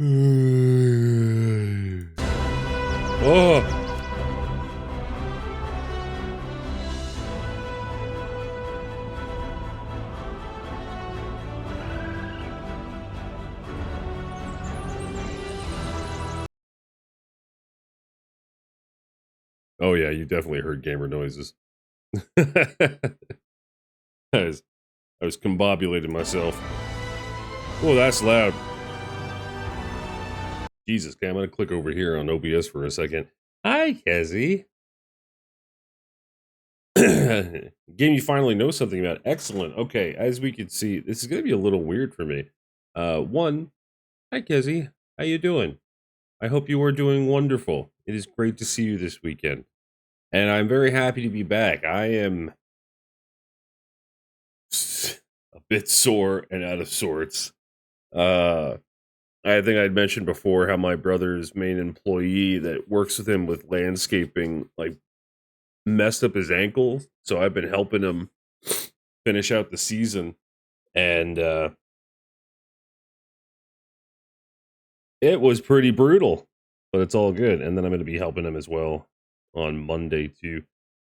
Oh. Oh yeah, you definitely heard gamer noises. I was, I was combobulating myself. Oh, that's loud. Jesus, okay, I'm gonna click over here on OBS for a second. Hi, Kezzy. Game you finally know something about. Excellent. Okay, as we can see, this is gonna be a little weird for me. One, hi Kezzy. How you doing? I hope you are doing wonderful. It is great to see you this weekend. And I'm very happy to be back. I am a bit sore and out of sorts. Uh I think I'd mentioned before how my brother's main employee that works with him with landscaping like messed up his ankle, so I've been helping him finish out the season, and it was pretty brutal, but it's all good. And then I'm going to be helping him as well on Monday too.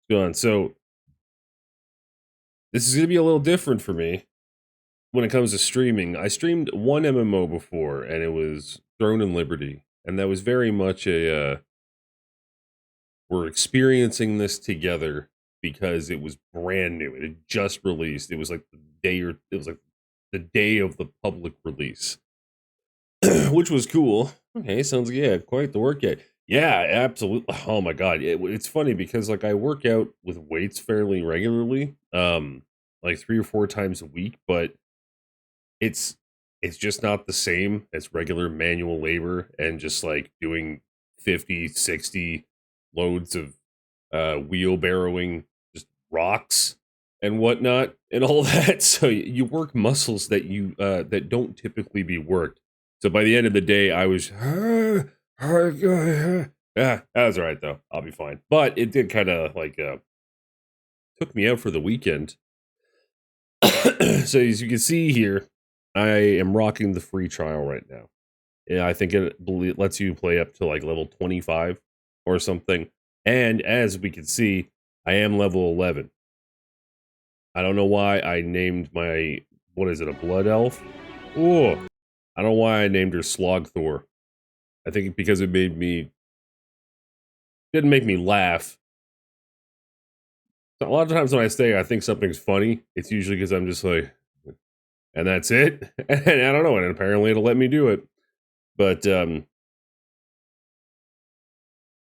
So this is going to be a little different for me when it comes to streaming. I streamed one MMO before, and it was Throne and Liberty, and that was very much a we're experiencing this together because it was brand new. It had just released. It was like the day of the public release, which was cool. Okay, sounds good. Yeah, quite the workout. Yeah, absolutely. Oh my god, it's funny because like I work out with weights fairly regularly, like 3 or 4 times a week, but it's it's just not the same as regular manual labor and just like doing 50, 60 loads of wheelbarrowing just rocks and whatnot and all that. So you work muscles that you that don't typically be worked. So by the end of the day, I was yeah, that was all right though. I'll be fine. But it did kind of like took me out for the weekend. So as you can see here, I am rocking the free trial right now. Yeah, I think it lets you play up to like level 25 or something. And as we can see, I am level 11. I don't know why I named my, what is it, a blood elf? Oh, I don't know why I named her Slog Thor. I think because it didn't make me laugh. A lot of times when I think something's funny, it's usually because I'm just like, and that's it. And I don't know, and apparently it'll let me do it. But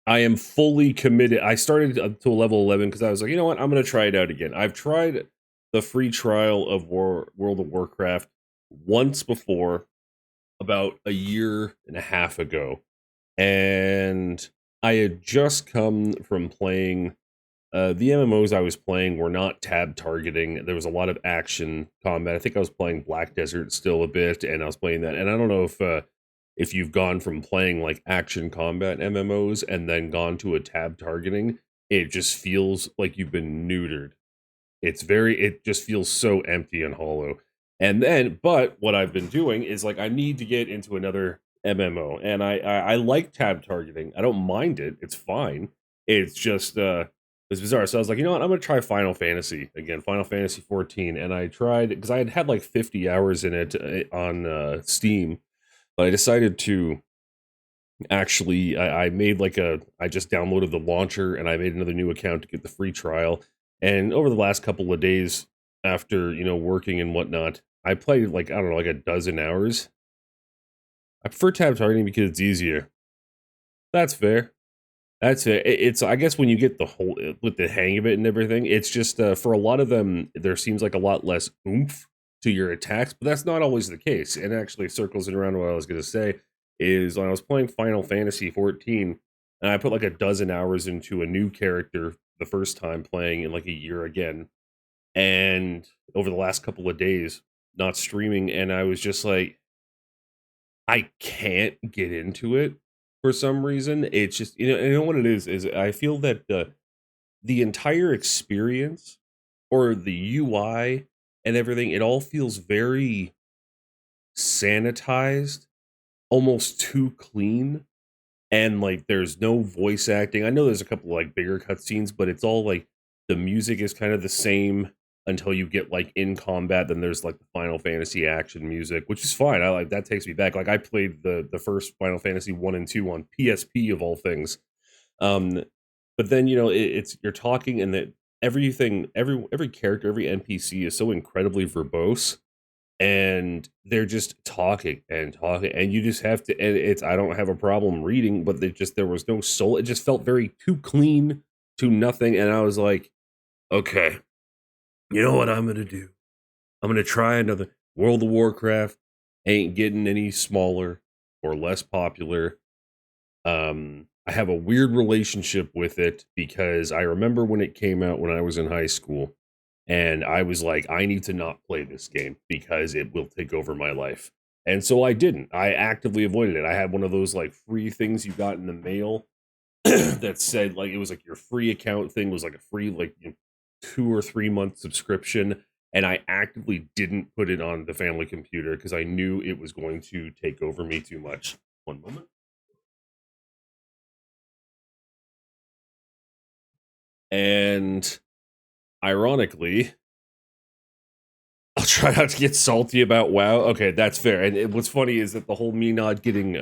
I am fully committed. I started up to level 11 because I was like, you know what? I'm going to try it out again. I've tried the free trial of World of Warcraft once before, about a year and a half ago. And I had just come from playing the MMOs I was playing were not tab targeting. There was a lot of action combat. I think I was playing Black Desert still a bit, and I was playing that. And I don't know if you've gone from playing like action combat MMOs and then gone to a tab targeting, it just feels like you've been neutered. It just feels so empty and hollow. And then, but what I've been doing is like I need to get into another MMO, and I like tab targeting. I don't mind it. It's fine. It's just it's bizarre. So I was like, you know what? I'm gonna try Final Fantasy again, Final Fantasy 14, and I tried because I had like 50 hours in it on Steam, but I decided to actually I made like I just downloaded the launcher and I made another new account to get the free trial. And over the last couple of days, after working and whatnot, I played like I don't know like a dozen hours. I prefer tab targeting because it's easier. That's fair. That's it. It's I guess when you get the whole with the hang of it and everything, it's just for a lot of them there seems like a lot less oomph to your attacks, but that's not always the case. And actually circles it around what I was going to say is when I was playing Final Fantasy 14 and I put like a dozen hours into a new character the first time playing in like a year again, and over the last couple of days not streaming, and I was just like I can't get into it for some reason. It's just what it is I feel that the entire experience or the UI and everything, it all feels very sanitized almost too clean, and like there's no voice acting. I know there's a couple like bigger cutscenes, but it's all like the music is kind of the same until you get like in combat. Then there's like the Final Fantasy action music, which is fine. I like that, takes me back. Like I played the first Final Fantasy 1 and 2 on PSP of all things. Um, but then it's you're talking, and that everything, every character, every NPC is so incredibly verbose, and they're just talking and talking, and you just have to, and it's, I don't have a problem reading, but there was no soul. It just felt very too clean, to nothing, and I was like, okay, you know what I'm gonna do, I'm gonna try another. World of Warcraft ain't getting any smaller or less popular. I have a weird relationship with it because I remember when it came out when I was in high school, and I was like, I need to not play this game because it will take over my life. And so I didn't. I actively avoided it. I had one of those like free things you got in the mail that said, like, it was like your free account thing was like a free, like, 2 or 3 month subscription. And I actively didn't put it on the family computer because I knew it was going to take over me too much. One moment. And ironically, I'll try not to get salty about WoW. Okay, that's fair. And what's funny is that the whole me not getting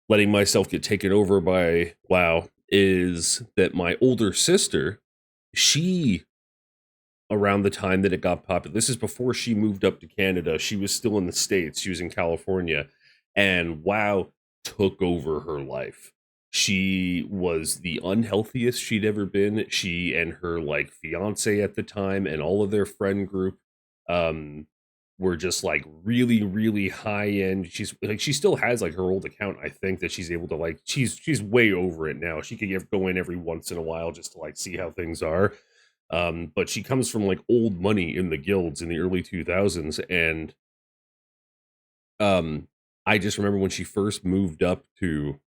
letting myself get taken over by WoW is that my older sister, she, around the time that it got popular, this is before she moved up to Canada. She was still in the States. She was in California, and WoW took over her life. She was the unhealthiest she'd ever been. She and her like fiance at the time and all of their friend group um were just like really, really high end. She's like, she still has like her old account, I think, that she's able to like, she's way over it now. She could go in every once in a while just to like see how things are. But she comes from like old money in the guilds in the early 2000s, and um I just remember when she first moved up to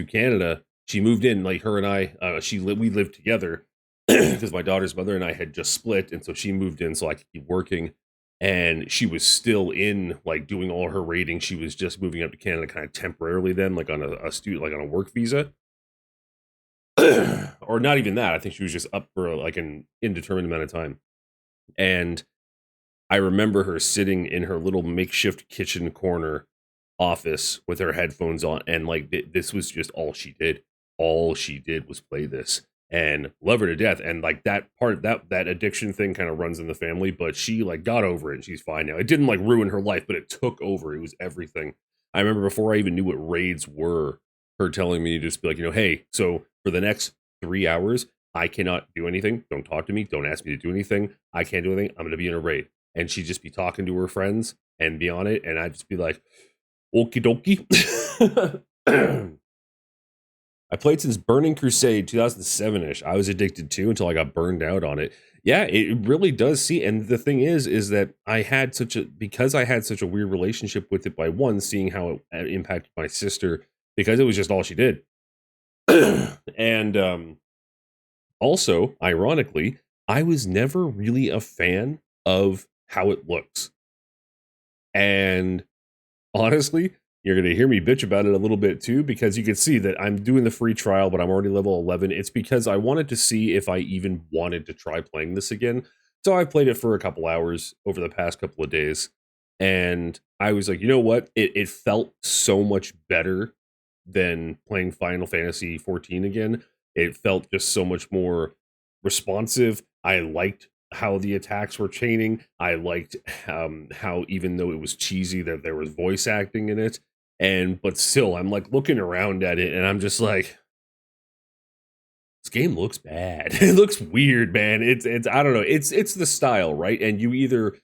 Canada, she moved in, like, her and I, we lived together because my daughter's mother and I had just split, and so she moved in so I could keep working. And she was still in like doing all her raiding. She was just moving up to Canada kind of temporarily then, like on a student, like on a work visa. Or not even that. I think she was just up for like an indeterminate amount of time. And I remember her sitting in her little makeshift kitchen corner office with her headphones on, and like this was just all she did. All she did was play this, and love her to death. And like that part, that addiction thing kind of runs in the family, but she like got over it and she's fine now. It didn't like ruin her life, but it took over. It was everything. I remember before I even knew what raids were, her telling me to just be like, hey, so for the next 3 hours, I cannot do anything. Don't talk to me. Don't ask me to do anything. I can't do anything. I'm going to be in a raid. And she'd just be talking to her friends and be on it. And I'd just be like, okie dokie. I played since Burning Crusade 2007-ish. I was addicted to until I got burned out on it. Yeah, it really does see. And the thing is that because I had such a weird relationship with it, by one, seeing how it impacted my sister, because it was just all she did. And also, ironically, I was never really a fan of how it looks. And honestly, you're going to hear me bitch about it a little bit too, because you can see that I'm doing the free trial, but I'm already level 11. It's because I wanted to see if I even wanted to try playing this again. So I played it for a couple hours over the past couple of days. And I was like, you know what? It felt so much better than playing Final Fantasy 14 again. It felt just so much more responsive. I liked how the attacks were chaining. I liked how, even though it was cheesy, that there was voice acting in it. And but still, I'm like looking around at it and I'm just like, this game looks bad. It looks weird, man. It's I don't know. It's the style, right? And you either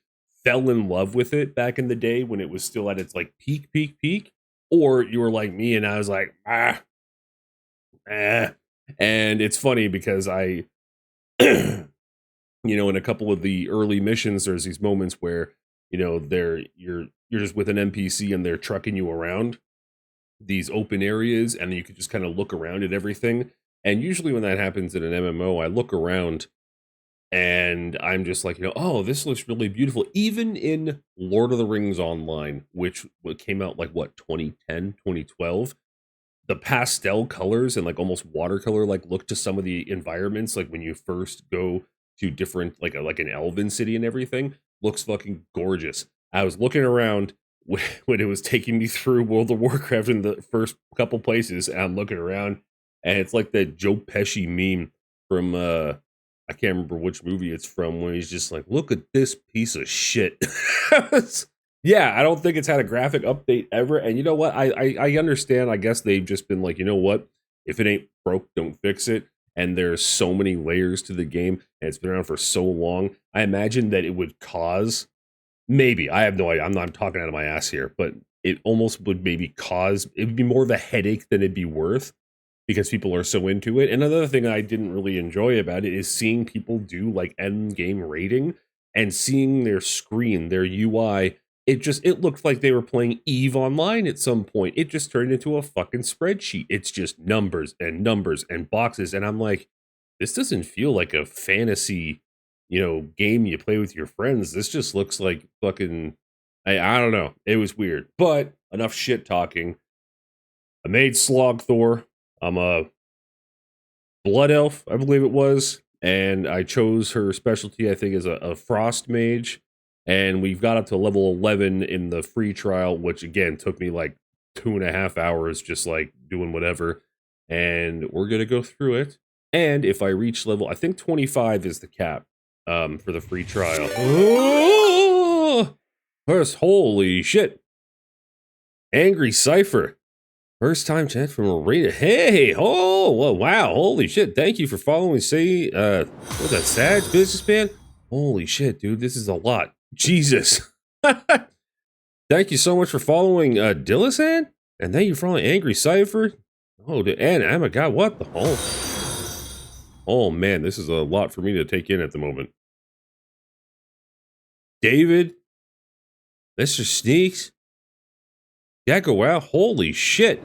fell in love with it back in the day when it was still at its like peak, or you were like me and I was like, eh. And it's funny because I in a couple of the early missions, there's these moments where, you're just with an NPC and they're trucking you around these open areas, and you could just kind of look around at everything. And usually when that happens in an MMO, I look around And I'm just like, oh, this looks really beautiful. Even in Lord of the Rings Online, which came out like what, 2010, 2012, the pastel colors and like almost watercolor like look to some of the environments, like when you first go to different like an elven city and everything, looks fucking gorgeous. I was looking around when it was taking me through World of Warcraft in the first couple places, and I'm looking around, and it's like that Joe Pesci meme from I can't remember which movie it's from, when he's just like, look at this piece of shit. Yeah, I don't think it's had a graphic update ever. And you know what? I understand. I guess they've just been like, you know what? If it ain't broke, don't fix it. And there's so many layers to the game, and it's been around for so long. I imagine that it would cause, maybe, I have no idea. I'm not talking out of my ass here, but it almost would maybe cause, it would be more of a headache than it'd be worth, because people are so into it. And another thing I didn't really enjoy about it is seeing people do like end game rating and seeing their screen, their UI. It looked like they were playing Eve Online at some point. It just turned into a fucking spreadsheet. It's just numbers and boxes. And I'm like, this doesn't feel like a fantasy, game you play with your friends. This just looks like fucking, I don't know. It was weird. But enough shit talking. I made Slog Thor. I'm a blood elf, I believe it was, and I chose her specialty, I think, as a frost mage. And we've got up to level 11 in the free trial, which again took me like 2.5 hours, just like doing whatever. And we're gonna go through it. And if I reach level, I think 25 is the cap for the free trial. Oh, first, holy shit! Angry Cipher. First time chat from a rated. Hey, oh, well, wow, holy shit. Thank you for following. Say, what's that, Sag Businessman? Holy shit, dude, this is a lot. Jesus. Thank you so much for following Dillisan, and thank you for following Angry Cipher. Oh, and oh my god, what the hell? Oh man, this is a lot for me to take in at the moment. David, Mr. Sneaks, Gecko, wow, holy shit.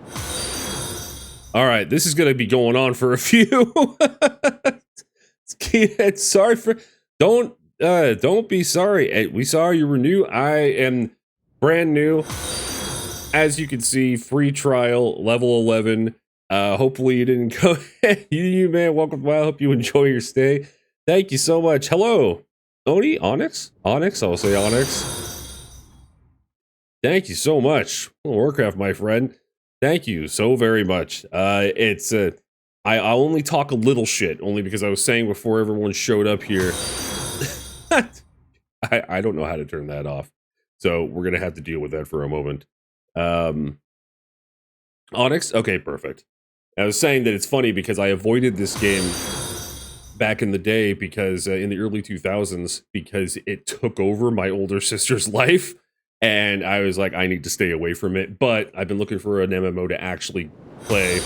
All right, this is gonna be going on for a few. Sorry for, don't be sorry. We saw you were new. I am brand new. As you can see, free trial, level 11. Hopefully you didn't go. you man, welcome. I hope you enjoy your stay. Thank you so much. Hello, Oni, Onyx. I'll say Onyx. Thank you so much, Warcraft, my friend. Thank you so very much. I only talk a little shit, only because I was saying before everyone showed up here. I don't know how to turn that off, so we're gonna have to deal with that for a moment. Onyx, okay, perfect. I was saying that it's funny because I avoided this game back in the day because in the early 2000s, because it took over my older sister's life. And I was like, I need to stay away from it. But I've been looking for an MMO to actually play.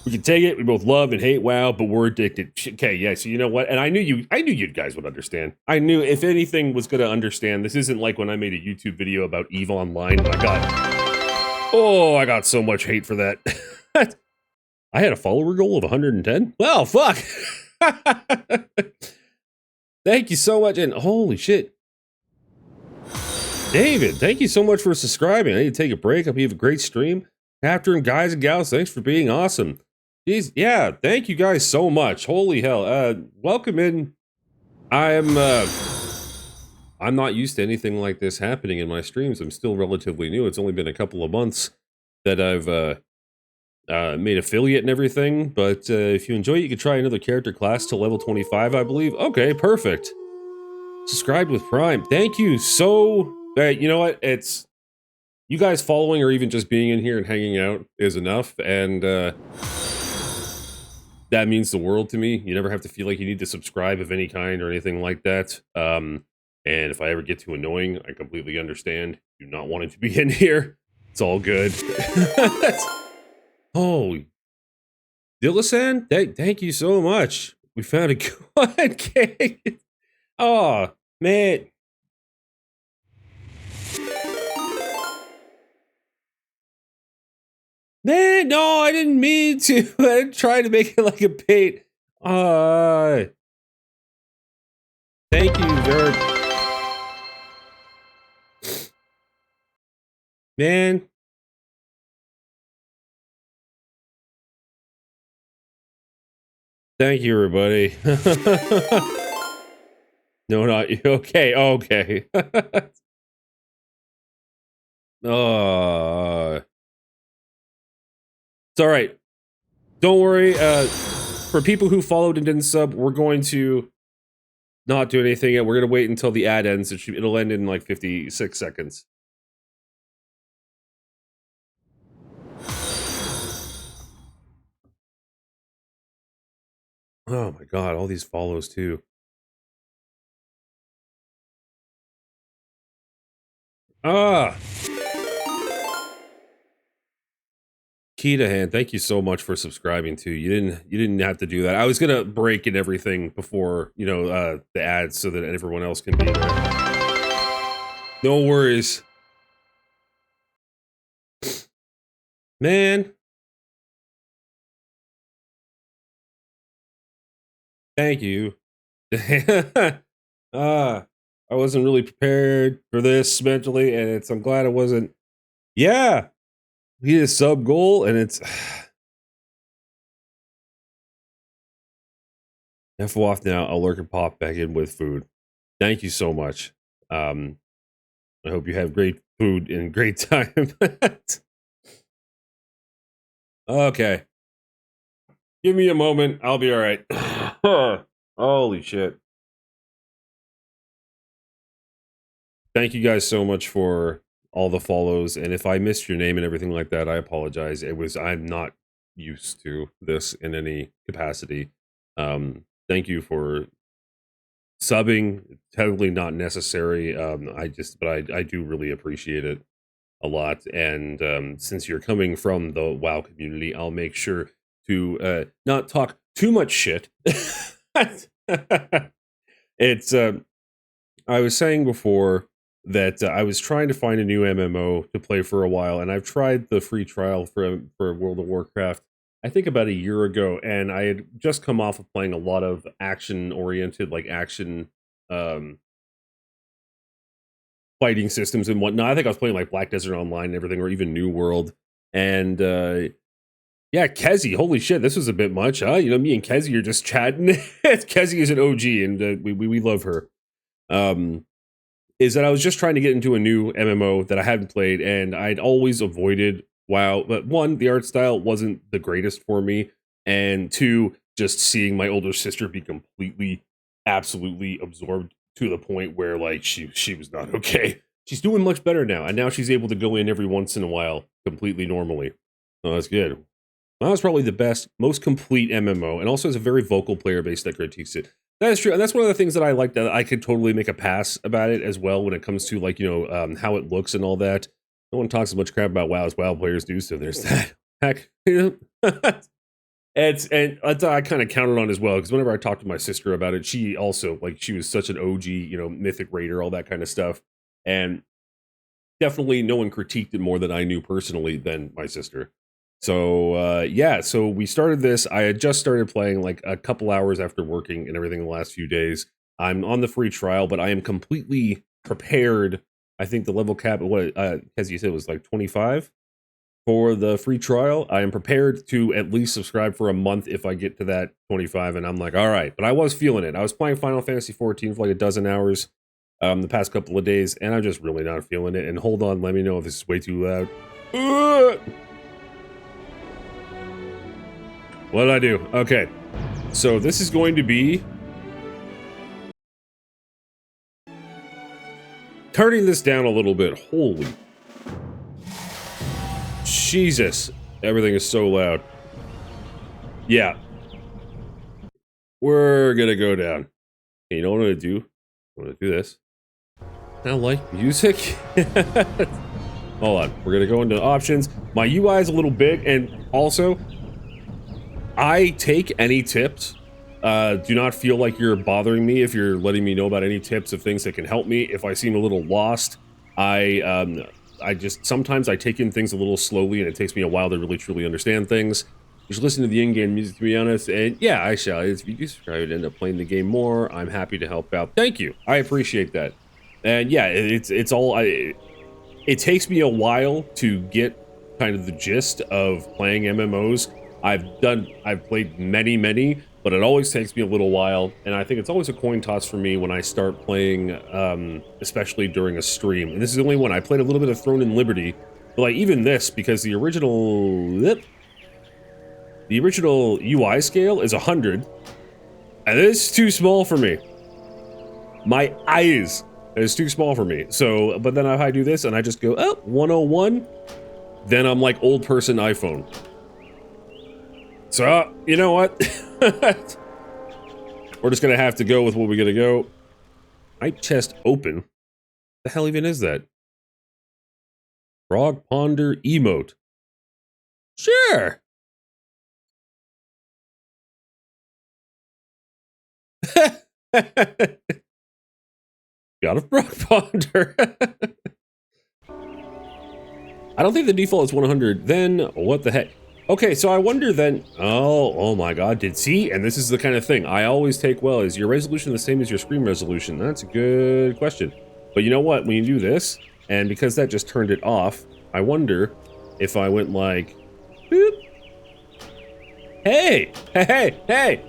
We can take it. We both love and hate WoW, but we're addicted. Okay, yeah. So you know what? And I knew you guys would understand. I knew if anything was going to understand. This isn't like when I made a YouTube video about EVE Online. I got so much hate for that. I had a follower goal of 110. Well, fuck. Thank you so much. And holy shit. David, thank you so much for subscribing. I need to take a break. I hope you have a great stream. Catherine, guys and gals, thanks for being awesome. Jeez, yeah, thank you guys so much. Holy hell. Welcome in. I'm not used to anything like this happening in my streams. I'm still relatively new. It's only been a couple of months that I've made affiliate and everything. But if you enjoy it, you can try another character class to level 25, I believe. Okay, perfect. Subscribed with Prime. Thank you so. You know what? It's you guys following or even just being in here and hanging out is enough, and that means the world to me. You never have to feel like you need to subscribe of any kind or anything like that. And if I ever get too annoying, I completely understand. Do not wanting to be in here. It's all good. Oh, Dillasan, thank you so much. We found a good cake. Oh man. Man, no, I didn't mean to. I tried to make it like a bait. Thank you very... Man. Thank you, everybody. No, not you. Okay, okay. It's all right. Don't worry. For people who followed and didn't sub, we're going to not do anything yet. We're gonna wait until the ad ends. It'll end in like 56 seconds. Oh my god, all these follows too. Ah, Kitahan, thank you so much for subscribing too. You didn't have to do that. I was gonna break and everything before the ads so that everyone else can be there. No worries, man. Thank you. I wasn't really prepared for this mentally, and I'm glad I wasn't. Yeah, he hit a sub goal, and it's F off now. I'll lurk and pop back in with food. Thank you so much. I hope you have great food and great time. Okay, give me a moment. I'll be all right. Holy shit. Thank you guys so much for all the follows, and if I missed your name and everything like that, I apologize. I'm not used to this in any capacity. Thank you for subbing. Totally not necessary. But I do really appreciate it a lot. And since you're coming from the WoW community, I'll make sure to not talk too much shit. It's I was saying before that I was trying to find a new MMO to play for a while, and I've tried the free trial for World of Warcraft, I think about a year ago, and I had just come off of playing a lot of action-oriented, like action fighting systems and whatnot. I think I was playing like Black Desert Online and everything, or even New World. And yeah, Kezi, holy shit, this was a bit much, huh? You know, me and Kezi are just chatting. Kezi is an OG, and we love her. Is that I was just trying to get into a new MMO that I hadn't played, and I'd always avoided WoW. But one, the art style wasn't the greatest for me, and two, just seeing my older sister be completely, absolutely absorbed to the point where like she was not okay. She's doing much better now, and now she's able to go in every once in a while completely normally. So that's good. Well, that's probably the best, most complete MMO, and also has a very vocal player base that critiques it. That is true, and that's one of the things that I like, that I could totally make a pass about it as well when it comes to like how it looks and all that. No one talks as much crap about WoW as WoW players do, so there's that. Heck, and I kind of counted on as well, because whenever I talked to my sister about it, she also she was such an OG, Mythic Raider, all that kind of stuff, and definitely no one critiqued it more than I knew personally than my sister. So yeah, so we started this. I had just started playing like a couple hours after working and everything the last few days. I'm on the free trial, but I am completely prepared. I think the level cap, as you said, was like 25 for the free trial. I am prepared to at least subscribe for a month if I get to that 25, and I'm like, all right. But I was feeling it. I was playing Final Fantasy 14 for like a dozen hours the past couple of days, and I'm just really not feeling it. And hold on, let me know if this is way too loud. What did I do? Okay. So this is going to be turning this down a little bit. Holy Jesus. Everything is so loud. Yeah. We're gonna go down. Okay, you know what I'm gonna do? I'm gonna do this. I don't like music. Hold on. We're gonna go into options. My UI is a little big, and also I take any tips. Do not feel like you're bothering me if you're letting me know about any tips of things that can help me. If I seem a little lost, I just sometimes I take in things a little slowly, and it takes me a while to really truly understand things. You should listen to the in-game music, to be honest. And yeah, I shall. If you do subscribe and end up playing the game more, I'm happy to help out. Thank you. I appreciate that. And yeah, it's all. It takes me a while to get kind of the gist of playing MMOs. I've played many, but it always takes me a little while. And I think it's always a coin toss for me when I start playing, especially during a stream. And this is the only one. I played a little bit of Throne and Liberty, but like even this, because the original UI scale is 100, and it's too small for me. My eyes is too small for me. So, but then if I do this and I just go, oh, 101, then I'm like old person iPhone. So, you know what? We're just gonna have to go with what we're gonna go. Night chest open. The hell even is that? Frog Ponder emote. Sure. Got a frog ponder. I don't think the default is 100. Then what the heck? Okay, so I wonder then. Oh my God! See, and this is the kind of thing I always take. Well, is your resolution the same as your screen resolution? That's a good question. But you know what? When you do this, and because that just turned it off, I wonder if I went like, boop. Hey!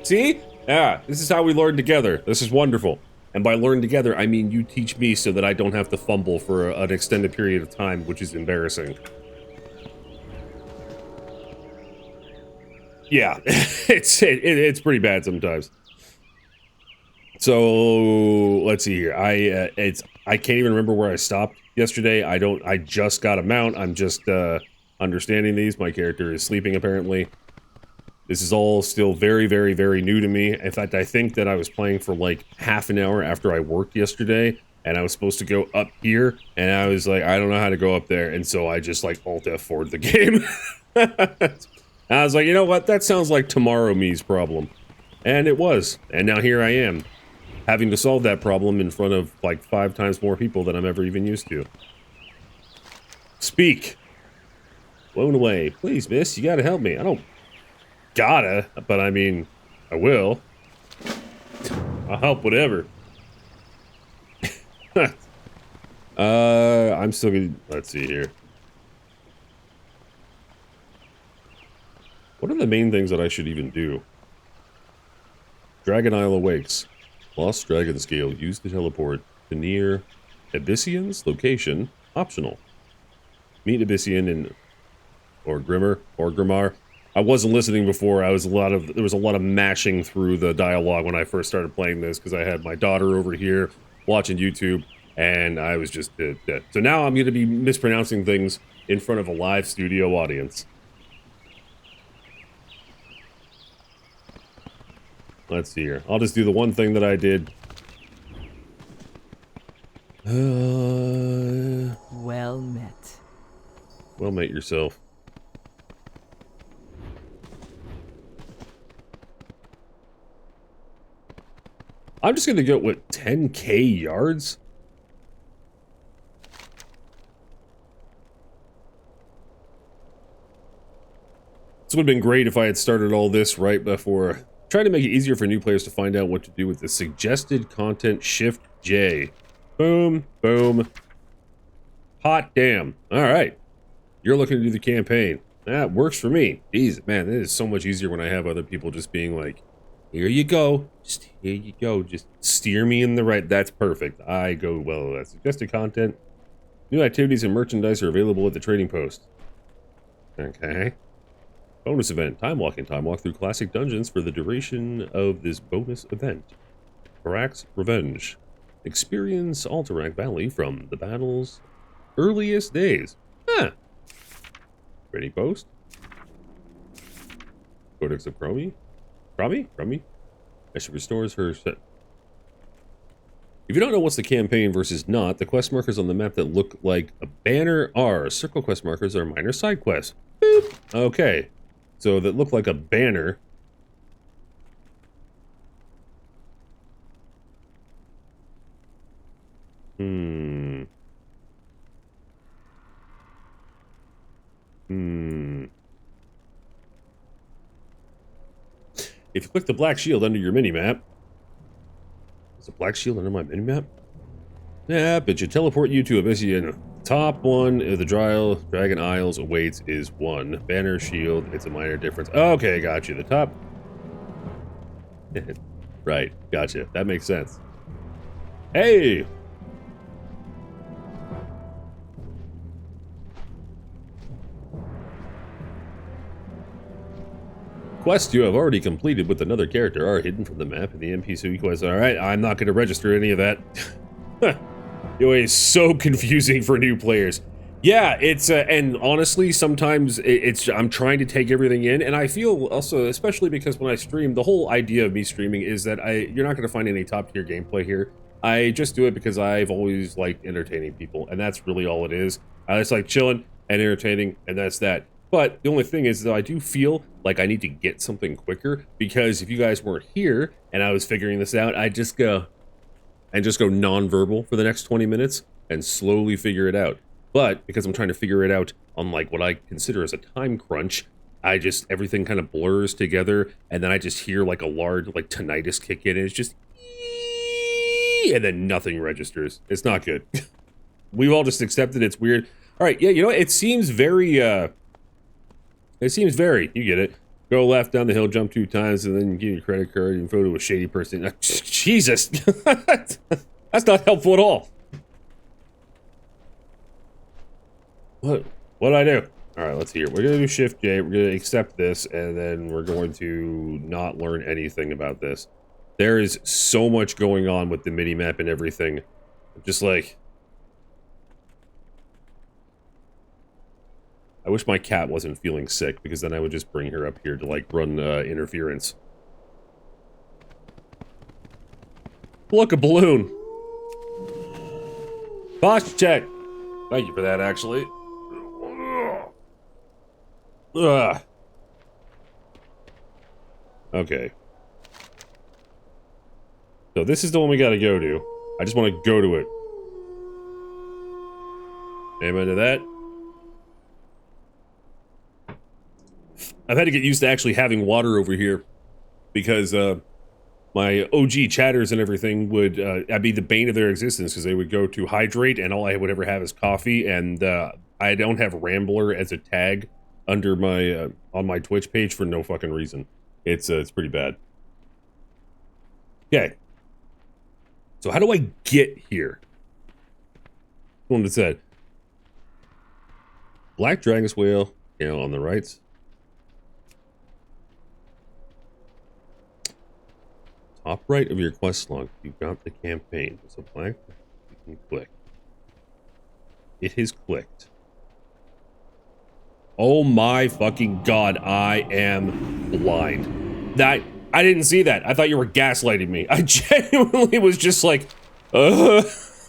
See? Yeah, this is how we learn together. This is wonderful. And by learn together, I mean you teach me so that I don't have to fumble for an extended period of time, which is embarrassing. Yeah, it's pretty bad sometimes. So let's see here. I can't even remember where I stopped yesterday. I just got a mount. I'm just understanding these. My character is sleeping apparently. This is all still very new to me. In fact, I think that I was playing for like half an hour after I worked yesterday, and I was supposed to go up here, and I was like, I don't know how to go up there, and so I just like Alt F4'd the game. I was like, you know what? That sounds like tomorrow me's problem. And it was. And now here I am, having to solve that problem in front of like 5 times more people than I'm ever even used to. Speak. Blown away. Please, miss, you gotta help me. I don't gotta, but I mean, I will. I'll help whatever. I'm still gonna, let's see here. What are the main things that I should even do? Dragon Isle awakes. Lost Dragon Scale. Use to teleport to near Abyssian's location. Optional. Meet Abyssian in or Grimmar. I wasn't listening before. There was a lot of mashing through the dialogue when I first started playing this because I had my daughter over here watching YouTube and I was just dead. So now I'm going to be mispronouncing things in front of a live studio audience. Let's see here. I'll just do the one thing that I did. Well met. Well met yourself. I'm just gonna go with 10k yards. This would have been great if I had started all this right before. Trying to make it easier for new players to find out what to do with the suggested content. Shift J. Boom, boom. Hot damn. All right. You're looking to do the campaign. That works for me. Jeez, man, it is so much easier when I have other people just being like, here you go. Just here you go. Just steer me in the right. That's perfect. I go, well, that's suggested content. New activities and merchandise are available at the trading post. Okay. Bonus event. Time walk through classic dungeons for the duration of this bonus event. Karak's Revenge. Experience Alterac Valley from the battle's earliest days. Huh. Trading post. Codex of Chromie. Chromie? She restores her set. If you don't know what's the campaign versus not, the quest markers on the map that look like a banner are. Circle quest markers are minor side quests. Boop. Okay. So that look like a banner. If you click the black shield under your mini-map... Is a black shield under my mini-map? Yeah, but should teleport you to a mission. Top one of the Dragon Isles awaits is 1. Banner shield, it's a minor difference. Okay, got you. The top... Right, gotcha. That makes sense. Hey! Quests you have already completed with another character are hidden from the map in the NPC quest. Alright, I'm not going to register any of that. It is so confusing for new players. Yeah, it's and honestly, sometimes I'm trying to take everything in, and I feel also, especially because when I stream, the whole idea of me streaming is that you're not going to find any top tier gameplay here. I just do it because I've always liked entertaining people, and that's really all it is. I just like chilling and entertaining, and that's that. But the only thing is, though, I do feel like I need to get something quicker, because if you guys weren't here and I was figuring this out, I'd just go non-verbal for the next 20 minutes and slowly figure it out. But because I'm trying to figure it out on like what I consider as a time crunch, everything kind of blurs together, and then I just hear like a large like tinnitus kick in, and it's just and then nothing registers. It's not good. We've all just accepted it's weird. All right, yeah, you know, it seems very you get it. Go left down the hill, jump 2 times, and then give your credit card and photo a shady person. Jesus! That's not helpful at all. What'd I do? Alright, let's hear. We're gonna do Shift J, we're gonna accept this, and then we're going to not learn anything about this. There is so much going on with the mini-map and everything. Just like... I wish my cat wasn't feeling sick, because then I would just bring her up here to, like, run interference. Look, a balloon! Boss check! Thank you for that, actually. Ugh. Okay. So this is the one we gotta go to. I just want to go to it. Amen to that. I've had to get used to actually having water over here, because my OG chatters and everything would I'd be the bane of their existence, because they would go to hydrate and all I would ever have is coffee, and I don't have Rambler as a tag under my on my Twitch page for no fucking reason. It's pretty bad. Okay. So how do I get here? One that said Black Dragon's Whale, you know, on the right. Top right of your quest log, you've got the campaign. So black, you can click. It has clicked. Oh my fucking god, I am blind. I didn't see that. I thought you were gaslighting me. I genuinely was just like, oh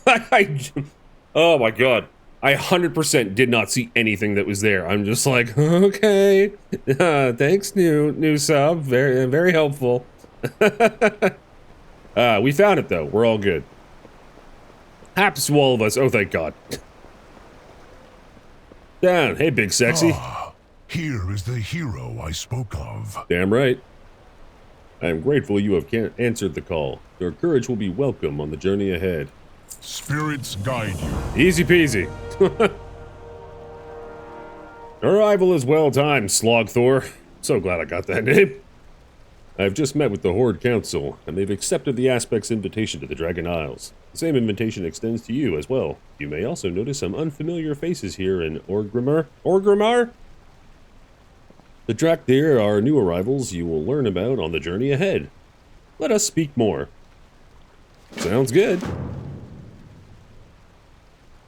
my god. I 100% did not see anything that was there. I'm just like, okay. Thanks, new sub. Very, very helpful. We found it though. We're all good. Happens to all of us. Oh, thank God. Down. Hey, big sexy. Ah, here is the hero I spoke of. Damn right. I am grateful you have answered the call. Your courage will be welcome on the journey ahead. Spirits guide you. Easy peasy. Arrival is well timed, Slogthor. So glad I got that name. I've just met with the Horde Council, and they've accepted the Aspect's invitation to the Dragon Isles. The same invitation extends to you as well. You may also notice some unfamiliar faces here in Orgrimmar. Orgrimmar? The Drakthir are new arrivals you will learn about on the journey ahead. Let us speak more. Sounds good.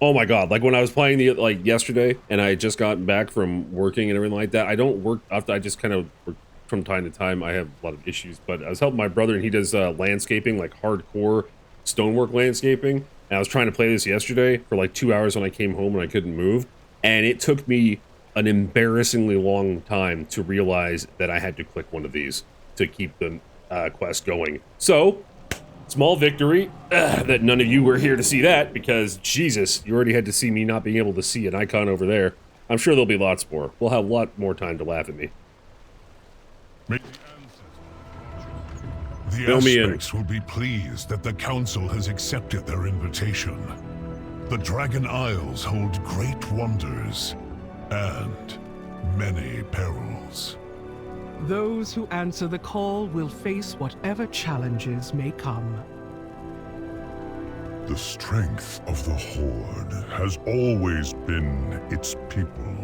Oh my god, like when I was playing yesterday, and I had just gotten back from working and everything like that, I don't work after, I just kind of work from time to time. I have a lot of issues, but I was helping my brother, and he does landscaping, like hardcore stonework landscaping, and I was trying to play this yesterday for like 2 hours when I came home and I couldn't move, and it took me an embarrassingly long time to realize that I had to click one of these to keep the quest going. So, small victory, that none of you were here to see that, because Jesus, you already had to see me not being able to see an icon over there. I'm sure there'll be lots more. We'll have a lot more time to laugh at me. The Fill me in. aspects will be pleased that the Council has accepted their invitation. The Dragon Isles hold great wonders and many perils. Those who answer the call will face whatever challenges may come. The strength of the Horde has always been its people.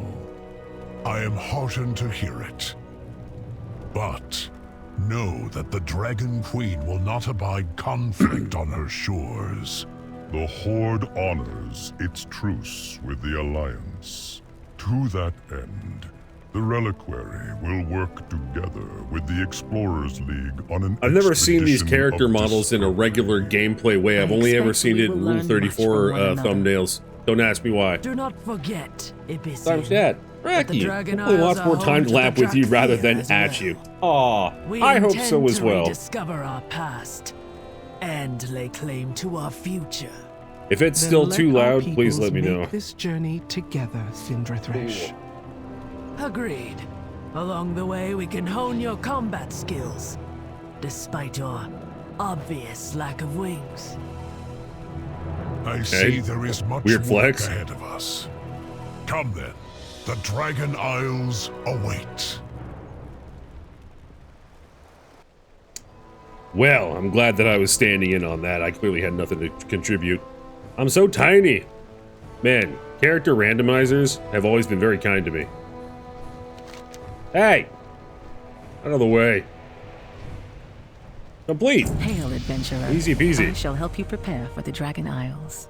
I am heartened to hear it. But know that the Dragon Queen will not abide conflict on her shores. The Horde honors its truce with the Alliance. To that end, the Reliquary will work together with the Explorers League on an I've never seen these expedition character of models in a regular gameplay way. I've only ever seen it in Rule 34 thumbnails. Don't ask me why. Do not forget, Ibis. Time's chat. Racky. Hopefully lots more time to laugh with you rather than at you. Aw, I hope so as well. Discover our past and lay claim to our future. If it's Then still let too our loud, please peoples let me know. make this journey together, Cindrathresh. Agreed. Along the way, we can hone your combat skills, despite your obvious lack of wings. I see there is much Weird work flex. ahead of us. Come then, the Dragon Isles await. Well, I'm glad that I was standing in on that. I clearly had nothing to contribute. I'm so tiny. Man, character randomizers have always been very kind to me. Hey! Out of the way. Complete. Hail, adventurer. Easy peasy. I shall help you prepare for the Dragon Isles.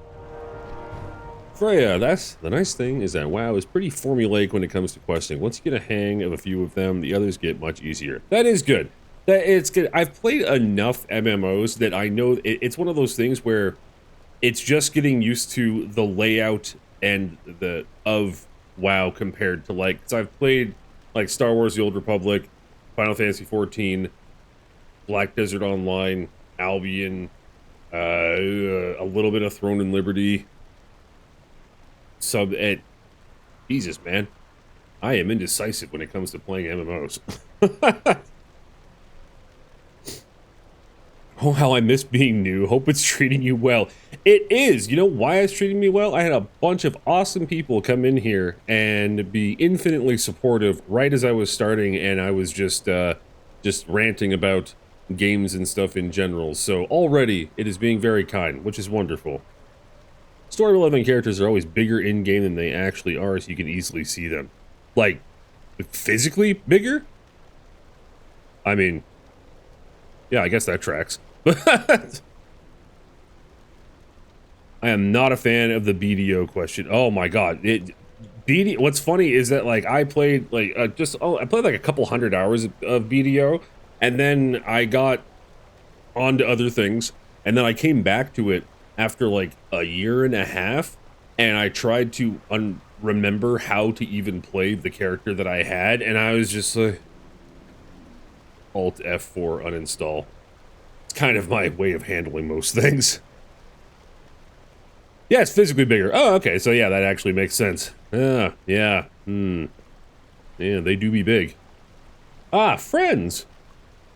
Freya, that's the nice thing is that WoW is pretty formulaic when it comes to questing. Once you get a hang of a few of them, the others get much easier. That is good. It's good. I've played enough MMOs that I know it's one of those things where it's just getting used to the layout and of WoW compared to like, so I've played like Star Wars: The Old Republic, Final Fantasy XIV, Black Desert Online, Albion, a little bit of Throne and Liberty. Jesus, man, I am indecisive when it comes to playing MMOs. Oh, how I miss being new. Hope it's treating you well. It is. You know why it's treating me well? I had a bunch of awesome people come in here and be infinitely supportive right as I was starting, and I was just ranting about games and stuff in general. So already it is being very kind, which is wonderful. Story relevant characters are always bigger in-game than they actually are, so you can easily see them. Like, physically bigger? I mean, yeah, I guess that tracks. I am not a fan of the BDO question. Oh my god. What's funny is that, like, I played, like, I played like a couple hundred hours of BDO, and then I got onto other things, and then I came back to it after like a year and a half, and I tried to remember how to even play the character that I had, and I was just like, Alt F4 uninstall. It's kind of my way of handling most things. Yeah, it's physically bigger. Oh, okay, so yeah, that actually makes sense. Yeah. Yeah, they do be big. Ah, friends!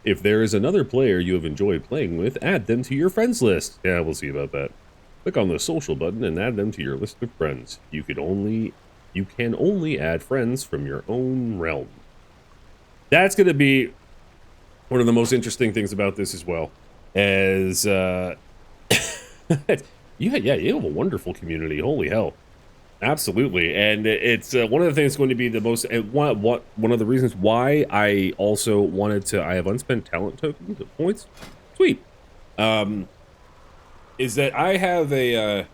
If there is another player you have enjoyed playing with, add them to your friends list. Yeah, we'll see about that. Click on the social button and add them to your list of friends. You can only add friends from your own realm. That's going to be one of the most interesting things about this as well. As you have a wonderful community. Holy hell. Absolutely, and it's one of the things going to be the most one of the reasons why I also wanted to. I have unspent talent tokens points. Sweet, is that I have I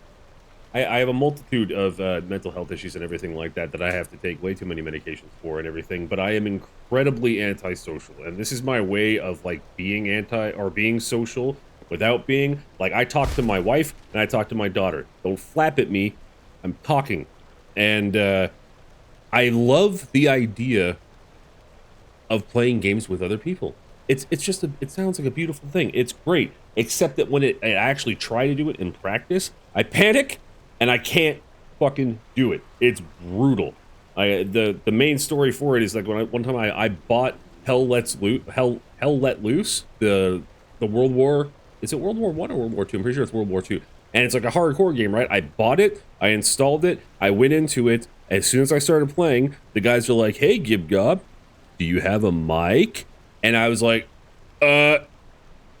have a multitude of mental health issues and everything like that I have to take way too many medications for and everything. But I am incredibly antisocial, and this is my way of like being social without being like. I talk to my wife and I talk to my daughter. Don't flap at me. I'm talking, and I love the idea of playing games with other people. It sounds like a beautiful thing. It's great, except that when I actually try to do it in practice, I panic and I can't fucking do it. It's brutal. The main story for it is like one time I bought Hell Let Loose, the the World War. Is it World War One or World War Two? I'm pretty sure it's World War Two. And it's like a hardcore game, right? I bought it, I installed it, I went into it. As soon as I started playing, the guys are like, "Hey, Gib Gob, do you have a mic?" And I was like, Alt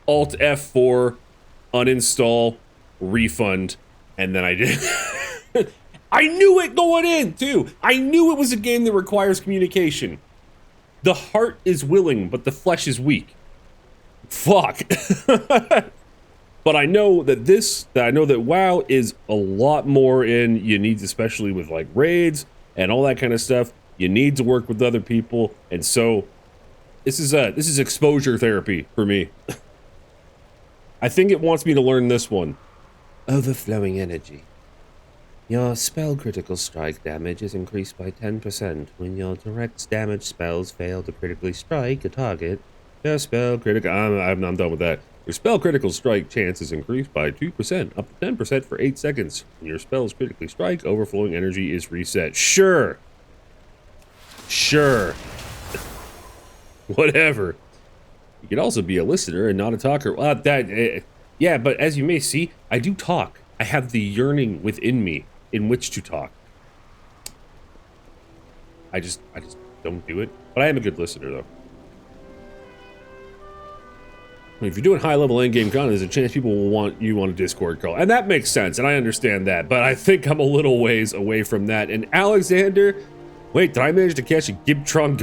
F4, uninstall, refund, and then I did. I knew it going in, too. I knew it was a game that requires communication. The heart is willing, but the flesh is weak. Fuck. But I know that WoW is a lot more in you need, especially with like raids and all that kind of stuff. You need to work with other people, and so this is exposure therapy for me. I think it wants me to learn this one. Overflowing energy. Your spell critical strike damage is increased by 10% when your direct damage spells fail to critically strike a target. Your spell critical... I'm done with that. Your spell critical strike chance is increased by 2%, up to 10% for 8 seconds. When your spells critically strike, overflowing energy is reset. Sure. Sure. Whatever. You can also be a listener and not a talker. Yeah, but as you may see, I do talk. I have the yearning within me in which to talk. I just don't do it. But I am a good listener, though. I mean, if you're doing high-level endgame content, there's a chance people will want you on a Discord call. And that makes sense, and I understand that. But I think I'm a little ways away from that. And Alexander... Wait, did I manage to catch a Gibtron?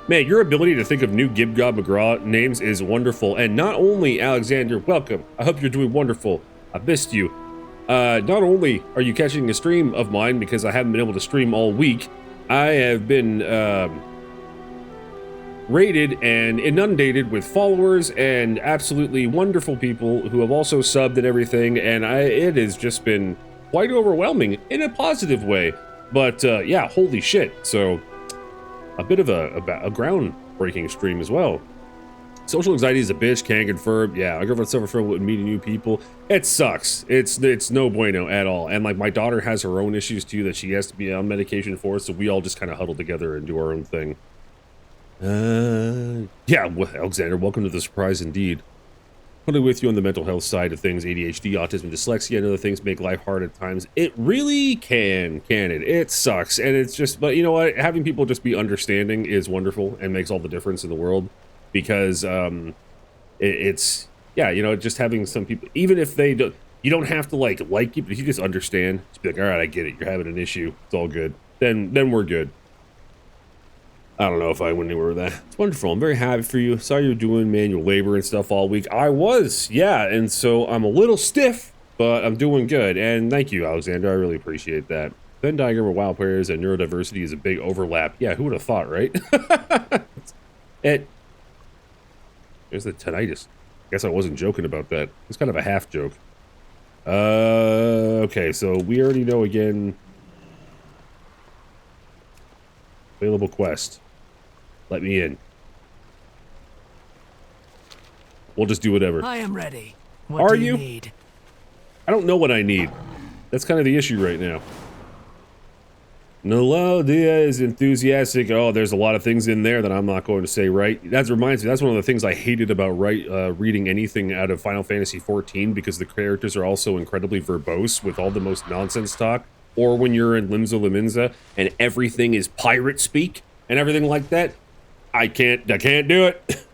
Man, your ability to think of new Gibgob McGraw names is wonderful. And not only, Alexander, welcome. I hope you're doing wonderful. I missed you. Not only are you catching a stream of mine because I haven't been able to stream all week, I have been raided and inundated with followers and absolutely wonderful people who have also subbed and everything, and it has just been quite overwhelming in a positive way. But yeah, holy shit. So a bit of a groundbreaking stream as well. Social anxiety is a bitch, can confirm. Yeah, I girlfriend suffer from meeting new people. It sucks. It's no bueno at all. And like my daughter has her own issues too that she has to be on medication for, so we all just kind of huddle together and do our own thing. Yeah, well, Alexander, welcome to the surprise indeed. Totally with you on the mental health side of things. ADHD, autism, dyslexia, and other things make life hard at times. It really can it? It sucks. And it's just, but you know what? Having people just be understanding is wonderful and makes all the difference in the world. Because it's, yeah, you know, just having some people, even if they don't, you don't have to like you, but if you just understand, just be like, all right, I get it. You're having an issue. It's all good. Then we're good. I don't know if I went anywhere with that. It's wonderful. I'm very happy for you. Saw you doing manual labor and stuff all week. I was, yeah. And so I'm a little stiff, but I'm doing good. And thank you, Alexander. I really appreciate that. Venn diagram of WoW players and neurodiversity is a big overlap. Yeah, who would have thought, right? There's the tinnitus. I guess I wasn't joking about that. It's kind of a half joke. Okay, so we already know again. Available quest. Let me in. We'll just do whatever. I am ready. What do you need? I don't know what I need. That's kind of the issue right now. Melodia is enthusiastic. Oh, there's a lot of things in there that I'm not going to say, right? That reminds me, that's one of the things I hated about reading anything out of Final Fantasy XIV, because the characters are also incredibly verbose with all the most nonsense talk. Or when you're in Limsa Lominsa and everything is pirate speak and everything like that. I can't do it.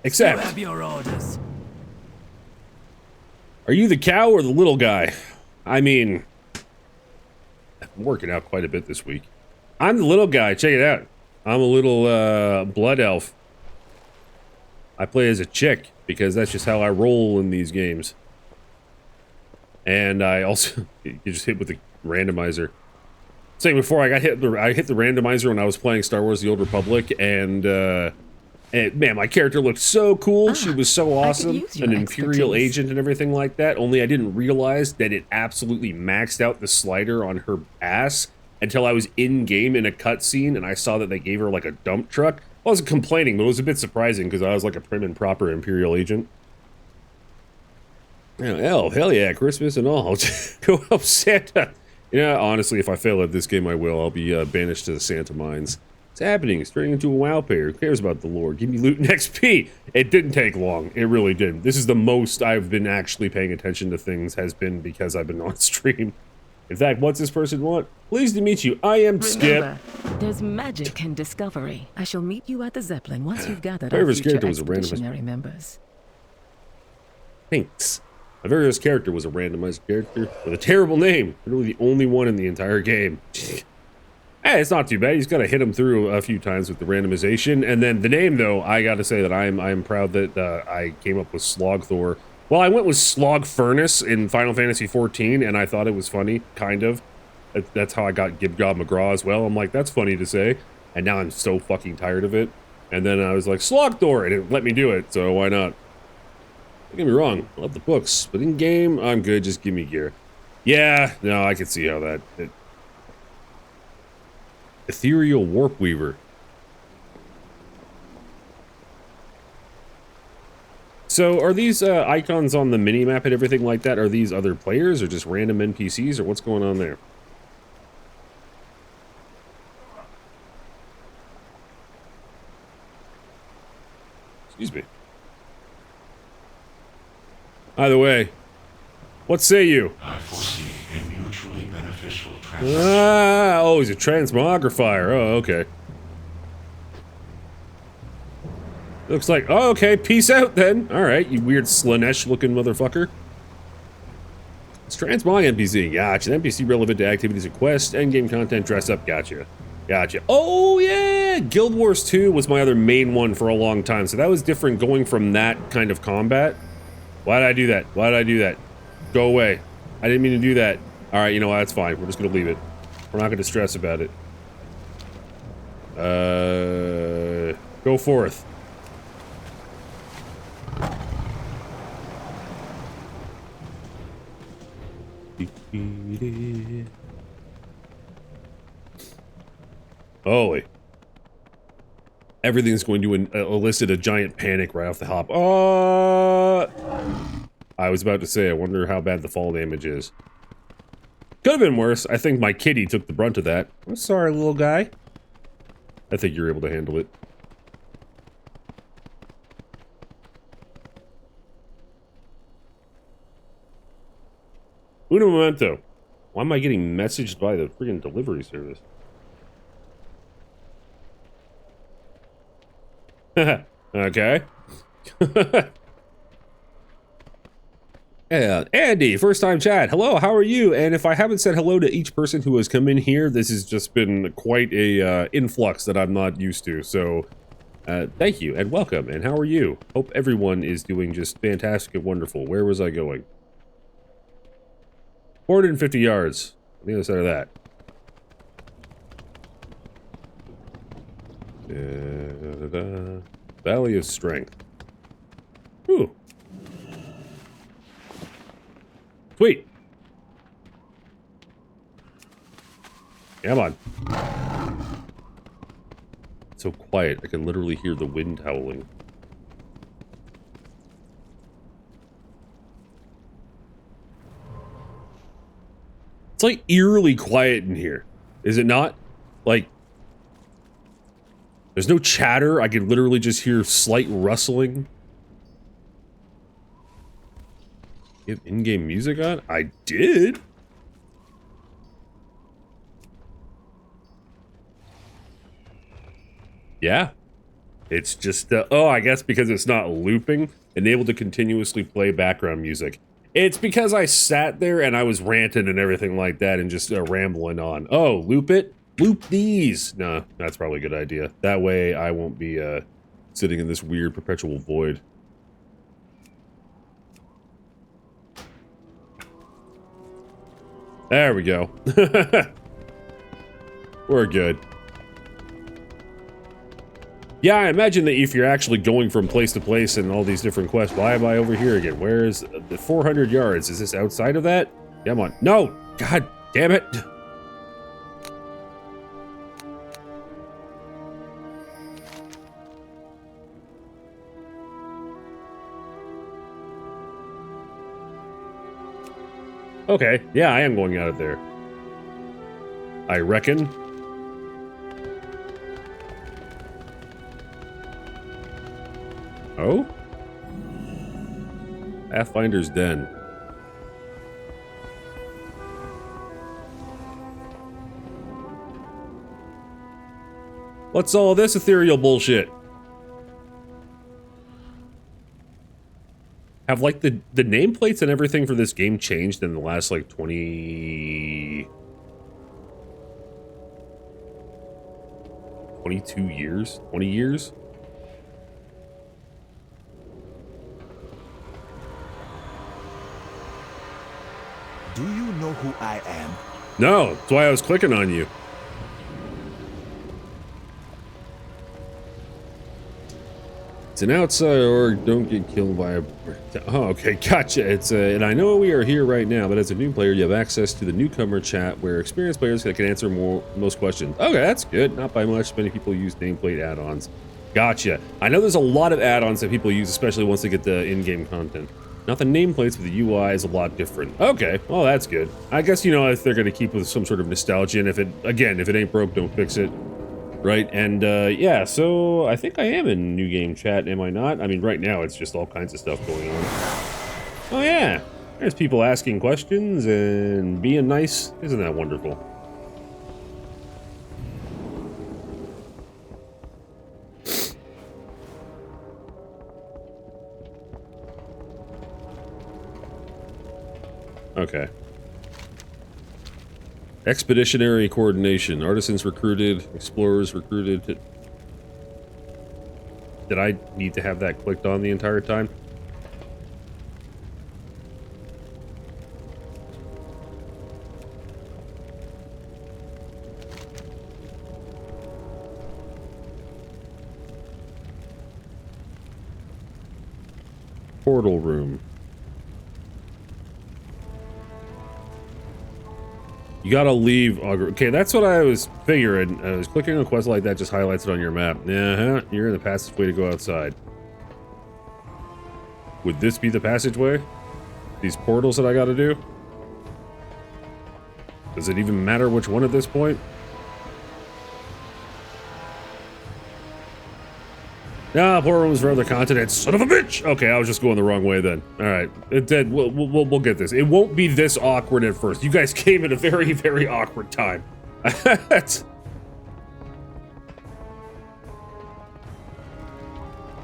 Except, you have your orders. Are you the cow or the little guy? I mean, I'm working out quite a bit this week. I'm the little guy. Check it out. I'm a little blood elf. I play as a chick because that's just how I roll in these games. And I also you just hit with the randomizer. Saying before, I hit the randomizer when I was playing Star Wars: The Old Republic, and man, my character looked so cool. She was so awesome, an Imperial agent and everything like that. Only I didn't realize that it absolutely maxed out the slider on her ass until I was in game in a cutscene and I saw that they gave her like a dump truck. I wasn't complaining, but it was a bit surprising because I was like a prim and proper Imperial agent. Oh, hell yeah, Christmas and all. Go help Santa. Yeah, honestly, if I fail at this game, I will. I'll be banished to the Santa mines. What's happening? It's turning into a WoW player. Who cares about the lore? Give me loot and XP. It didn't take long. It really didn't. This is the most I've been actually paying attention to things has been because I've been on stream. In fact, what's this person want? Pleased to meet you. I am Skip. Remember, there's magic in discovery. I shall meet you at the Zeppelin once you've gathered My our favorite future character was a randomized- expeditionary members. Thanks. My very first character was a randomized character with a terrible name. Literally the only one in the entire game. Hey, it's not too bad. He's got to hit him through a few times with the randomization. And then the name, though, I got to say that I'm proud that I came up with Slogthor. Well, I went with Slog Furnace in Final Fantasy XIV, and I thought it was funny, kind of. That's how I got Gibgob McGraw as well. I'm like, that's funny to say. And now I'm so fucking tired of it. And then I was like, Slogthor, and it let me do it, so why not? Don't get me wrong, I love the books, but in game, I'm good, just give me gear. Yeah, no, I can see how that... Ethereal Warp Weaver. So, are these icons on the minimap and everything like that, are these other players, or just random NPCs, or what's going on there? Excuse me. Either way, what say you? I foresee a mutually beneficial Ah, oh, he's a transmogrifier. Oh, okay. Looks like, oh, okay, peace out then. All right, you weird Slanesh-looking motherfucker. It's transmog NPC. Gotcha. NPC relevant to activities and quests, endgame content, dress up. Gotcha. Gotcha. Oh, yeah! Guild Wars 2 was my other main one for a long time, so that was different going from that kind of combat. Why did I do that? Why did I do that? Go away. I didn't mean to do that. All right, you know what? That's fine. We're just going to leave it. We're not going to stress about it. Go forth. Holy. Everything's going to elicit a giant panic right off the hop. I was about to say, I wonder how bad the fall damage is. Could have been worse. I think my kitty took the brunt of that. I'm sorry, little guy. I think you're able to handle it. Uno momento. Why am I getting messaged by the freaking delivery service? Okay. Andy, first time chat. Hello, how are you? And if I haven't said hello to each person who has come in here, this has just been quite a influx that I'm not used to. So, thank you and welcome. And how are you? Hope everyone is doing just fantastic and wonderful. Where was I going? 450 yards on the other side of that. Valley of Strength. Ooh. Sweet. Come on. It's so quiet, I can literally hear the wind howling. It's like eerily quiet in here, is it not? Like, there's no chatter, I can literally just hear slight rustling. You have in-game music on? I did. Yeah. It's just, oh, I guess because it's not looping, enabled to continuously play background music. It's because I sat there and I was ranting and everything like that and just rambling on. Oh, loop it? Loop these. No, that's probably a good idea. That way I won't be sitting in this weird perpetual void. There we go. We're good. Yeah, I imagine that if you're actually going from place to place and all these different quests, why am I over here again? Where is the 400 yards? Is this outside of that? Come on. No! God damn it! Okay, yeah, I am going out of there. I reckon. Oh? Pathfinder's Den. What's all this ethereal bullshit? Have like the nameplates and everything for this game changed in the last like 22 years? 20 years? Do you know who I am? No, that's why I was clicking on you. It's an outside org, don't get killed by a... Oh, okay, gotcha. It's and I know we are here right now, but as a new player, you have access to the newcomer chat where experienced players can answer most questions. Okay, that's good. Not by much. Many people use nameplate add-ons. Gotcha. I know there's a lot of add-ons that people use, especially once they get the in-game content. Not the nameplates, but the UI is a lot different. Okay, well, that's good. I guess, you know, if they're going to keep with some sort of nostalgia, and if it ain't broke, don't fix it. Right, and yeah, so I think I am in new game chat, am I not? I mean, right now it's just all kinds of stuff going on. Oh yeah, there's people asking questions and being nice. Isn't that wonderful? Okay. Expeditionary coordination. Artisans recruited. Explorers recruited. Did I need to have that clicked on the entire time? Portal room. You gotta leave. Okay, that's what I was figuring. I was clicking on a quest like that, just highlights it on your map. You're in the passageway to go outside. Would this be the passageway? These portals that I gotta do? Does it even matter which one at this point? Ah, portal rooms for other continents. Son of a bitch! Okay, I was just going the wrong way then. All right, we'll get this. It won't be this awkward at first. You guys came at a very, very awkward time.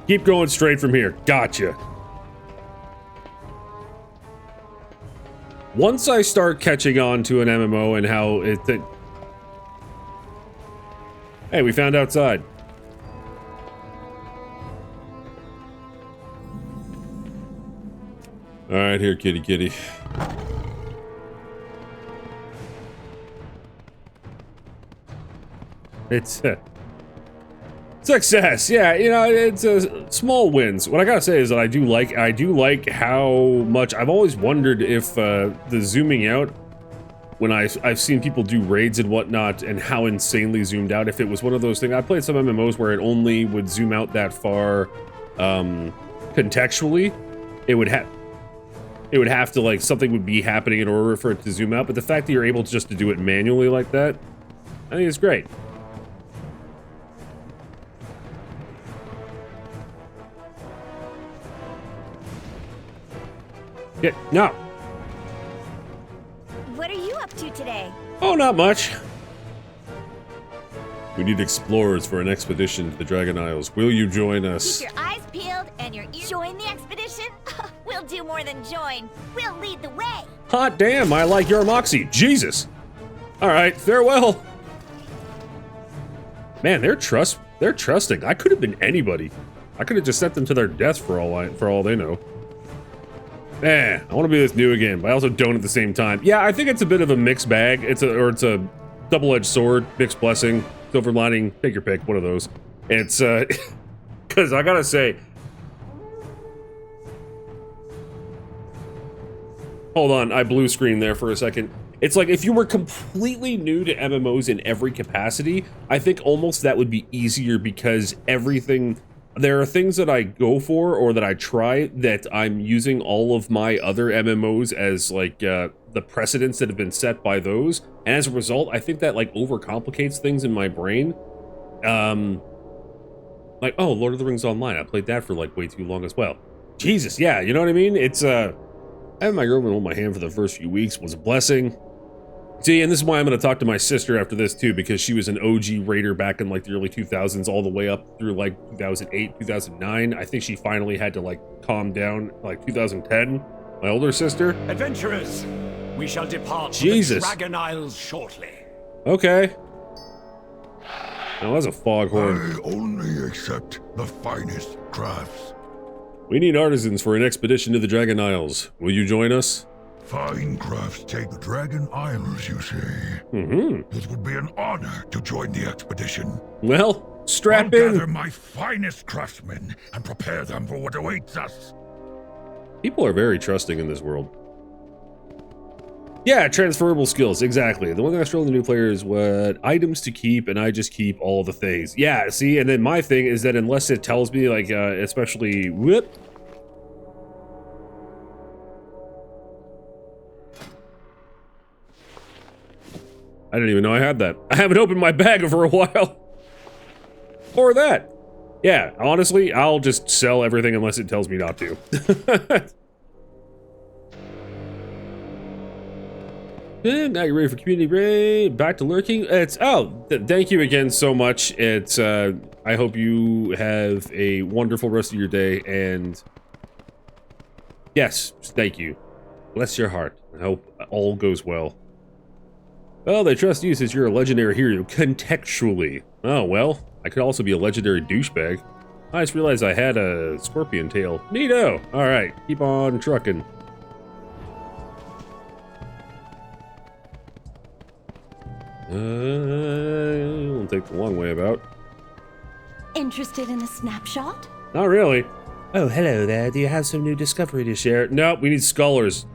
Keep going straight from here. Gotcha. Once I start catching on to an MMO and how Hey, we found outside. All right, here, kitty, kitty. It's success. Yeah, you know, it's small wins. What I gotta say is that I do like how much I've always wondered if the zooming out when I've seen people do raids and whatnot and how insanely zoomed out. If it was one of those things, I played some MMOs where it only would zoom out that far contextually. It would have to, like, something would be happening in order for it to zoom out, but the fact that you're able just to do it manually like that, I think it's great. Yeah, no. What are you up to today? Oh, not much. We need explorers for an expedition to the Dragon Isles. Will you join us? Keep your eyes peeled and your ears. Join the expedition? We'll do more than join. We'll lead the way. Hot damn, I like your moxie. Jesus. All right, farewell. Man, they're trusting. I could have been anybody. I could have just sent them to their death for all they know. I want to be this new again, but I also don't at the same time. Yeah, I think it's a bit of a mixed bag. It's a double-edged sword, mixed blessing, silver lining, take your pick, one of those. It's because I gotta say, hold on, I blue screen there for a second. It's like if you were completely new to MMOs in every capacity, I think almost that would be easier because there are things that I go for or that I try that I'm using all of my other MMOs as like the precedents that have been set by those, and as a result, I think that like overcomplicates things in my brain. Like, oh, Lord of the Rings Online. I played that for like way too long as well. Jesus, yeah, you know what I mean? It's having my girlfriend hold my hand for the first few weeks was a blessing. See, and this is why I'm going to talk to my sister after this too, because she was an OG raider back in like the early 2000s, all the way up through like 2008, 2009. I think she finally had to like calm down like 2010. My older sister. Adventurers, we shall depart Jesus. for the Dragon Isles shortly. Okay. Oh, that's a foghorn. I only accept the finest crafts. We need artisans for an expedition to the Dragon Isles. Will you join us? Fine crafts take the Dragon Isles, you say? Mm-hmm. It would be an honor to join the expedition. Well, strap I'll in. gather my finest craftsmen and prepare them for what awaits us. People are very trusting in this world. Yeah, transferable skills, exactly. The one thing I struggle with the new player is what items to keep, and I just keep all the things. Yeah, see, and then my thing is that unless it tells me, like, especially, whoop. I didn't even know I had that. I haven't opened my bag for a while. Or that. Yeah, honestly, I'll just sell everything unless it tells me not to. Now you're ready for community raid. Back to lurking. It's thank you again so much. It's I hope you have a wonderful rest of your day, and yes, thank you. Bless your heart. I hope all goes well. Well, they trust you since you're a legendary hero contextually. Oh well, I could also be a legendary douchebag. I just realized I had a scorpion tail. Neato. All right, keep on trucking. It'll take the long way about. Interested in a snapshot? Not really. Oh, hello there. Do you have some new discovery to share? Nope, we need scholars.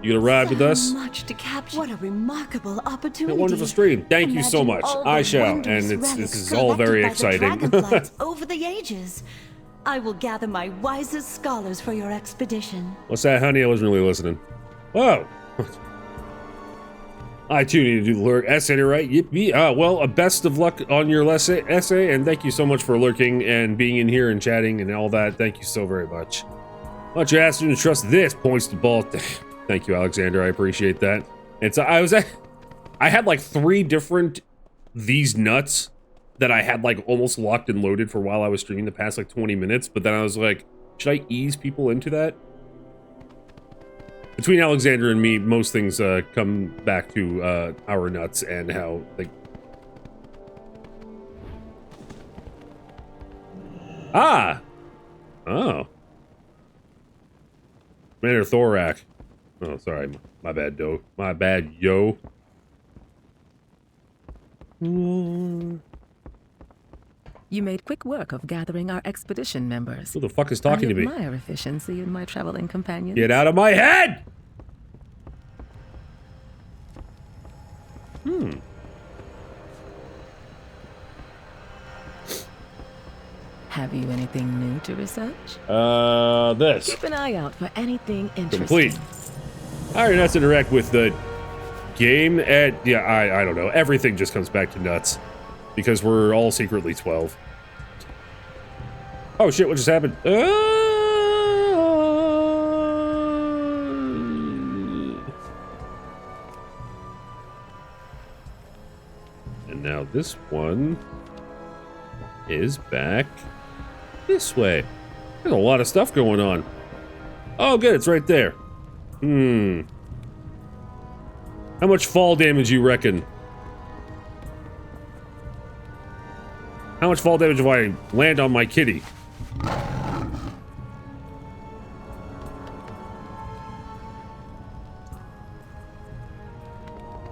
You gonna ride with us? Much to capture. What a remarkable opportunity. A wonderful stream. Thank you so much. I shall, and this is all very exciting. Over the ages. I will gather my wisest scholars for your expedition. What's that, honey? I wasn't really listening. Whoa. I too need to do the lurk essay to write. Yippee. Well, best of luck on your essay, and thank you so much for lurking and being in here and chatting and all that. Thank you so very much. Why don't you ask you to trust this? Points to ball. Thank you, Alexander. I appreciate that. I had like 3 different these nuts that I had like almost locked and loaded for while I was streaming the past like 20 minutes, but then I was like, should I ease people into that? Between Alexander and me, most things come back to our nuts and how they... Ah! Oh. Manor Thorak. Oh, sorry. My bad, doe. My bad, yo. You made quick work of gathering our expedition members. Who the fuck is talking to me? I admire efficiency in my traveling companions. Get out of my head! Have you anything new to research? This. Keep an eye out for anything interesting. Complete. I already nuts interact with the game at... Yeah, I don't know. Everything just comes back to nuts. Because we're all secretly 12. Oh shit, what just happened? And now this one is back this way. There's a lot of stuff going on. Oh good, it's right there. How much fall damage you reckon? How much fall damage if I land on my kitty?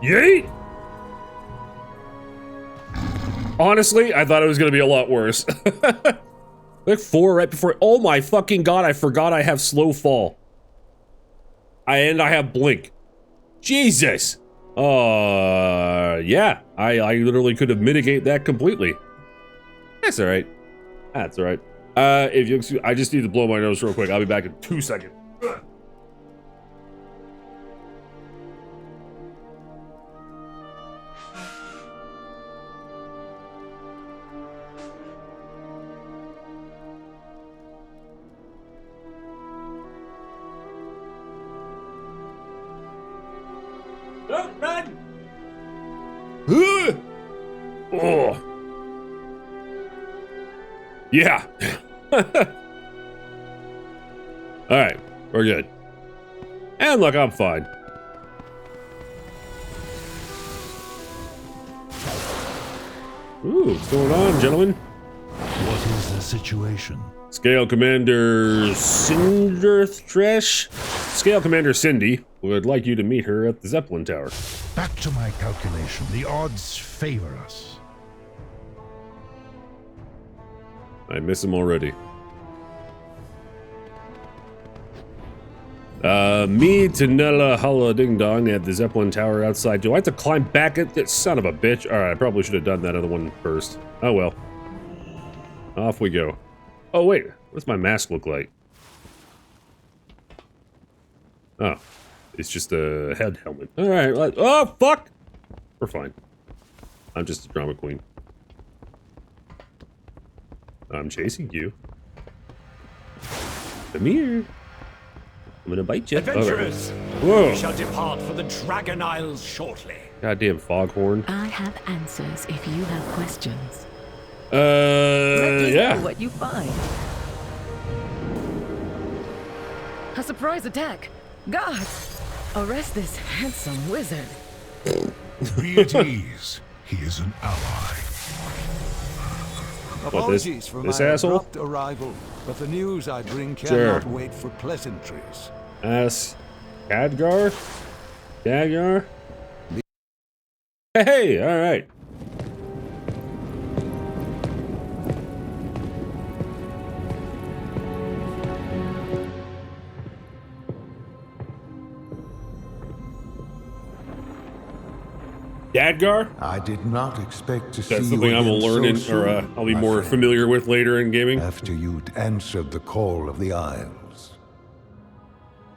Yeet! Honestly, I thought it was gonna be a lot worse. Like 4 right before. Oh my fucking god, I forgot I have slow fall. And I have blink. Jesus! Yeah. I literally could have mitigated that completely. That's alright. That's alright. If you excuse, I just need to blow my nose real quick. I'll be back in 2 seconds. Yeah. All right, we're good. And look, I'm fine. Ooh, what's going on, gentlemen? What is the situation? Scale Commander Cinderthresh? Scale Commander Cindy would like you to meet her at the Zeppelin Tower. Back to my calculation. The odds favor us. I miss him already. Me, Tanella, Hulla, Ding Dong at the Zeppelin Tower outside. Do I have to climb back at this son of a bitch? Alright, I probably should have done that other one first. Oh well. Off we go. Oh wait, what's my mask look like? Oh, it's just a head helmet. Alright, oh fuck! We're fine. I'm just a drama queen. I'm chasing you. Come here. I'm gonna bite you. Adventurers, Whoa. we shall depart for the Dragon Isles shortly. Goddamn foghorn. I have answers if you have questions. Let me yeah. know what you find. A surprise attack. Guards, arrest this handsome wizard. Be at ease. He is an ally. Apologies for this my asshole? abrupt arrival, but the news I bring Sure. cannot wait for pleasantries. Ask Khadgar? Khadgar? Hey, alright. Khadgar? I did not expect to see That's you something I'm again learning, so or soon, I'll be my more friend, familiar with later in gaming. after you'd answered the call of the Isles.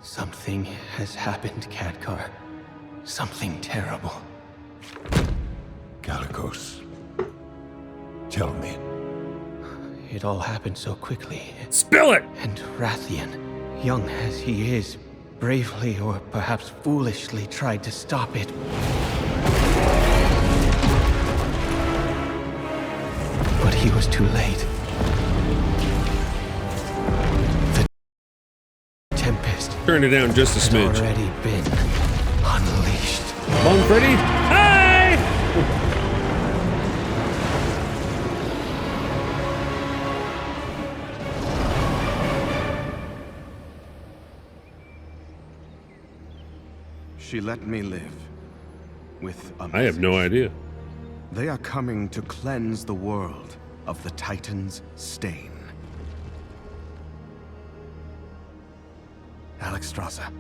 Something has happened, Khadgar. Something terrible. Calicos, tell me. It all happened so quickly. Spill it! And Rathian, young as he is, bravely or perhaps foolishly tried to stop it. But he was too late. The tempest Turn it down just a had smidge. already been unleashed. Come on, Freddy! Hi! She let me live with a I have no message. idea. They are coming to cleanse the world of the Titan's stain. Alexstrasza,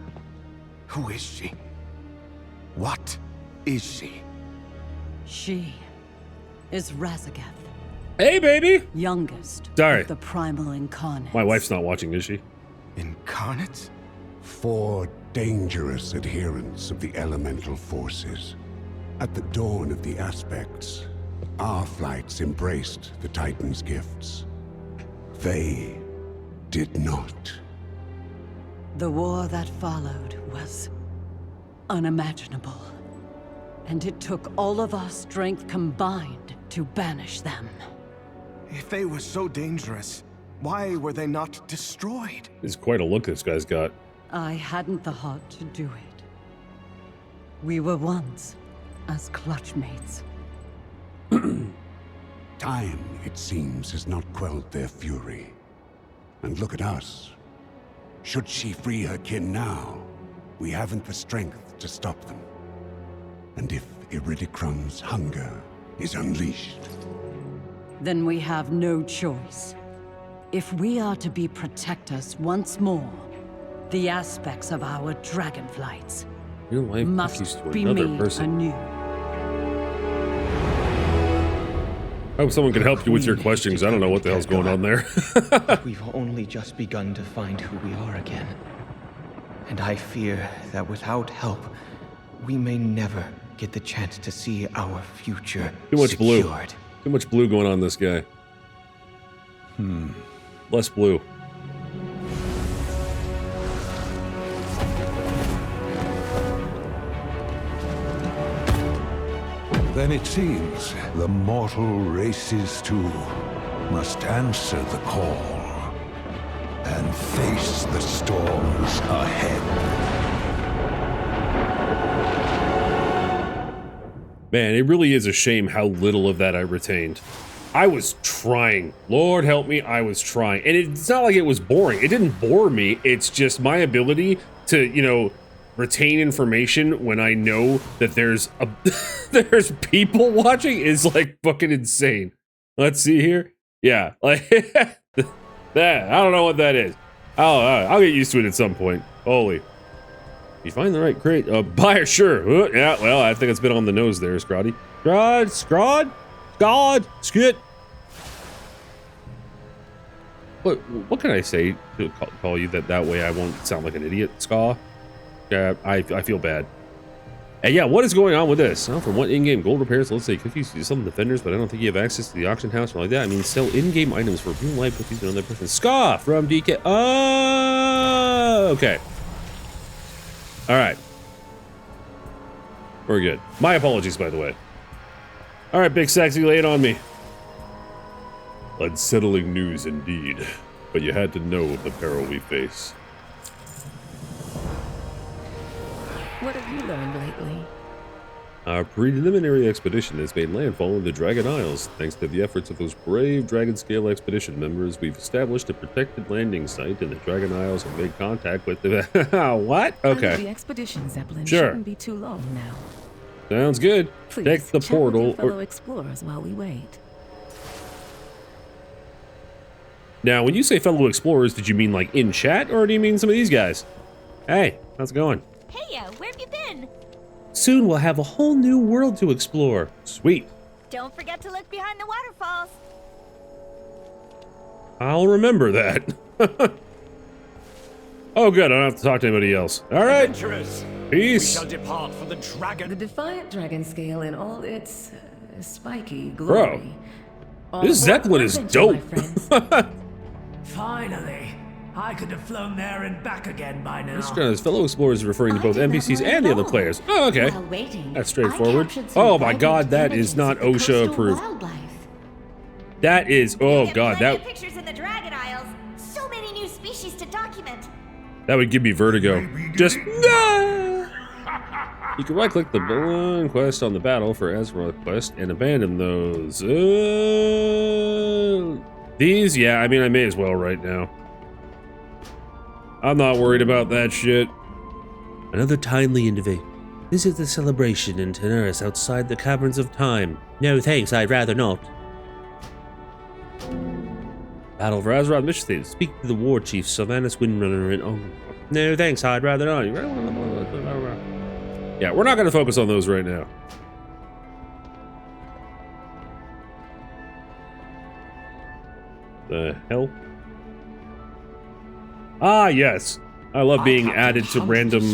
who is she? What is she? She is Razagath, Hey, baby! youngest Sorry. of the primal incarnates. My wife's not watching, is she? Incarnates? 4 dangerous adherents of the elemental forces. At the dawn of the aspects, our flights embraced the Titan's gifts. They did not. The war that followed was unimaginable. And it took all of our strength combined to banish them. If they were so dangerous, why were they not destroyed? It's quite a look this guy's got. I hadn't the heart to do it. We were once as clutchmates. Time, it seems, has not quelled their fury. And look at us. Should she free her kin now, we haven't the strength to stop them. And if Iridicrum's hunger is unleashed, Then we have no choice. If we are to be protectors once more, the aspects of our dragonflights Real life must cookies to be another made person. anew. I hope someone can help you with your questions. I don't know what the hell's going on there. We've only just begun to find who we are again. And I fear that without help, we may never get the chance to see our future Too much blue. secured. Too much blue going on in this guy. Less blue. Then it seems the mortal races too must answer the call and face the storms ahead. Man, it really is a shame how little of that I retained. I was trying. Lord help me, I was trying. And it's not like it was boring. It didn't bore me. It's just my ability to, you know, retain information when I know that there's there's people watching is like fucking insane. Let's see here. Yeah, like that. I don't know what that is. I'll get used to it at some point. Holy. You find the right crate. Buyer, sure. Yeah, well, I think it's been on the nose there, Scroddy. God, skit. What can I say to call you that way I won't sound like an idiot, Ska? Yeah, I feel bad. And yeah, what is going on with this? Oh, from what in-game gold repairs, let's say cookies to some defenders, but I don't think you have access to the auction house or like that. I mean, sell in-game items for real life cookies to another person. Ska from DK. Oh, okay. All right. We're good. My apologies, by the way. All right, Big Sexy, lay it on me. Unsettling news indeed, but you had to know of the peril we face. What have you learned lately? Our preliminary expedition has made landfall in the Dragon Isles. Thanks to the efforts of those brave Dragon Scale expedition members, we've established a protected landing site in the Dragon Isles and made contact with the... What? Okay. The expedition Zeppelin sure. Shouldn't be too long now. Sounds good. Please, take the chat portal. with your fellow explorers while we wait. Now, when you say fellow explorers, did you mean like in chat, or do you mean some of these guys? Hey, how's it going? Hey, where have you been? Soon we'll have a whole new world to explore. Sweet. Don't forget to look behind the waterfalls. I'll remember that. Oh, good. I don't have to talk to anybody else. All right. Adventurers, peace. We shall depart for the dragon. The defiant dragon scale in all its spiky glory. Bro, this Zeppelin is dope. Finally, I could have flown there and back again by now. His fellow explorers are referring to both NPCs and the other players. Oh, okay. That's straightforward. Oh my god, that is not OSHA approved. That is, oh god, that... Pictures in the Dragon Isles. So many new species to document. That would give me vertigo. Just, no! You can right-click the balloon quest on the battle for Azeroth quest and abandon those. These, yeah, I mean, I may as well right now. I'm not worried about that shit. Another timely innovation. This is the celebration in Teneris outside the Caverns of Time. No thanks, I'd rather not. Battle for Azeroth mission status. Speak to the war chief, Sylvanas Windrunner, and oh, no thanks, I'd rather not. Yeah, we're not going to focus on those right now. The hell? Ah, yes. I love being added to random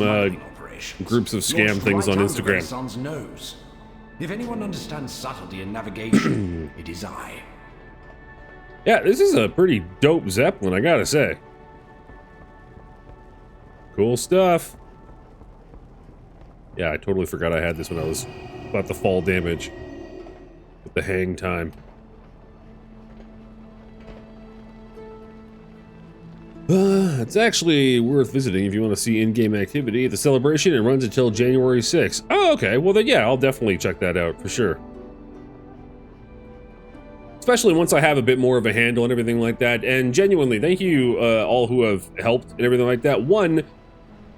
groups of scam things on Instagram. Son's nose. If anyone understands subtlety in navigation, it is I. Yeah, this is a pretty dope Zeppelin, I gotta say. Cool stuff. Yeah, I totally forgot I had this when I was about to fall damage with the hang time. It's actually worth visiting if you want to see in-game activity. The celebration, it runs until January 6th. Oh, okay. Well, then, yeah, I'll definitely check that out for sure. Especially once I have a bit more of a handle and everything like that. And genuinely, thank you all who have helped and everything like that. One,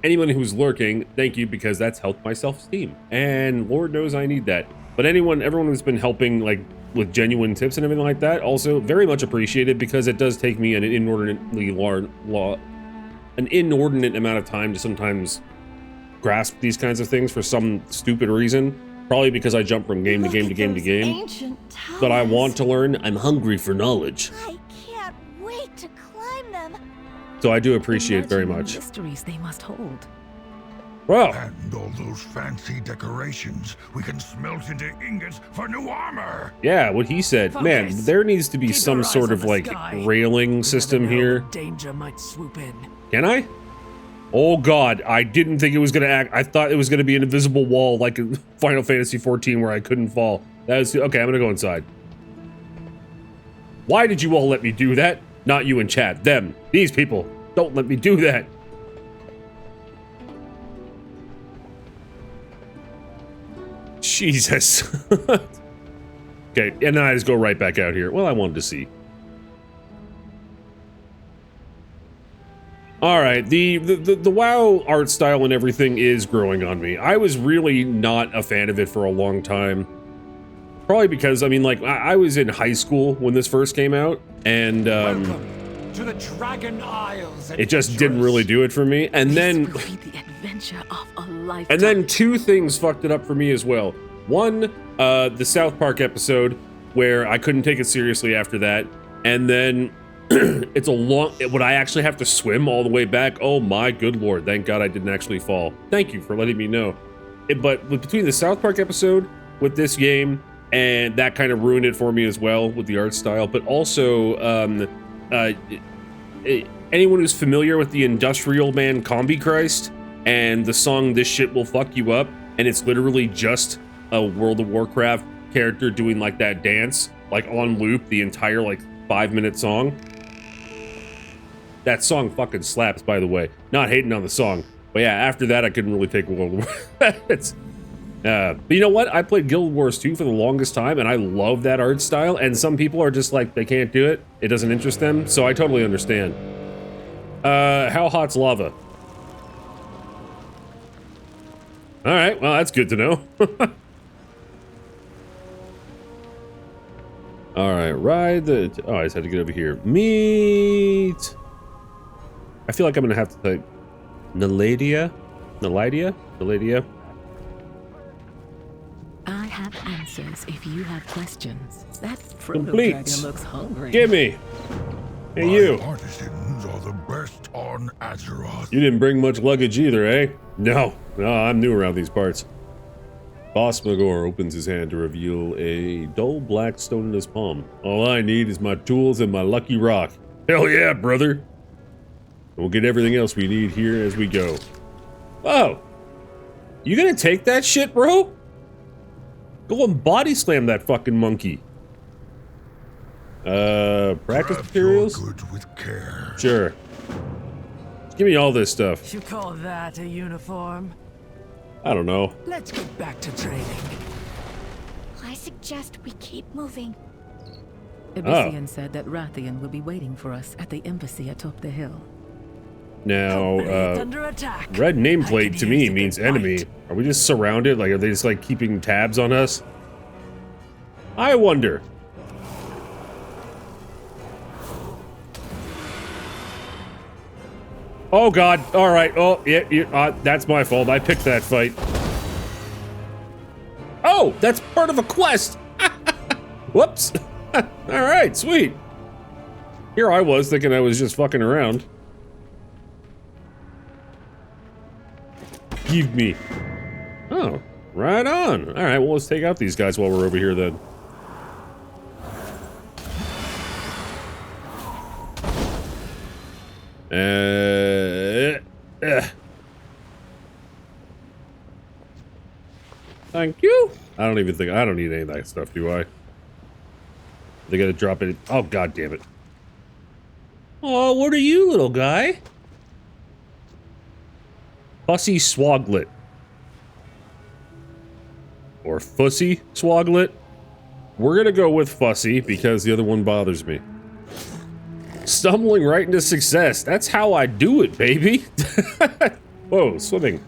anyone who's lurking, thank you, because that's helped my self-esteem. And Lord knows I need that. But everyone who's been helping, like, with genuine tips and everything like that, also very much appreciated, because it does take me an inordinate amount of time to sometimes grasp these kinds of things for some stupid reason. Probably because I jump from game to game to game to game. But I want to learn. I'm hungry for knowledge. I can't wait to climb them. So I do appreciate very much. Mysteries they must hold. Wow. And all those fancy decorations we can smelt into ingots for new armor. Yeah, what he said. Focus. Man, there needs to be Keep some your eyes sort on of the like sky. railing system here. Danger might swoop in. Can I? Oh god, I didn't think it was gonna act. I thought it was gonna be an invisible wall like in Final Fantasy XIV where I couldn't fall. That was okay. I'm gonna go inside. Why did you all let me do that? Not you in chat. Them. These people. Don't let me do that. Jesus. Okay, and then I just go right back out here. Well, I wanted to see. Alright, the WoW art style and everything is growing on me. I was really not a fan of it for a long time. Probably because, I mean, like, I was in high school when this first came out, and, Welcome to the Dragon Isles. it just didn't really do it for me. And then, This will be the adventure of a lifetime. and then two things fucked it up for me as well. One, the South Park episode, where I couldn't take it seriously after that, and then it's a long, would I actually have to swim all the way back? Oh my good lord, thank God I didn't actually fall. Thank you for letting me know. But between the South Park episode with this game, and that kind of ruined it for me as well with the art style, but also, anyone who's familiar with the Industrial Man Combi Christ, and the song This Shit Will Fuck You Up, and it's literally just a World of Warcraft character doing like that dance, like on loop, the entire like 5-minute song. That song fucking slaps, by the way. Not hating on the song. But yeah, after that, I couldn't really take World of Warcraft. But you know what? I played Guild Wars 2 for the longest time, and I love that art style, and some people are just like, they can't do it. It doesn't interest them, so I totally understand. How hot's lava? Alright, well, that's good to know. Alright, ride the... Oh, I just had to get over here. Meet... I feel like I'm gonna have to type Naladia? Naladia? Naladia? I have answers if you have questions. That proto Complete. dragon looks hungry. Gimme! Hey, My you! artisans are the best on Azeroth. You didn't bring much luggage either, eh? No. No, I'm new around these parts. Boss Magor opens his hand to reveal a dull black stone in his palm. All I need is my tools and my lucky rock. Hell yeah, brother! We'll get everything else we need here as we go. Oh! You gonna take that shit, bro? Go and body slam that fucking monkey. Practice materials? Goods with care. Sure. Give me all this stuff. You call that a uniform? I don't know. Let's get back to training. I suggest we keep moving. Abyssian said that Rathian will be waiting for us at the embassy atop the hill. Now, Under attack. red nameplate to me means enemy. Are we just surrounded? Like, are they just like keeping tabs on us? I wonder. Oh god, alright, oh, yeah, that's my fault, I picked that fight. Oh, that's part of a quest! Whoops! Alright, sweet. Here I was thinking I was just fucking around. Give me. Oh, right on. Alright, well, let's take out these guys while we're over here then. Thank you. I don't even think I don't need any of that stuff, do I? They gotta drop it. Oh god damn it. Oh, what are you, little guy? Fussy Swoglet. Or Fussy Swoglet. We're gonna go with Fussy because the other one bothers me. Stumbling right into success. That's how I do it, baby. Whoa, swimming.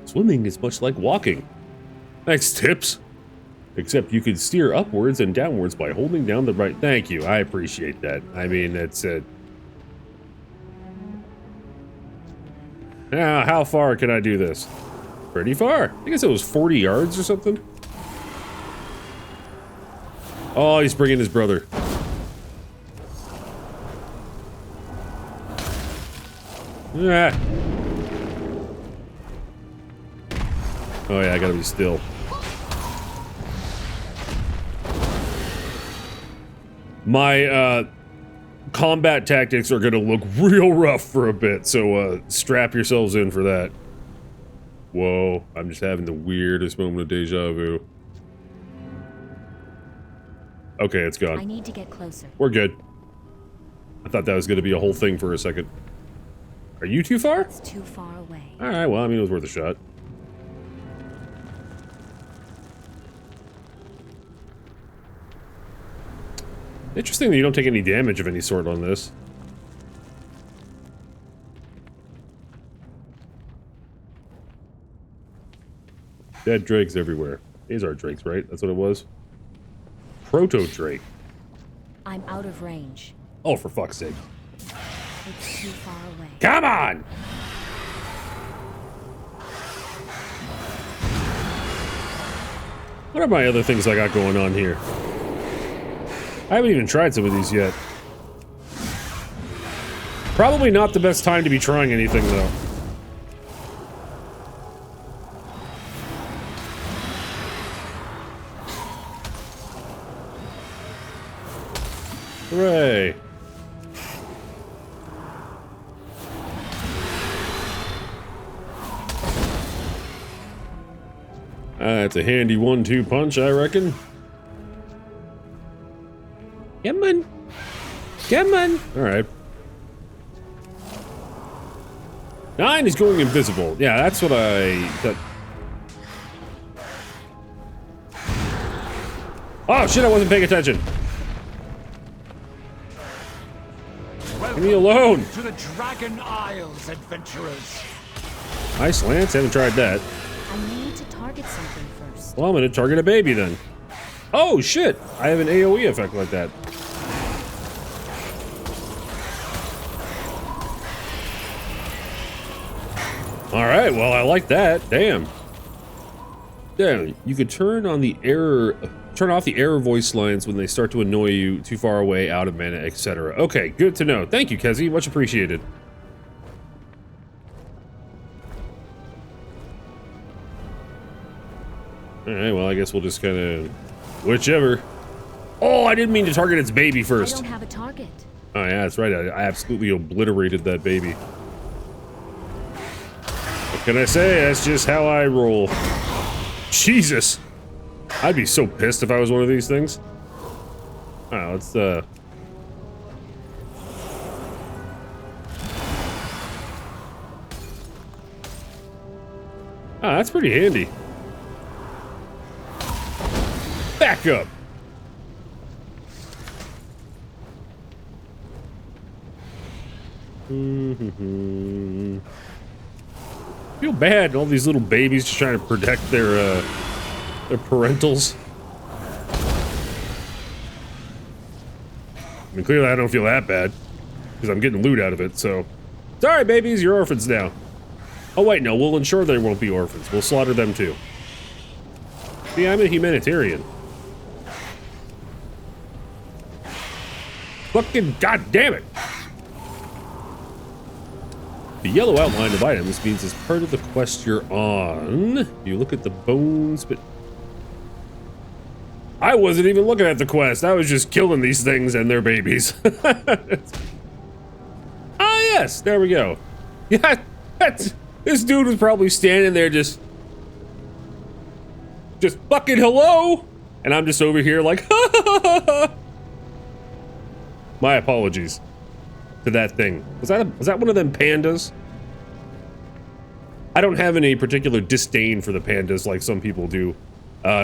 Swimming is much like walking. Thanks, tips. Except you can steer upwards and downwards by holding down the right... Thank you, I appreciate that. I mean, that's it. Now, how far can I do this? Pretty far. I guess it was 40 yards or something. Oh, he's bringing his brother. Ah. Oh yeah, I gotta be still. My combat tactics are gonna look real rough for a bit, so strap yourselves in for that. Whoa, I'm just having the weirdest moment of deja vu. Okay, it's gone. I need to get closer. We're good. I thought that was going to be a whole thing for a second. Are you too far? It's too far away. Alright, well, I mean, it was worth a shot. Interesting that you don't take any damage of any sort on this. Dead drakes everywhere. These are drakes, right? That's what it was? Proto-drake. I'm out of range. Oh, for fuck's sake. It's too far away. Come on! What are my other things I got going on here? I haven't even tried some of these yet. Probably not the best time to be trying anything, though. Hooray! That's a handy 1-2 punch, I reckon. Come on. Come on. Alright. 9 is going invisible. Yeah, that's what Oh shit, I wasn't paying attention. Leave me alone. To the Dragon Isles, adventurers. Nice, Lance. Haven't tried that. I need to target something first. Well, I'm gonna target a baby then. Oh shit! I have an AoE effect like that. Alright, well, I like that. Damn. Damn, you could turn off the error voice lines when they start to annoy you, too far away, out of mana, etc. Okay, good to know. Thank you, Kezi. Much appreciated. Alright, well, I guess we'll just kind of... whichever. Oh, I didn't mean to target its baby first. I don't have a target. Oh, yeah, that's right. I absolutely obliterated that baby. What can I say? That's just how I roll. Jesus! I'd be so pissed if I was one of these things. Alright, let's, Ah, that's pretty handy. Back up! Feel bad, all these little babies just trying to protect their parentals. I mean, clearly I don't feel that bad, because I'm getting loot out of it, so... Sorry, babies, you're orphans now. Oh wait, no, we'll ensure they won't be orphans. We'll slaughter them too. See, I'm a humanitarian. Fucking goddamn it! The yellow outline of items means as part of the quest you're on. You look at the bones, but... I wasn't even looking at the quest. I was just killing these things and their babies. Ah, yes, there we go. Yeah, this dude was probably standing there just fucking hello, and I'm just over here like, My apologies to that thing. Was that one of them pandas? I don't have any particular disdain for the pandas like some people do.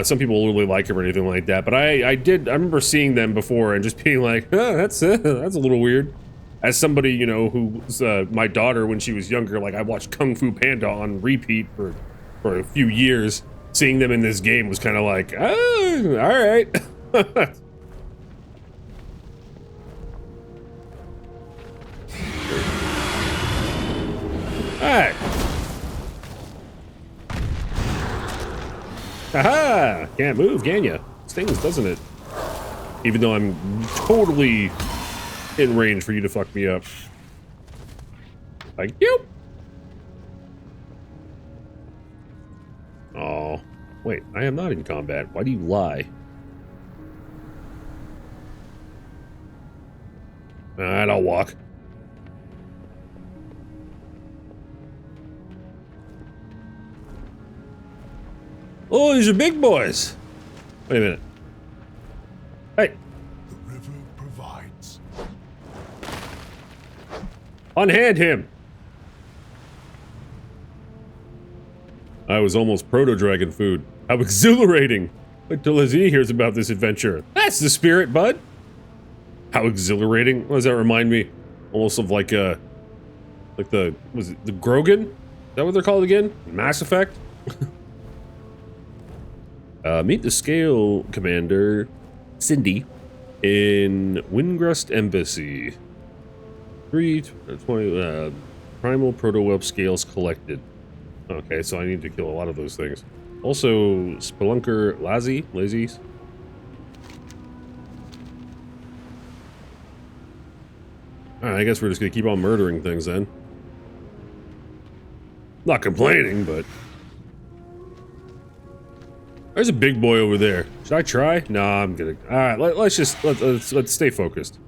Some people really like them or anything like that, but I remember seeing them before and just being like, that's a little weird. As somebody, you know, who was my daughter when she was younger, like I watched Kung Fu Panda on repeat for a few years. Seeing them in this game was kind of like, oh, all right. Alright. Haha! Can't move, can ya? Stings, doesn't it? Even though I'm totally in range for you to fuck me up. Like, you. Oh, wait, I am not in combat. Why do you lie? Alright, I'll walk. Oh, these are big boys. Wait a minute. Hey, provides. Unhand him! I was almost proto-dragon food. How exhilarating! Wait till Azzy hears about this adventure. That's the spirit, bud! How exhilarating. What does that remind me? Almost of like the, was it the Grogan? Is that what they're called again? Mass Effect? Meet the Scale Commander, Cindy, in Windgrust Embassy. 320 primal proto-whelp scales collected. Okay, so I need to kill a lot of those things. Also, Spelunker Lazies. Alright, I guess we're just gonna keep on murdering things then. Not complaining, but... There's a big boy over there. Should I try? No, I'm gonna... Alright, let's stay focused.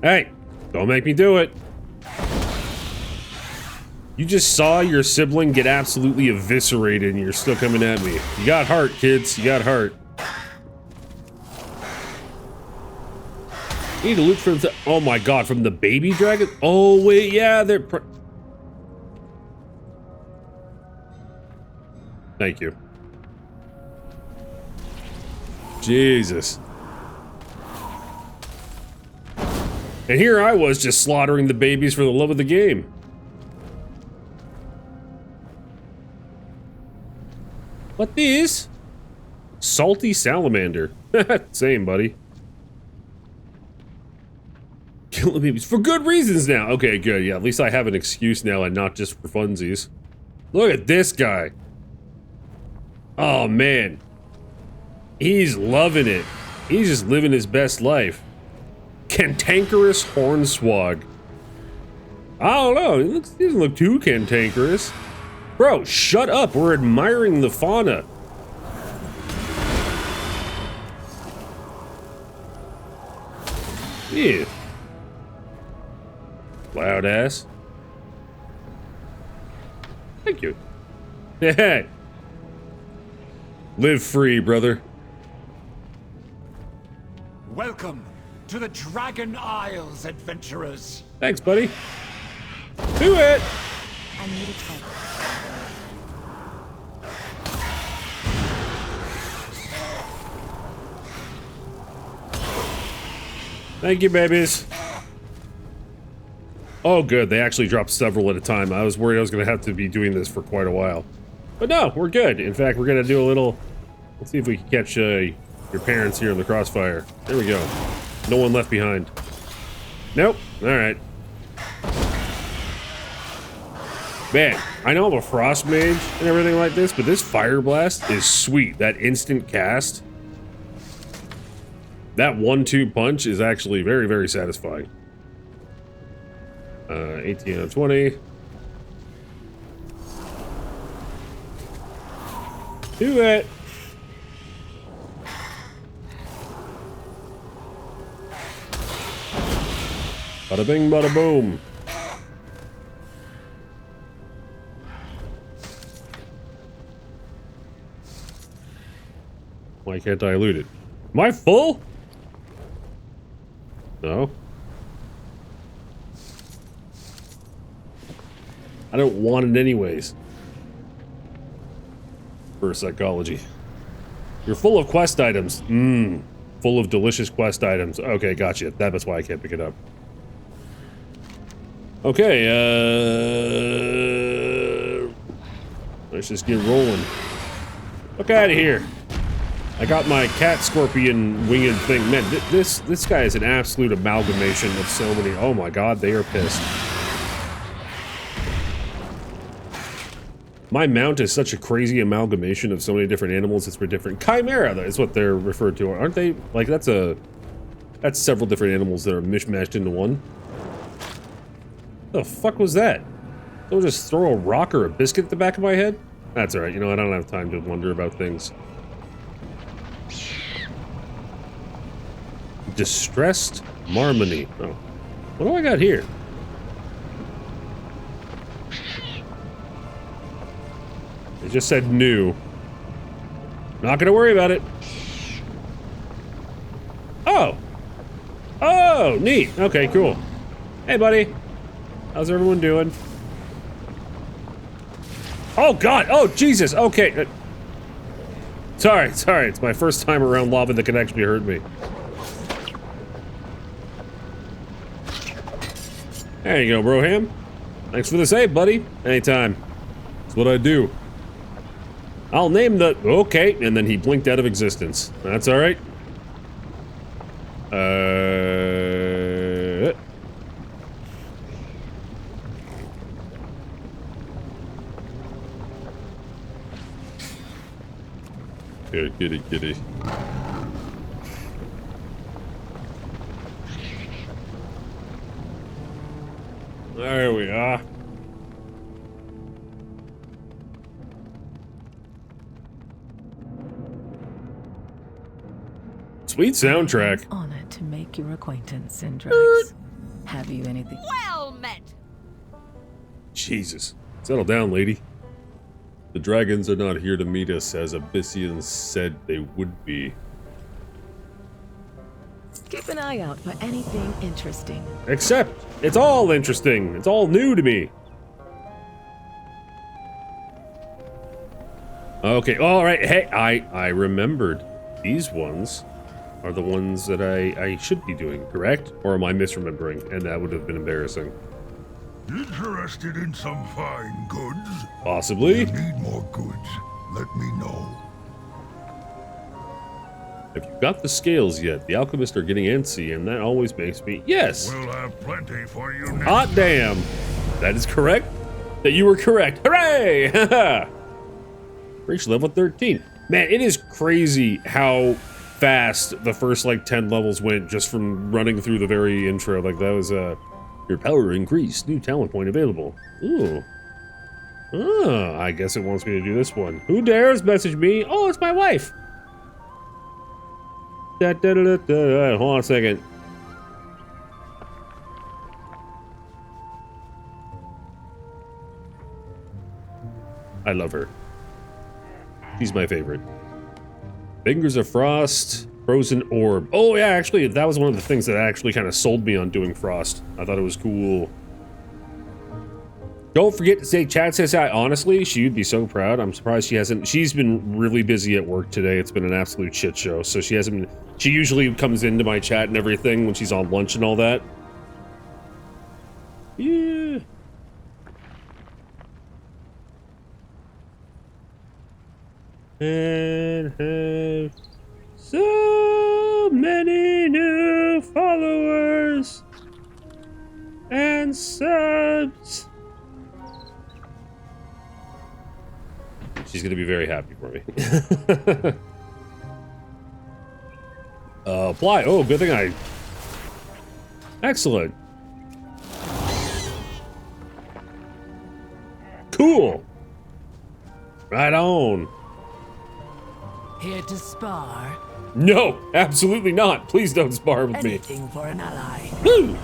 Hey! Don't make me do it! You just saw your sibling get absolutely eviscerated and you're still coming at me. You got heart, kids. You got heart. You need to loot for the... Oh my god, from the baby dragon? Oh wait, yeah, they're... Thank you. Jesus. And here I was just slaughtering the babies for the love of the game. What this? Salty salamander. Same, buddy. Killing babies for good reasons now. Okay, good. Yeah, at least I have an excuse now and not just for funsies. Look at this guy. Oh, man. He's loving it. He's just living his best life. Cantankerous Hornswog. I don't know. He doesn't look too cantankerous. Bro, shut up. We're admiring the fauna. Yeah. Loud ass. Thank you. Hey. Live free, brother. Welcome to the Dragon Isles, adventurers. Thanks, buddy. Do it. I need a target. Thank you, babies. Oh, good. They actually dropped several at a time. I was worried I was going to have to be doing this for quite a while. But no, we're good. In fact, we're going to do a little... Let's see if we can catch your parents here in the crossfire. There we go. No one left behind. Nope. Alright. Man, I know I'm a frost mage and everything like this, but this fire blast is sweet. That instant cast. That 1-2 punch is actually very, very satisfying. 18 out of 20. Do it. Bada bing, bada boom. Why can't I loot it? Am I full? No. I don't want it anyways. For psychology. You're full of quest items. Full of delicious quest items. Okay, gotcha. That's why I can't pick it up. Okay, let's just get rolling. Look out of here. I got my cat scorpion winged thing. Man, this guy is an absolute amalgamation of so many. Oh my god, they are pissed. My mount is such a crazy amalgamation of so many different animals. It's for different chimera. Is what they're referred to, aren't they? Like that's several different animals that are mishmashed into one. The fuck was that? Don't just throw a rock or a biscuit at the back of my head? That's alright, you know, I don't have time to wonder about things. Distressed Marmony. Oh. What do I got here? It just said new. Not gonna worry about it. Oh. Oh, neat. Okay, cool. Hey, buddy. How's everyone doing? Oh, God. Oh, Jesus. Okay. Sorry. It's my first time around lava that can actually hurt me. There you go, Broham. Thanks for the save, buddy. Anytime. That's what I do. I'll name the... Okay, and then he blinked out of existence. That's alright. Kitty. There we are. Sweet soundtrack. Honored to make your acquaintance, Syndrax. Have you anything? Well met. Jesus. Settle down, lady. The dragons are not here to meet us as Abyssians said they would be. Keep an eye out for anything interesting. Except, it's all interesting. It's all new to me. Okay, alright. Hey, I remembered. These ones are the ones that I should be doing, correct? Or am I misremembering? And that would have been embarrassing. Interested in some fine goods? Possibly. If you need more goods, let me know. Have you got the scales yet? The alchemists are getting antsy, and that always makes me... Yes! We'll have plenty for you next. Hot damn! That is correct? That you were correct. Hooray! Reach level 13. Man, it is crazy how fast the first, like, 10 levels went just from running through the very intro. Like, that was, your power increased. New talent point available. Ooh. Oh, I guess it wants me to do this one. Who dares message me? Oh, it's my wife! Hold on a second. I love her. She's my favorite. Fingers of Frost, Frozen Orb. Oh yeah, actually, that was one of the things that actually kind of sold me on doing Frost. I thought it was cool. Don't forget to say chat says hi. Honestly, she'd be so proud. I'm surprised she hasn't. She's been really busy at work today. It's been an absolute shit show. So she hasn't been. She usually comes into my chat and everything when she's on lunch and all that. Yeah. And have so many new followers and subs. She's gonna be very happy for me. Apply. Oh, good thing I... Excellent. Cool. Right on. Here to spar. No, absolutely not. Please don't spar with me. Anything for an ally. Woo!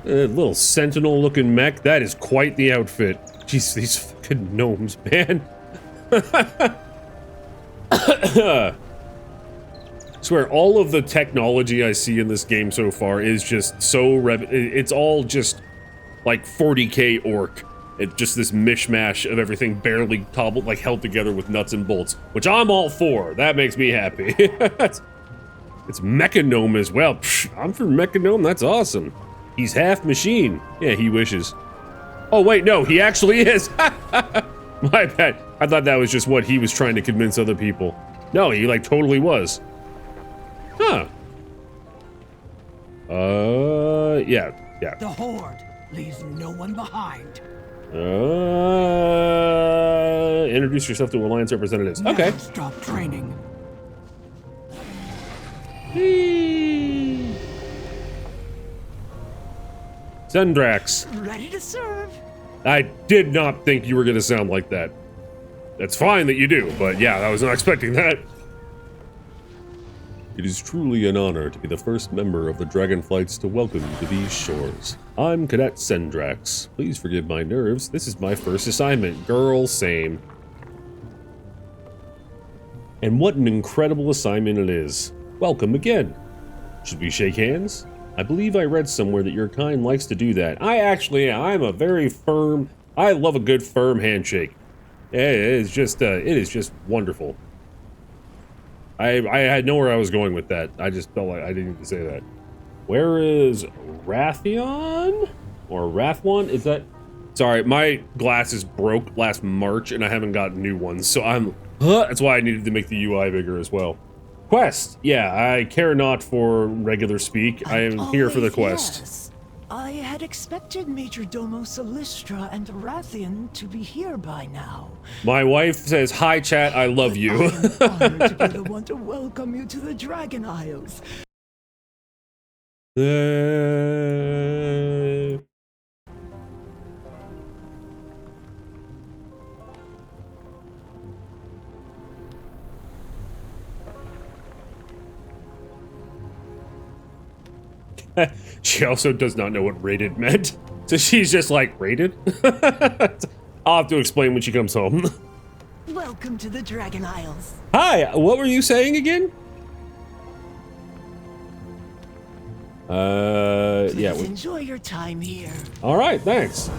A little sentinel-looking mech. That is quite the outfit. Jeez, these fucking gnomes, man. Swear, all of the technology I see in this game so far is just so it's all just like 40k orc. It's just this mishmash of everything barely cobbled, like held together with nuts and bolts, which I'm all for. That makes me happy. It's Mechanome as well. Psh, I'm for Mechanome. That's awesome. He's half machine. Yeah, he wishes. Oh, wait, no, he actually is. My bad. I thought that was just what he was trying to convince other people. No, he, like, totally was. Huh. Yeah. The Horde leaves no one behind. Introduce yourself to Alliance representatives. Okay. Never stop training. Syndrax. Ready to serve. I did not think you were going to sound like that. That's fine that you do, but yeah, I was not expecting that. It is truly an honor to be the first member of the Dragonflights to welcome you to these shores. I'm Cadet Sendrax. Please forgive my nerves. This is my first assignment. Girl, same. And what an incredible assignment it is. Welcome again. Should we shake hands? I believe I read somewhere that your kind likes to do that. I'm a very firm, I love a good firm handshake. It is just wonderful. I had know where I was going with that. I just felt like I didn't need to say that. Where is Rathion? Or Rathwan? Is that... Sorry, my glasses broke last March and I haven't got new ones, so that's why I needed to make the UI bigger as well. Quest! Yeah, I care not for regular speak. I am here for the quest. Yes. I had expected Major Domo Solistra and Rathian to be here by now. My wife says, "Hi, chat, I love you." I am honored to be the one to welcome you to the Dragon Isles. She also does not know what rated meant. So she's just like, rated? I'll have to explain when she comes home. Welcome to the Dragon Isles. Hi, what were you saying again? Yeah. Please enjoy your time here. All right, thanks.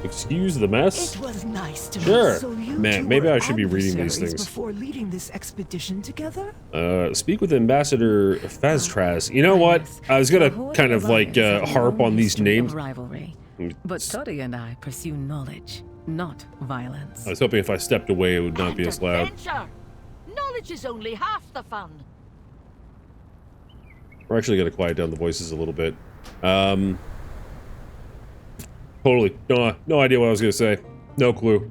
Excuse the mess. It was nice to Sure. meet. So you Man, two maybe were I should be reading these adversaries things. before leading this expedition together. Speak with Ambassador Faztraz. You know what? I was gonna kind of like harp on these names. Rivalry. But Tori and I pursue knowledge, not violence. I was hoping if I stepped away, it would not be as loud. Adventure. Knowledge is only half the fun. We're actually gonna quiet down the voices a little bit. Totally. No idea what I was gonna say. No clue.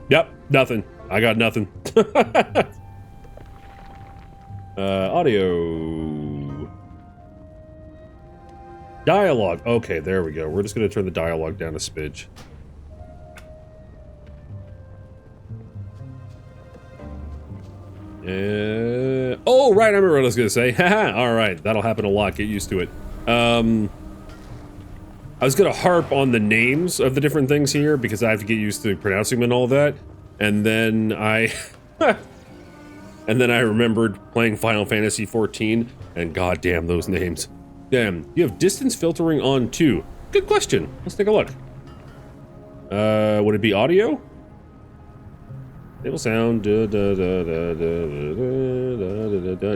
Yep, nothing. I got nothing. Audio. Dialogue. Okay, there we go. We're just gonna turn the dialogue down a smidge. Oh, right, I remember what I was gonna say. Haha, alright, that'll happen a lot. Get used to it. I was gonna harp on the names of the different things here because I have to get used to pronouncing them and all that. And then I... and then I remembered playing Final Fantasy XIV, and goddamn those names. Damn, you have distance filtering on too. Good question. Let's take a look. Would it be audio? It'll sound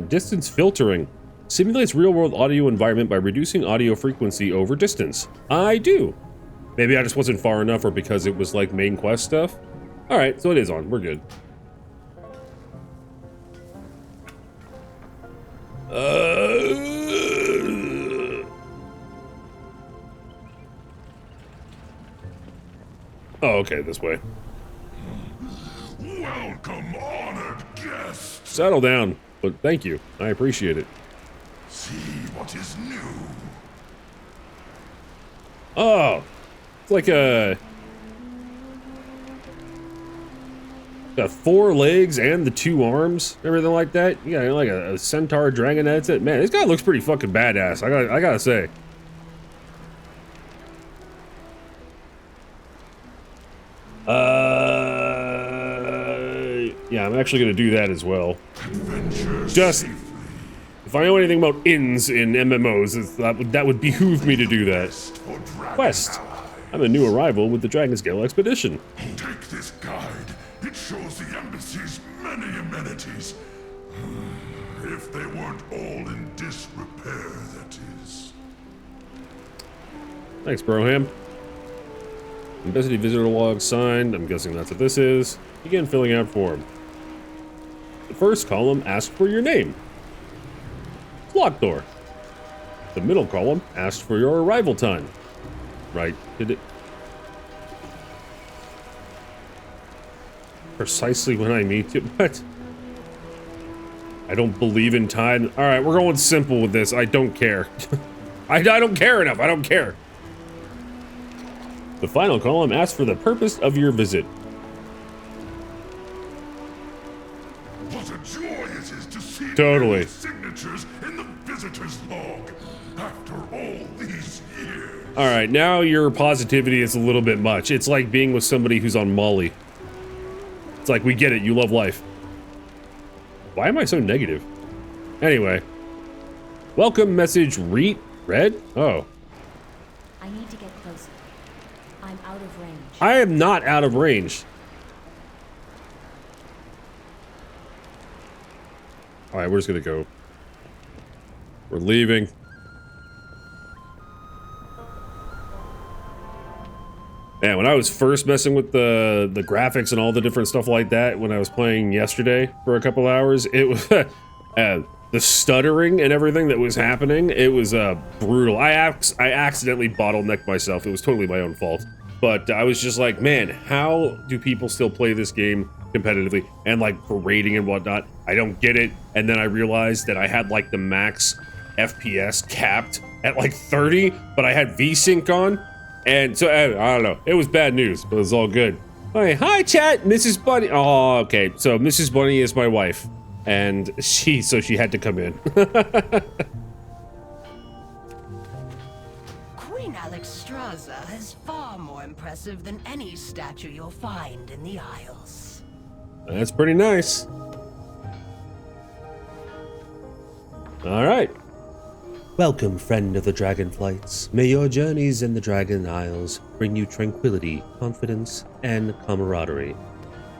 distance filtering. Simulates real-world audio environment by reducing audio frequency over distance. I do. Maybe I just wasn't far enough or because it was like main quest stuff. Alright, so it is on. We're good. Oh, okay, this way. Welcome, honored guest. Settle down, but thank you. I appreciate it. See what is new. Oh, it's like got 4 legs and the 2 arms, everything like that. You got like a centaur dragon. That's it, man. This guy looks pretty fucking badass. I gotta say. Yeah, I'm actually gonna do that as well. Just if I know anything about inns in MMOs, that would behoove me to do that. Quest. I'm a new arrival with the Dragonscale expedition. Take this guide. It shows the embassy's many amenities. If they weren't all in disrepair, that is. Thanks, Broham. Embassy visitor log signed. I'm guessing that's what this is. Begin filling out form. The first column asks for your name. Locked door. The middle column asks for your arrival time. Right, did it? Precisely when I meet you, but I don't believe in time. All right, we're going simple with this. I don't care. I don't care enough. I don't care. The final column asks for the purpose of your visit. Totally. Signatures in the visitor's log after all these years. All right, now your positivity is a little bit much. It's like being with somebody who's on Molly. It's like, we get it, you love life. Why am I so negative? Anyway. Welcome message read? Read? Oh. I need to get closer. I'm out of range. I am not out of range. All right, we're just gonna go. We're leaving. Man, when I was first messing with the graphics and all the different stuff like that, when I was playing yesterday for a couple hours, it was the stuttering and everything that was happening. It was brutal. I accidentally bottlenecked myself. It was totally my own fault. But I was just like, man, how do people still play this game competitively and like for rating and whatnot? I don't get it. And then I realized that I had like the max FPS capped at like 30, but I had VSync on. And so, I don't know. It was bad news, but it was all good. Okay, hi, chat, Mrs. Bunny. Oh, okay. So Mrs. Bunny is my wife, and she had to come in. Queen Alexstrasza is far more impressive than any statue you'll find in the Isles. That's pretty nice. All right. Welcome, friend of the Dragonflights. May your journeys in the Dragon Isles bring you tranquility, confidence, and camaraderie.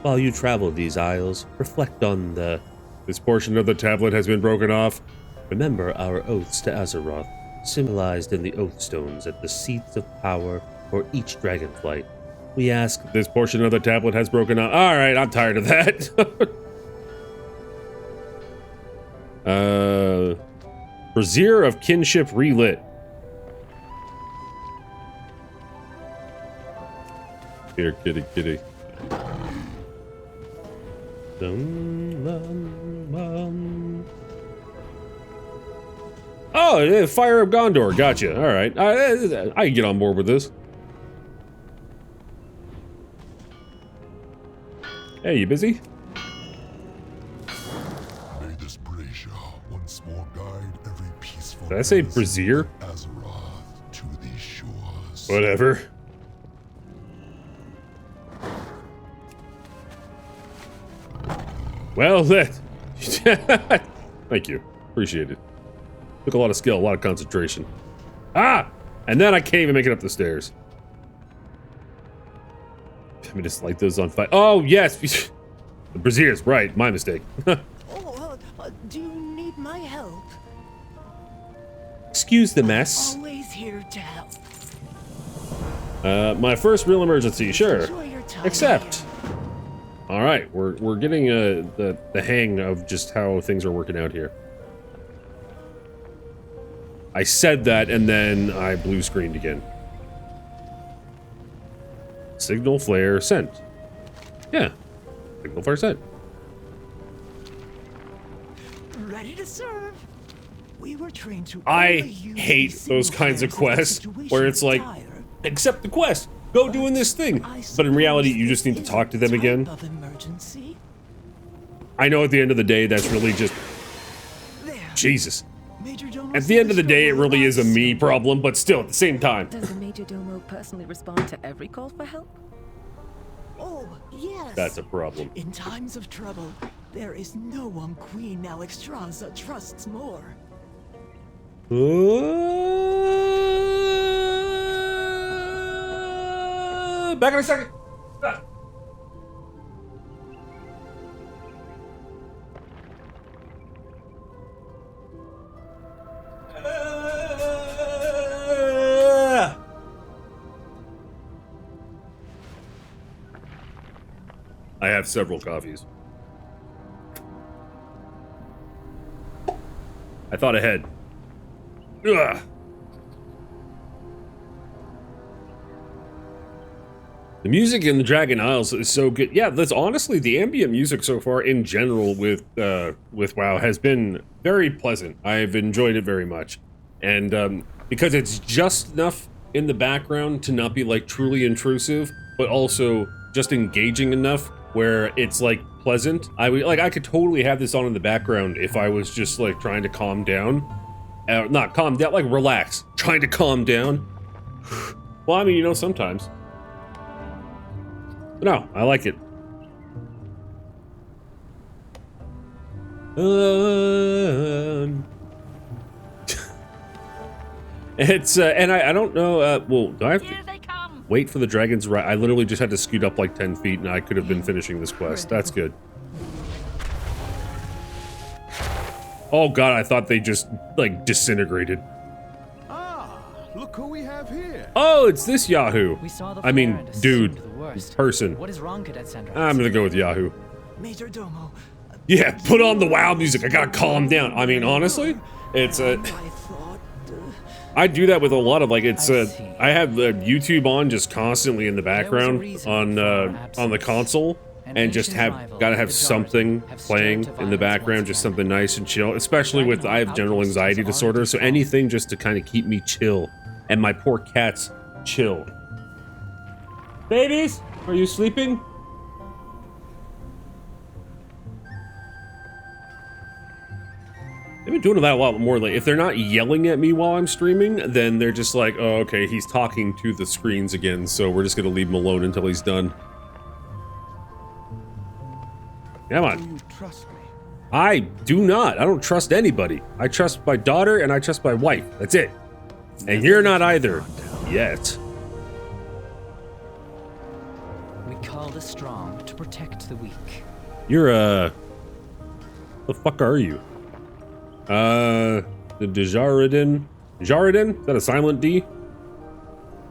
While you travel these isles, reflect on this portion of the tablet has been broken off. Remember our oaths to Azeroth, symbolized in the oath stones at the seats of power for each Dragonflight. We ask, this portion of the tablet has broken off. All right, I'm tired of that. Brazier of Kinship relit. Here, kitty, kitty. Oh, yeah, Fire of Gondor. Gotcha. All right. I can get on board with this. Hey, you busy? May this brazier once more guide every peaceful. Did I say brazier? Azeroth to these shores. Whatever. Well, that. Thank you. Appreciate it. Took a lot of skill, a lot of concentration. Ah! And then I can't even make it up the stairs. Let me just light those on fire. Oh, yes! The braziers, right. My mistake. Do you need my help? Excuse the mess. Always here to help. My first real emergency, sure. Enjoy your time Accept. here. All right, we're getting the hang of just how things are working out here. I said that and then I blue screened again. Signal flare sent. Yeah, signal flare sent. Ready to serve. We were trained to. I hate those kinds of quests where it's like, accept the quest, go doing this thing. But in reality, you just need to talk to them again. I know at the end of the day, that's really just... Jesus. At the end of the day, it really is a me problem, but still, at the same time. Does the Major Domo personally respond to every call for help? Oh, yes. That's a problem. In times of trouble, there is no one Queen Alexstrasza trusts more. Back in a second. Ah. I have several coffees. I thought ahead. Ugh. The music in the Dragon Isles is so good. Yeah, that's honestly the ambient music so far in general with WoW has been very pleasant. I've enjoyed it very much, and because it's just enough in the background to not be like truly intrusive, but also just engaging enough where it's like pleasant. I could totally have this on in the background if I was just like trying to calm down. Not calm down, like relax. Trying to calm down. Well, I mean, you know, sometimes. But no, I like it. It's and I don't know. Well, do I have to wait for the dragon's right? I literally just had to scoot up like 10 feet, and I could have been finishing this quest. That's good. Oh god, I thought they just like disintegrated. Ah, look who we have here. Oh, it's this Yahoo. We saw the I mean, flare and dude, assumed the worst. person. What is wrong, Cadet Sandra? I'm gonna go with Yahoo. Major Domo. Yeah, put on the WoW music. I gotta calm down. I mean, honestly, it's I do that with a lot of like I have YouTube on just constantly in the background on the console, and just gotta have something playing in the background, just something nice and chill. Especially with I have general anxiety disorder, so anything just to kind of keep me chill, and my poor cats chill. Babies, are you sleeping? They've been doing that a lot more lately. If they're not yelling at me while I'm streaming, then they're just like, oh, okay, he's talking to the screens again, so we're just gonna leave him alone until he's done. Come on. Do you trust me? I do not. I don't trust anybody. I trust my daughter and I trust my wife. That's it. And you're not either. Yet. We call the strong to protect the weak. You're, the fuck are you? The Jaredin? Jaredin? Is that a silent D?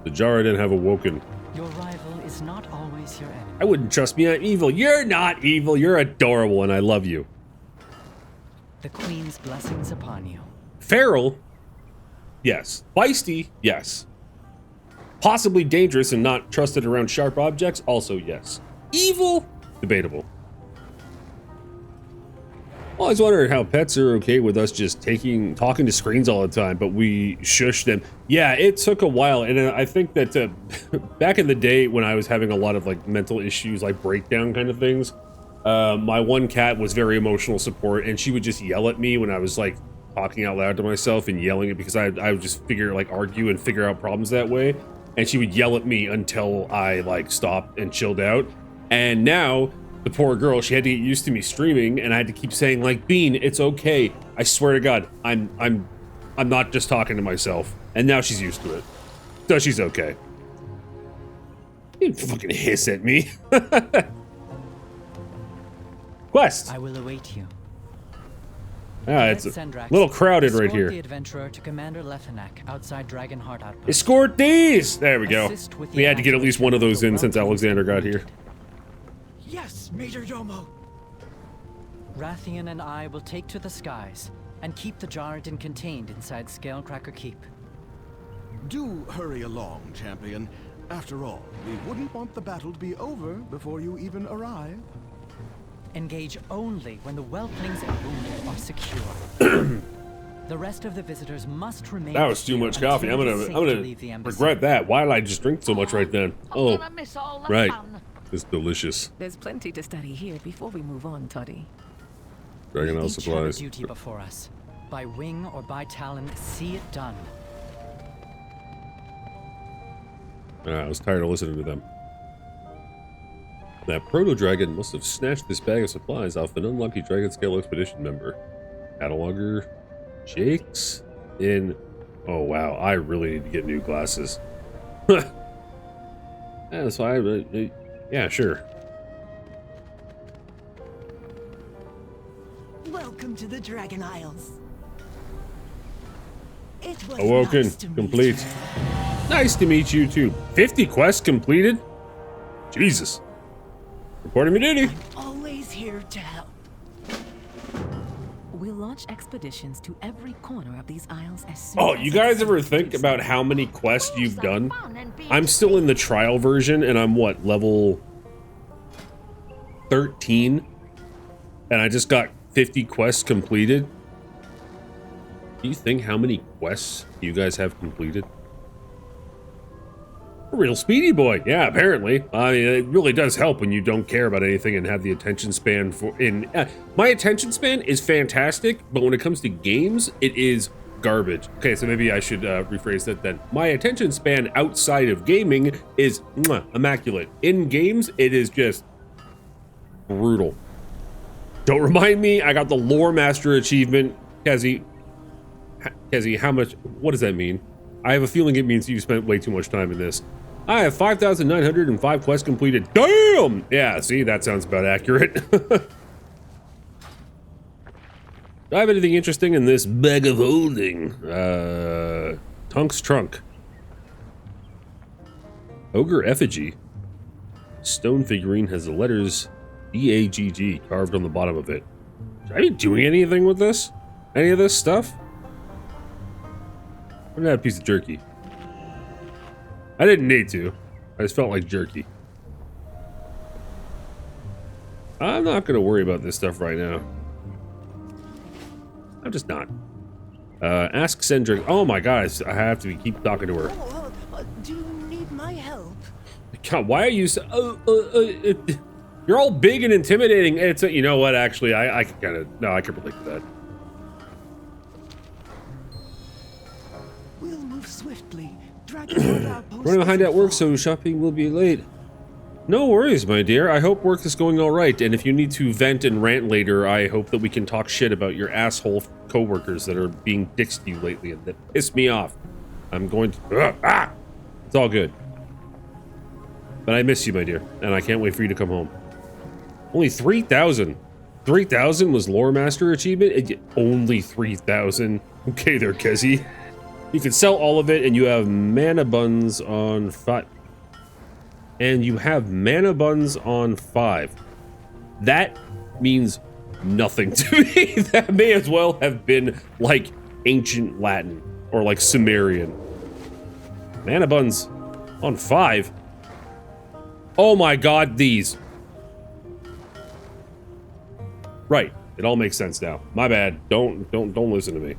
The Jaredin have awoken. Your rival is not always your enemy. I wouldn't trust me. I'm evil. You're not evil. You're adorable and I love you. The Queen's blessings upon you. Feral? Yes. Feisty? Yes. Possibly dangerous and not trusted around sharp objects? Also yes. Evil? Debatable. Always wondered how pets are okay with us just talking to screens all the time, but we shush them. Yeah, it took a while, and I think that back in the day when I was having a lot of like mental issues, like breakdown kind of things, my one cat was very emotional support, and she would just yell at me when I was like talking out loud to myself and yelling it because I would just argue and figure out problems that way, and she would yell at me until I like stopped and chilled out. And now the poor girl, she had to get used to me streaming, and I had to keep saying like, Bean, it's okay. I swear to God, I'm not just talking to myself. And now she's used to it. So she's okay. You didn't fucking hiss at me. Quest. I will await you. It's a little crowded right here. The adventurer to Commander Lethenak outside Dragonheart Outpost. Escort these! There we go. We had to get at least one of those in since Alexander got here. Yes, Major Domo. Rathian and I will take to the skies and keep the Jaredin contained inside Scalecracker Keep. Do hurry along, champion. After all, we wouldn't want the battle to be over before you even arrive. Engage only when the whelplings and wounded are secure. The rest of the visitors must remain. That was too much coffee. I'm gonna regret that. Why did I just drink so much right then? Oh, right. It's delicious. There's plenty to study here before we move on, Toddy. Dragon Isle Each have a supplies. duty before us. By wing or by talon, see it done. I was tired of listening to them. That proto-dragon must have snatched this bag of supplies off an unlucky Dragon Scale Expedition member. Cataloger Jake's in... Oh wow, I really need to get new glasses. Yeah, that's why yeah, sure. Welcome to the Dragon Isles. It was Awoken, nice to meet complete. Nice to meet you too. 50 quests completed? Jesus. Reporting me duty. Always here to help. We'll launch expeditions to every corner of these isles as soon Oh, as you guys ever think about how many quests you've done? I'm still in the trial version, and I'm what, level 13? And I just got 50 quests completed. Do you think how many quests you guys have completed? A real speedy boy. Yeah, apparently. I mean, it really does help when you don't care about anything and have the attention span for my attention span is fantastic, but when it comes to games, it is garbage. Okay, so maybe I should rephrase that then. My attention span outside of gaming is immaculate. In games, it is just brutal. Don't remind me, I got the Lore Master achievement. Kezi, how much, what does that mean? I have a feeling it means you spent way too much time in this. I have 5,905 quests completed. Damn! Yeah, see, that sounds about accurate. Do I have anything interesting in this bag of holding? Tunk's trunk. Ogre effigy. Stone figurine has the letters E-A-G-G carved on the bottom of it. Should I be doing anything with this? Any of this stuff? I'm gonna have a piece of jerky. I didn't need to. I just felt like jerky. I'm not gonna worry about this stuff right now. I'm just not. Ask Cendric. Oh my god, I have to keep talking to her. Do you need my help? God, why are you so... you're all big and intimidating. It's you know what, actually, I can kind of... No, I can relate to that. We'll move swiftly. Running behind at work, so shopping will be late. No worries, my dear. I hope work is going all right, and if you need to vent and rant later, I hope that we can talk shit about your asshole coworkers that are being dicks to you lately and that piss me off. I'm going to... It's all good. But I miss you, my dear, and I can't wait for you to come home. Only 3,000. 3,000 was Lore Master achievement? Only 3,000. Okay there, Kezi. You can sell all of it, and you have mana buns on 5. And you have mana buns on 5. That means nothing to me. That may as well have been like ancient Latin or like Sumerian. Mana buns on 5. Oh my god, these. Right, it all makes sense now. My bad. Don't listen to me. I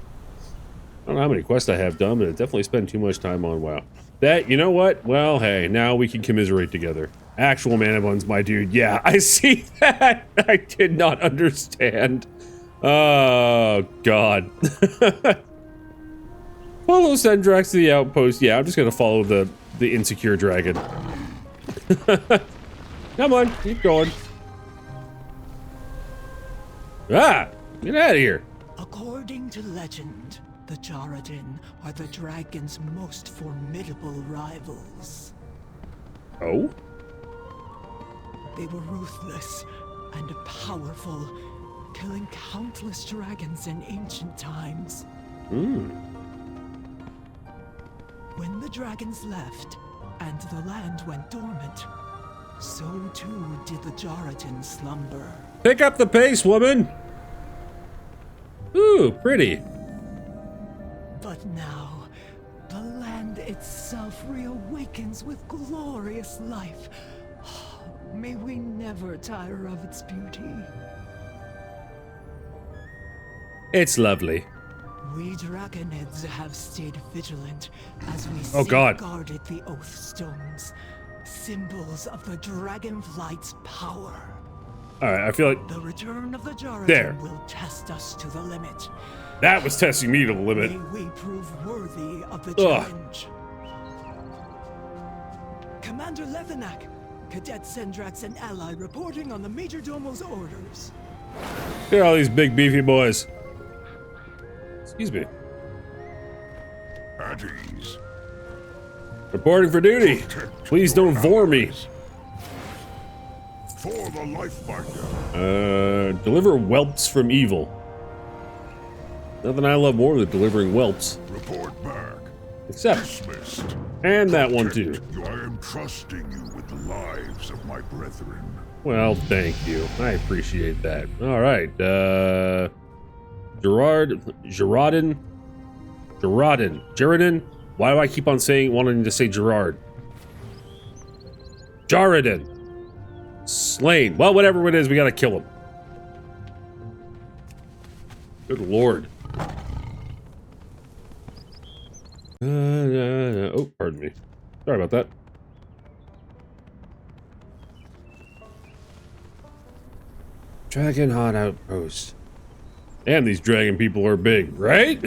don't know how many quests I have done, but I definitely spend too much time on WoW. That, you know what? Well, hey, now we can commiserate together. Actual mana buns, my dude. Yeah, I see that. I did not understand. Oh, God. Follow Sendrax to the outpost. Yeah, I'm just gonna follow the insecure dragon. Come on, keep going. Ah, get out of here. According to legend, the Jaredin are the dragon's most formidable rivals. Oh? They were ruthless and powerful, killing countless dragons in ancient times. When the dragons left and the land went dormant, so too did the Jaredin slumber. Pick up the pace, woman! Ooh, pretty. But now, the land itself reawakens with glorious life. May we never tire of its beauty. It's lovely. We dragonids have stayed vigilant as we guarded the Oath Stones, symbols of the Dragonflight's power. Alright, I feel like... The return of the Jaredin will test us to the limit. That was testing me to the limit. May we prove worthy of the challenge. Commander Lethenak, Cadet Sendrax and ally reporting on the Major Domo's orders. Look at all these big beefy boys. Excuse me. At ease. Reporting for duty. Please don't vor me. For the Lifebinder. Deliver whelps from evil. Nothing I love more than delivering whelps. Report back. Except. Dismissed. And that one too. I am trusting you with the lives of my brethren. Well, thank you. I appreciate that. All right. Jaredin. Why do I keep on wanting to say Gerard? Jaredin. Slain. Well, whatever it is, we gotta kill him. Good lord. Oh, pardon me. Sorry about that. Dragon Hot Outpost. Damn, these dragon people are big, right?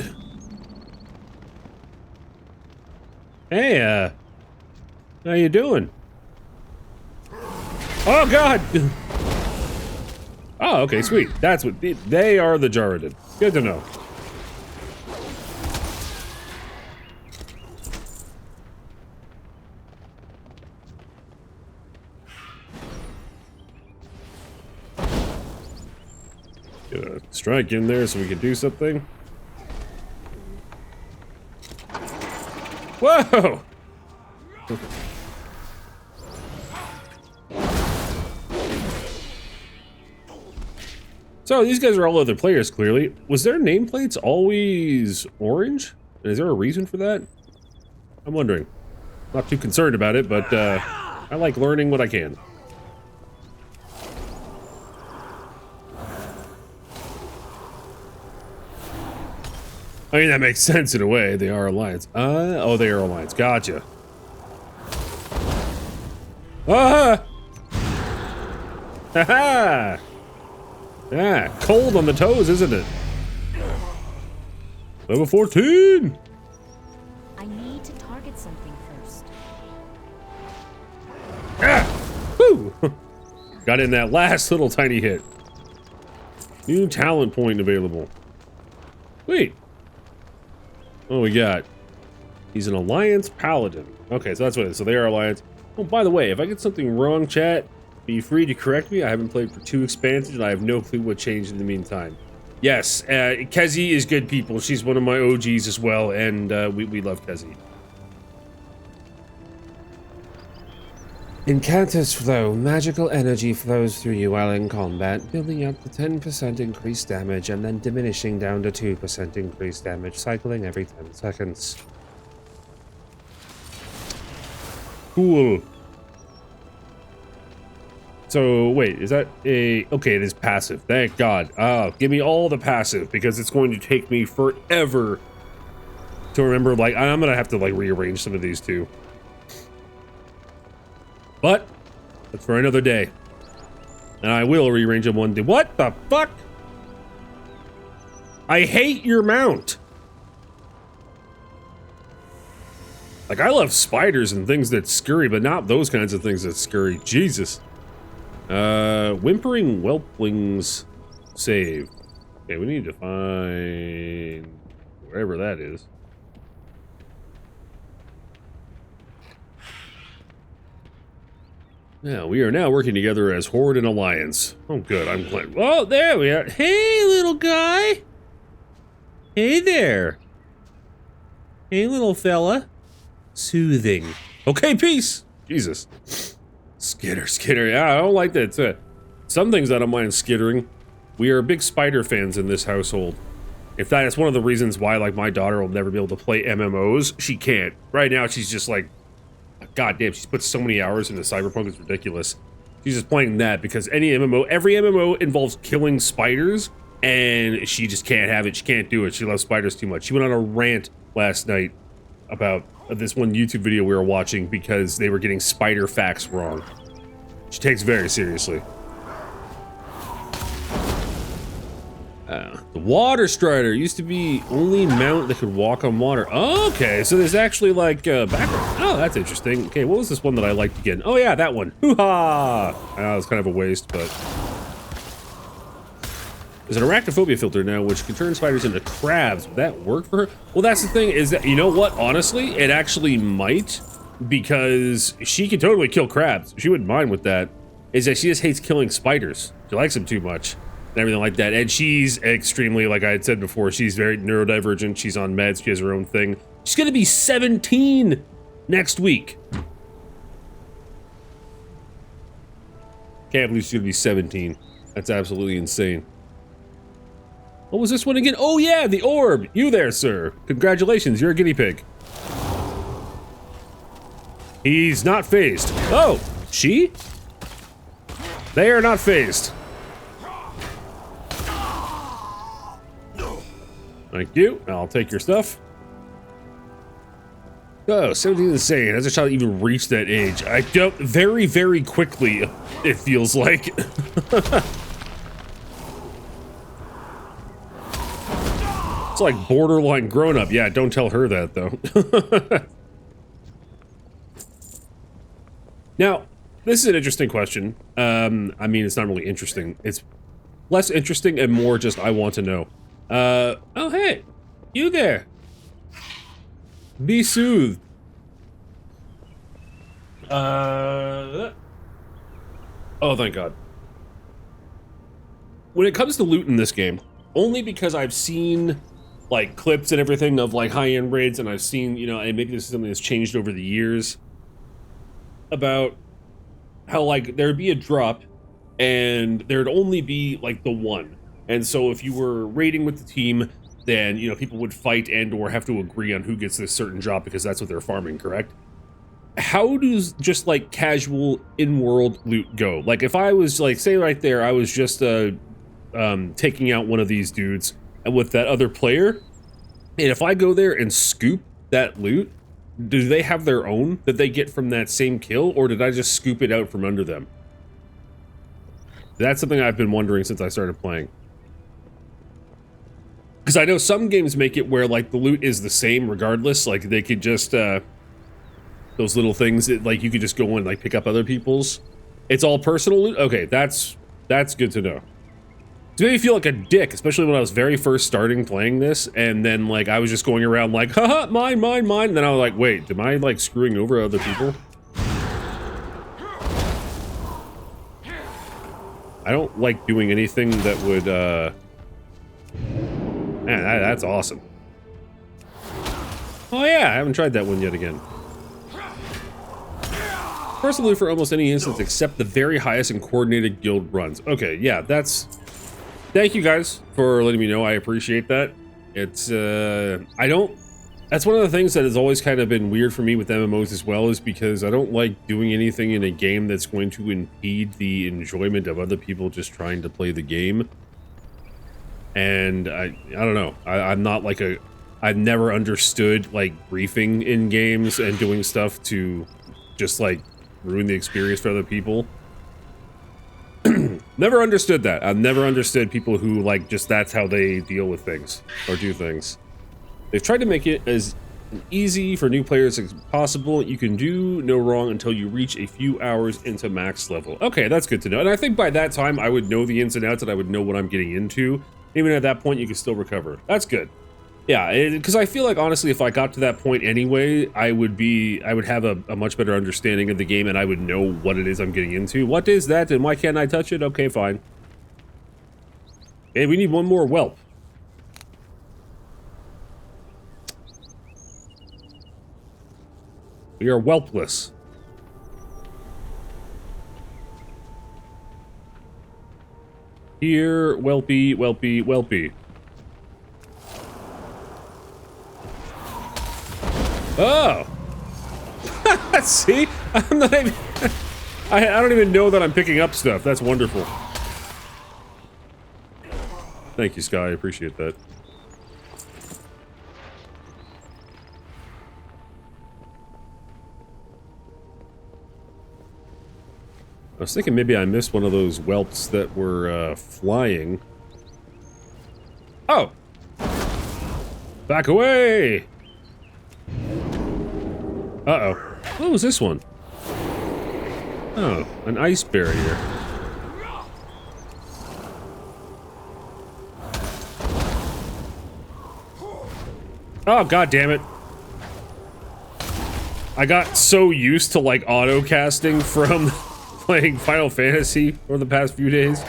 Hey, how you doing? Oh, God! Oh, okay, sweet. That's what... They are the Jarradin. Good to know. Get a strike in there so we can do something. Whoa! So these guys are all other players, clearly. Was their nameplates always orange? Is there a reason for that? I'm wondering. Not too concerned about it, but I like learning what I can. I mean, that makes sense in a way. They are Alliance. Oh, they are Alliance. Gotcha. Ah! Ha-ha! Yeah, cold on the toes, isn't it? Level 14! I need to target something first. Ah! Woo! Got in that last little tiny hit. New talent point available. Wait. What do we got? He's an Alliance Paladin. Okay, so that's what it is. So they are Alliance. Oh, by the way, if I get something wrong, chat, be free to correct me. I haven't played for 2 expansions, and I have no clue what changed in the meantime. Yes, Kezi is good people. She's one of my OGs as well, and we love Kezi. Incantus Flow. Magical energy flows through you while in combat, building up to 10% increased damage and then diminishing down to 2% increased damage, cycling every 10 seconds. Cool. So, wait, is that a... Okay, it is passive. Thank God. Give me all the passive, because it's going to take me forever to remember, like, I'm gonna have to, like, rearrange some of these, too. But, that's for another day. And I will rearrange them one day. What the fuck? I hate your mount. Like, I love spiders and things that scurry, but not those kinds of things that scurry. Jesus. Whimpering Whelplings save. Okay, we need to find wherever that is. Now, we are now working together as Horde and Alliance. Oh, good, I'm glad. Oh, there we are. Hey, little guy. Hey there. Hey, little fella. Soothing. Okay, peace. Jesus. Skitter. Yeah, I don't like that. Some things I don't mind skittering. We are big spider fans in this household. In fact, it's one of the reasons why, like, my daughter will never be able to play MMOs. She can't. Right now, she's just like, God damn, she's put so many hours into Cyberpunk, it's ridiculous. She's just playing that because every MMO involves killing spiders, and she just can't have it. She can't do it. She loves spiders too much. She went on a rant last night about this one YouTube video we were watching because they were getting spider facts wrong. She takes it very seriously. The Water Strider used to be only mount that could walk on water. Oh, okay, so there's actually like background. Oh, that's interesting. Okay, what was this one that I liked again? Oh yeah, that one. Hoo-ha! I know it's kind of a waste, but there's an arachnophobia filter now, which can turn spiders into crabs. Would that work for her? Well, that's the thing. Is that, you know what? Honestly, it actually might, because she can totally kill crabs. She wouldn't mind with that. Is that she just hates killing spiders. She likes them too much. And everything like that. And she's extremely, like I had said before, she's very neurodivergent. She's on meds. She has her own thing. She's gonna be 17 next week. Can't believe she's gonna be 17. That's absolutely insane. What was this one again? Oh yeah, the orb. You there, sir. Congratulations, you're a guinea pig. He's not phased. Oh, she? They are not phased. Thank you. I'll take your stuff. Oh, 17 is insane. Has a child even reached that age? I don't. Very, very quickly, it feels like. like borderline grown-up. Yeah, don't tell her that, though. Now, this is an interesting question. I mean, it's not really interesting. It's less interesting and more just I want to know. Oh, hey. You there. Be soothed. Oh, thank God. When it comes to loot in this game, only because I've seen like clips and everything of like high-end raids, and I've seen, you know, and maybe this is something that's changed over the years, about how like there'd be a drop and there'd only be like the one. And so if you were raiding with the team, then, you know, people would fight and or have to agree on who gets this certain drop because that's what they're farming, correct? How does just like casual in-world loot go? Like if I was like, say right there, I was just taking out one of these dudes and with that other player, and if I go there and scoop that loot, do they have their own that they get from that same kill, or did I just scoop it out from under them? That's something I've been wondering since I started playing. Because I know some games make it where like the loot is the same regardless, like they could just those little things that like you could just go and like pick up other people's. It's all personal loot? Okay, that's good to know. It made me feel like a dick, especially when I was very first starting playing this, and then like I was just going around like, haha, mine, mine, mine, and then I was like, wait, am I like screwing over other people? I don't like doing anything that would, man, that's awesome. Oh yeah, I haven't tried that one yet again. Personal loot for almost any instance except the very highest and coordinated guild runs. Okay, yeah, that's... Thank you guys for letting me know. I appreciate that. It's, I don't... That's one of the things that has always kind of been weird for me with MMOs as well, is because I don't like doing anything in a game that's going to impede the enjoyment of other people just trying to play the game. And I don't know. I'm not like a... I've never understood, like, griefing in games and doing stuff to just, like, ruin the experience for other people. Never understood that. I've never understood people who, like, just that's how they deal with things or do things. They've tried to make it as easy for new players as possible. You can do no wrong until you reach a few hours into max level. Okay, that's good to know. And I think by that time, I would know the ins and outs and I would know what I'm getting into. Even at that point, you can still recover. That's good. Yeah, because I feel like, honestly, if I got to that point anyway, I would have a much better understanding of the game and I would know what it is I'm getting into. What is that and why can't I touch it? Okay, fine. Hey, we need one more whelp. We are whelpless. Here, whelpy, whelpy, whelpy. Oh! See? I'm not even... I don't even know that I'm picking up stuff. That's wonderful. Thank you, Sky. I appreciate that. I was thinking maybe I missed one of those whelps that were flying. Oh! Back away! Uh-oh. What was this one? Oh, an ice barrier. Oh, god damn it. I got so used to, like, auto-casting from playing Final Fantasy for the past few days.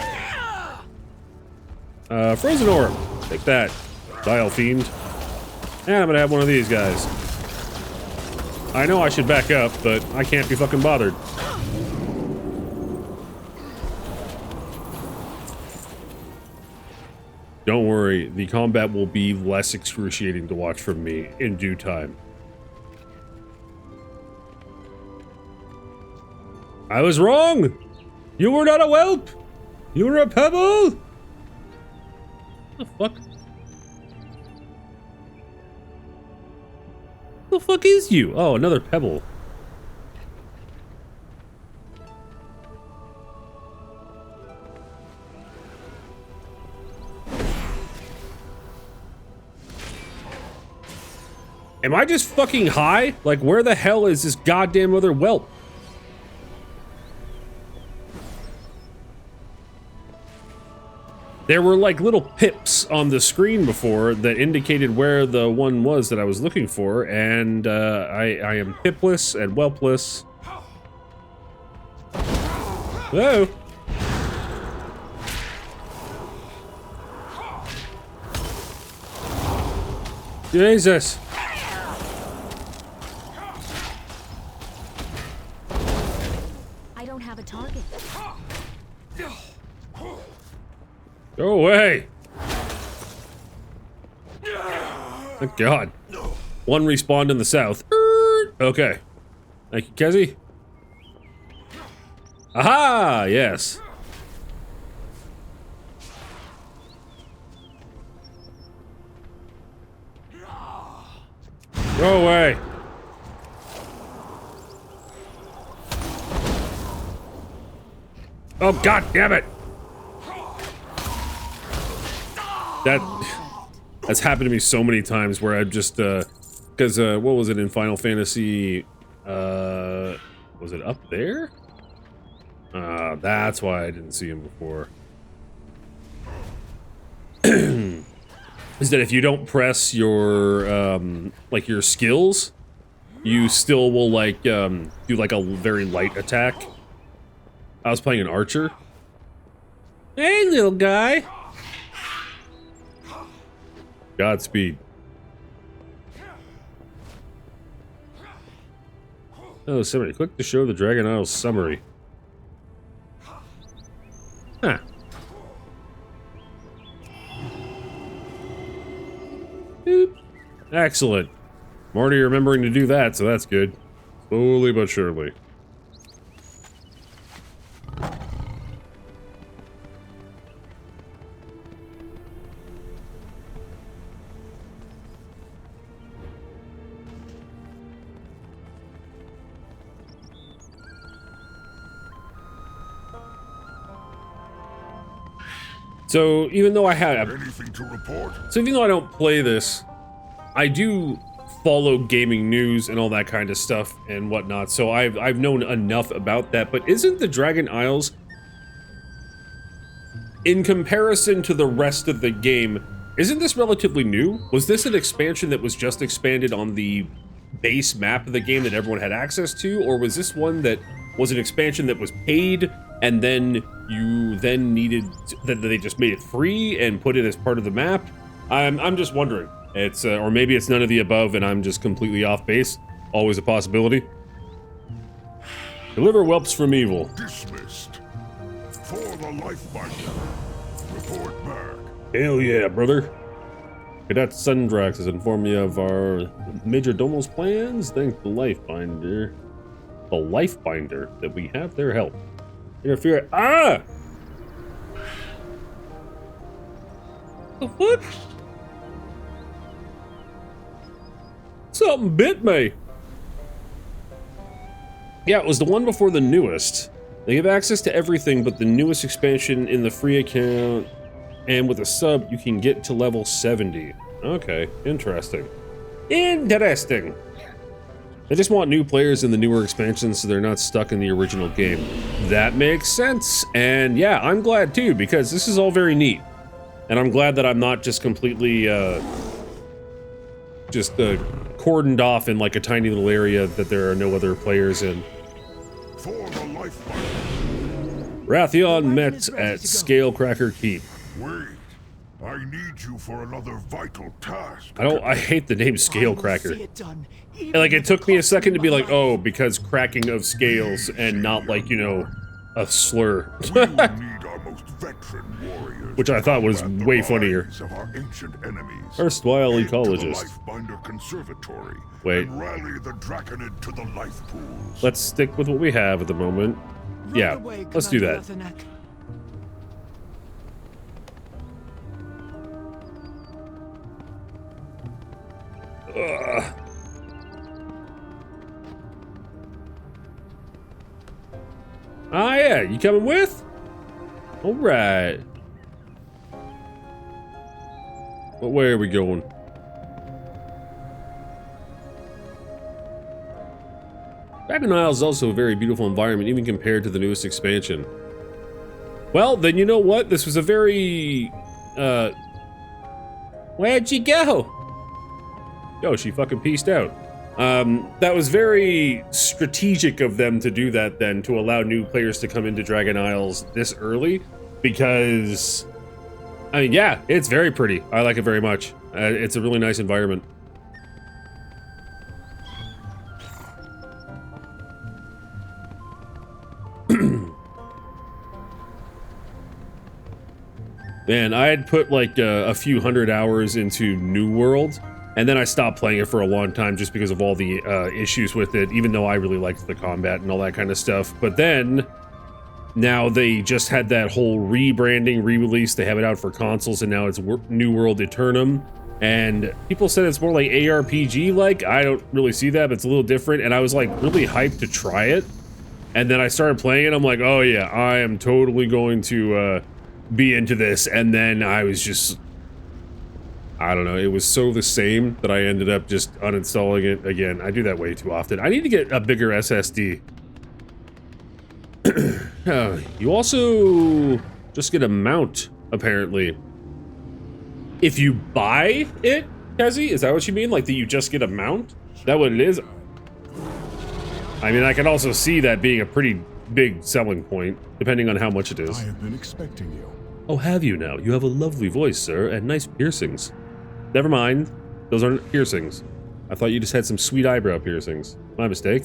Frozen Orb. Take that, Dial Fiend. And I'm gonna have one of these guys. I know I should back up, but I can't be fucking bothered. Don't worry, the combat will be less excruciating to watch from me in due time. I was wrong! You were not a whelp! You were a pebble! What the fuck? What the fuck is you? Oh, another pebble. Am I just fucking high? Like, where the hell is this goddamn other whelp? There were like little pips on the screen before that indicated where the one was that I was looking for, and I am pipless and whelpless. Whoa! Jesus! I don't have a target. Go away! Thank God. One respawned in the south. Okay. Thank you, Kezi. Aha! Yes. Go away. Oh, God damn it! That's happened to me so many times where I've just, because, what was it in Final Fantasy, was it up there? That's why I didn't see him before. Is that if you don't press your, like your skills, you still will, like, do like a very light attack. I was playing an archer. Hey, little guy! Godspeed. Oh, summary. Click to show the Dragon Isles summary. Huh. Boop. Excellent. I'm already remembering to do that, so that's good. Slowly but surely. So even though I have anything to report? So even though I don't play this, I do follow gaming news and all that kind of stuff and whatnot. So I've known enough about that. But isn't the Dragon Isles, in comparison to the rest of the game, isn't this relatively new? Was this an expansion that was just expanded on the base map of the game that everyone had access to, or was this one that was an expansion that was paid and then you then needed that they just made it free and put it as part of the map? I'm just wondering. It's or maybe it's none of the above and I'm just completely off base. Always a possibility. Deliver whelps from evil. Dismissed. For the Lifebinder. Report back. Hell yeah, brother. Cadet Sundrax has informed me of our Major Domo's plans. Thank the Lifebinder. The Lifebinder that we have their help. Interfere. Ah! The fuck? Something bit me. Yeah, it was the one before the newest. They have access to everything but the newest expansion in the free account, and with a sub, you can get to level 70. Okay, interesting. Interesting. They just want new players in the newer expansions so they're not stuck in the original game. That makes sense, and yeah, I'm glad too, because this is all very neat. And I'm glad that I'm not just completely, cordoned off in like a tiny little area that there are no other players in. For the Lifebinder. Raytheon met at Scalecracker Keep. Wait, I need you for another vital task. I hate the name Scalecracker. And like, it took me a second to be like, oh, because cracking of scales and not like, you know, a slur. We need our most veteran warriors. Which I thought was way funnier. Of our ancient enemies. Erstwhile Head to the ecologist. Lifebinder Conservatory. Wait. And rally the Draconid to the life pools. Let's stick with what we have at the moment. Yeah, let's do that. Ugh. Ah, yeah, you coming with? All right. What way are we going? Dragon Isles is also a very beautiful environment, even compared to the newest expansion. Well, then you know what? This was a very, where'd she go? Yo, she fucking peaced out. That was very strategic of them to do that then, to allow new players to come into Dragon Isles this early, because, I mean, yeah, it's very pretty. I like it very much. It's a really nice environment. Man, I had put like a few hundred hours into New World, and then I stopped playing it for a long time just because of all the issues with it, even though I really liked the combat and all that kind of stuff. But then, now they just had that whole rebranding, re-release. They have it out for consoles, and now it's New World Eternum. And people said it's more like ARPG-like. I don't really see that, but it's a little different. And I was like really hyped to try it. And then I started playing it. I'm like, oh yeah, I am totally going to be into this. And then I was just, I don't know, it was so the same that I ended up just uninstalling it again. I do that way too often. I need to get a bigger SSD. You also just get a mount, apparently. If you buy it, Kezi, is that what you mean? Like that you just get a mount? Is that what it is? I mean, I can also see that being a pretty big selling point, depending on how much it is. I have been expecting you. Oh, have you now? You have a lovely voice, sir, and nice piercings. Never mind. Those aren't piercings. I thought you just had some sweet eyebrow piercings. My mistake.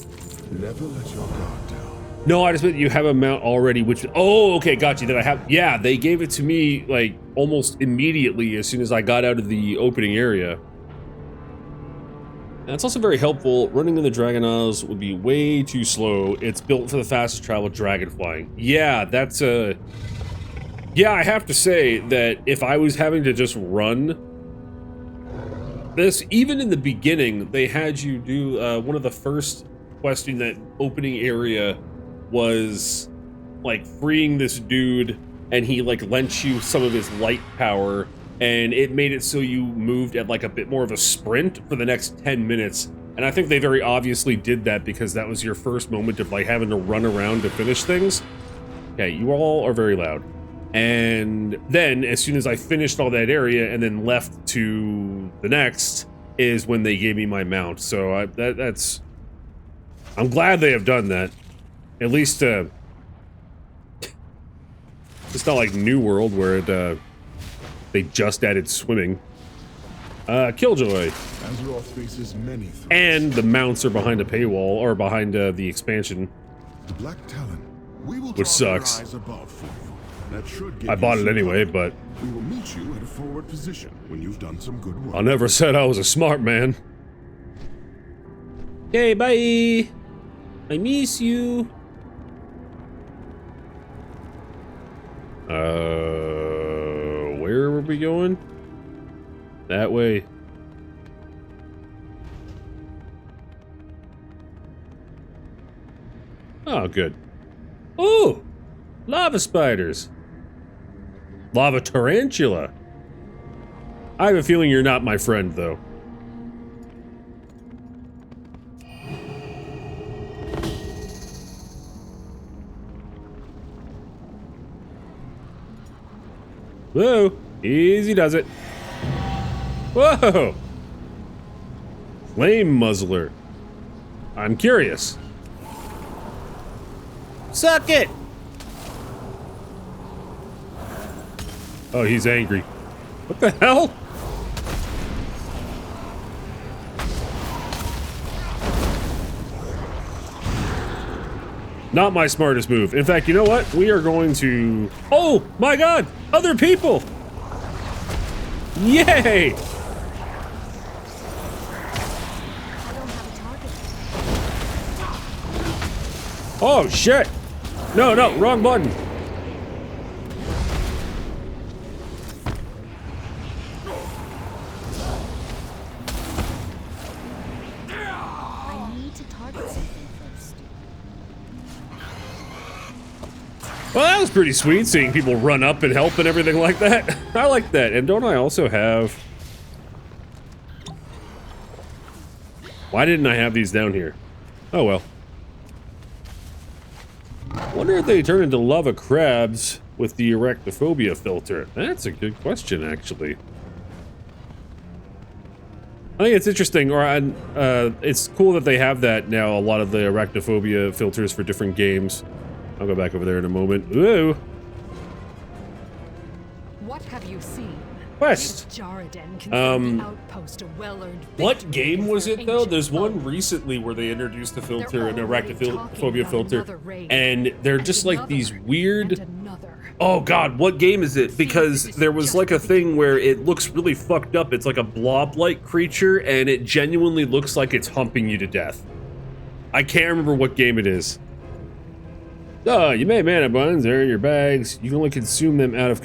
Never let your guard down. No, I just meant you have a mount already, which... Oh, okay, got you. That I have... Yeah, they gave it to me, like, almost immediately as soon as I got out of the opening area. And it's also very helpful. Running in the Dragon Isles would be way too slow. It's built for the fastest travel dragon flying. Yeah, that's a... Yeah, I have to say that if I was having to just run... This, even in the beginning, they had you do one of the first quests in that opening area was like freeing this dude, and he like lent you some of his light power, and it made it so you moved at like a bit more of a sprint for the next 10 minutes. And I think they very obviously did that because that was your first moment of like having to run around to finish things. Okay, you all are very loud. And then as soon as I finished all that area and then left to the next is when they gave me my mount. So that's I'm glad they have done that. At least it's not like New World where it they just added swimming. Killjoy. Azeroth faces many threats. And the mounts are behind a paywall or behind the expansion. The Black Talon. We will which sucks. That should get I bought it anyway, but we will meet you at a forward position when you've done some good work. I never said I was a smart man. Okay, bye. I miss you. Where were we going? That way. Oh, good. Oh, lava spiders. Lava tarantula. I have a feeling you're not my friend, though. Whoa, easy does it. Whoa. Flame muzzler. I'm curious. Suck it! Oh, he's angry. What the hell? Not my smartest move. In fact, you know what? We are going to... Oh, my God! Other people! Yay! Oh, shit! No, no, wrong button. I need to target something first. Well, that was pretty sweet, seeing people run up and help and everything like that. I like that. And don't I also have... Why didn't I have these down here? Oh, well. wonder if they turn into lava crabs with the arachnophobia filter. That's a good question, actually. I think it's interesting, or it's cool that they have that now, a lot of the arachnophobia filters for different games. I'll go back over there in a moment. Ooh! What have you seen? Quest! What game was it, though? There's one recently where they introduced the filter, an arachnophobia filter, and they're just like these weird... Oh god, what game is it? Because there was like a thing where it looks really fucked up. It's like a blob-like creature, and it genuinely looks like it's humping you to death. I can't remember what game it is. Oh, you made mana buns. They're in your bags. You can only consume them out of...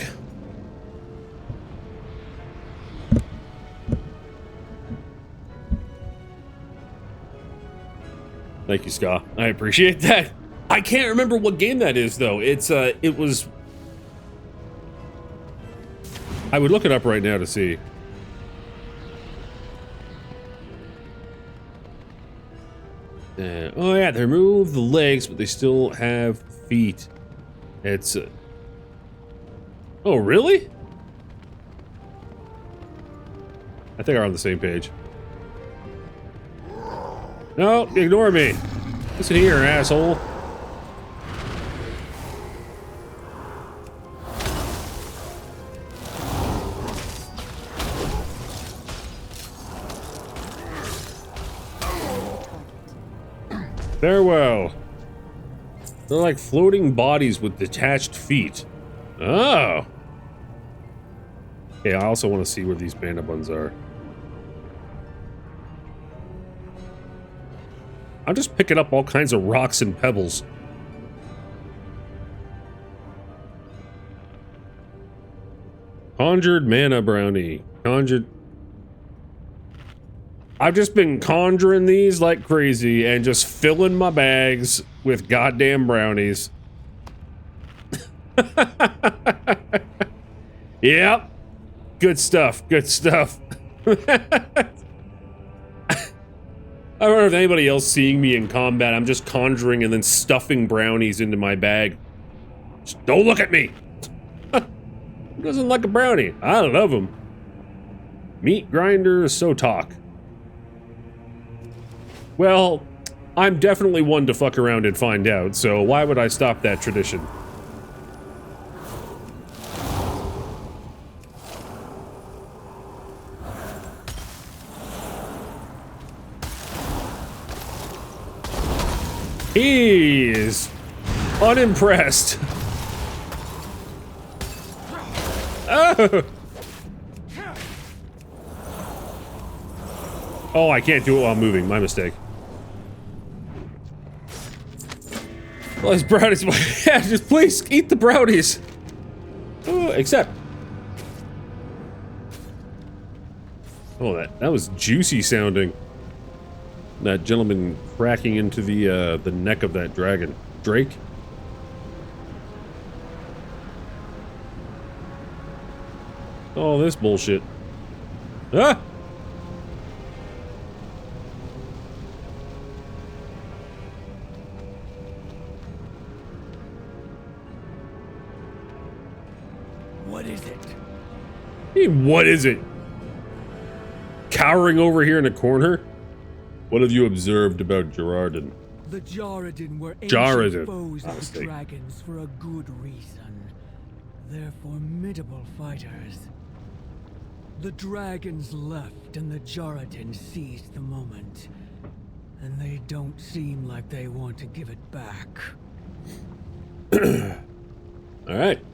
Thank you, Ska. I appreciate that. I can't remember what game that is, though. It was... I would look it up right now to see. Oh yeah, they remove the legs, but they still have feet. It's... Oh, really? I think we're on the same page. No, ignore me. Listen here, asshole. Farewell. They're like floating bodies with detached feet. Oh. Okay, I also want to see where these mana buns are. I'm just picking up all kinds of rocks and pebbles. Conjured mana brownie. Conjured... I've just been conjuring these like crazy and just filling my bags with goddamn brownies. Yep. Good stuff. Good stuff. I don't know if anybody else seeing me in combat, I'm just conjuring and then stuffing brownies into my bag. Just don't look at me! Who doesn't like a brownie? I love them. Meat grinder, so talk. Well, I'm definitely one to fuck around and find out, so why would I stop that tradition? He is unimpressed. Oh! Oh, I can't do it while moving. My mistake. Well, those brownies. Yeah, just please eat the brownies. Oh, except. Oh, that was juicy sounding. That gentleman cracking into the neck of that dragon. Drake? Oh, this bullshit. Ah! What is it? Hey, what is it? Cowering over here in a corner? What have you observed about Gerardin? The Jarradin were ancient foes of the dragons for a good reason. They're formidable fighters. The dragons left and the Jarradin seized the moment. And they don't seem like they want to give it back. Alright.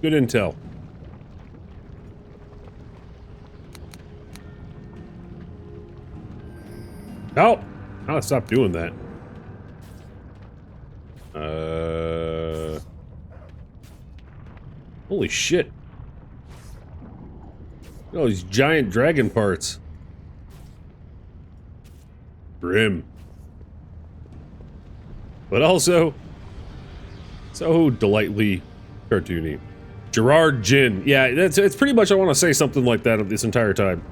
Good intel. Oh! I gotta stop doing that. Holy shit. Oh, these giant dragon parts. Grim. But also, so delightfully cartoony. Gerard Jin. Yeah, it's pretty much I want to say something like that this entire time.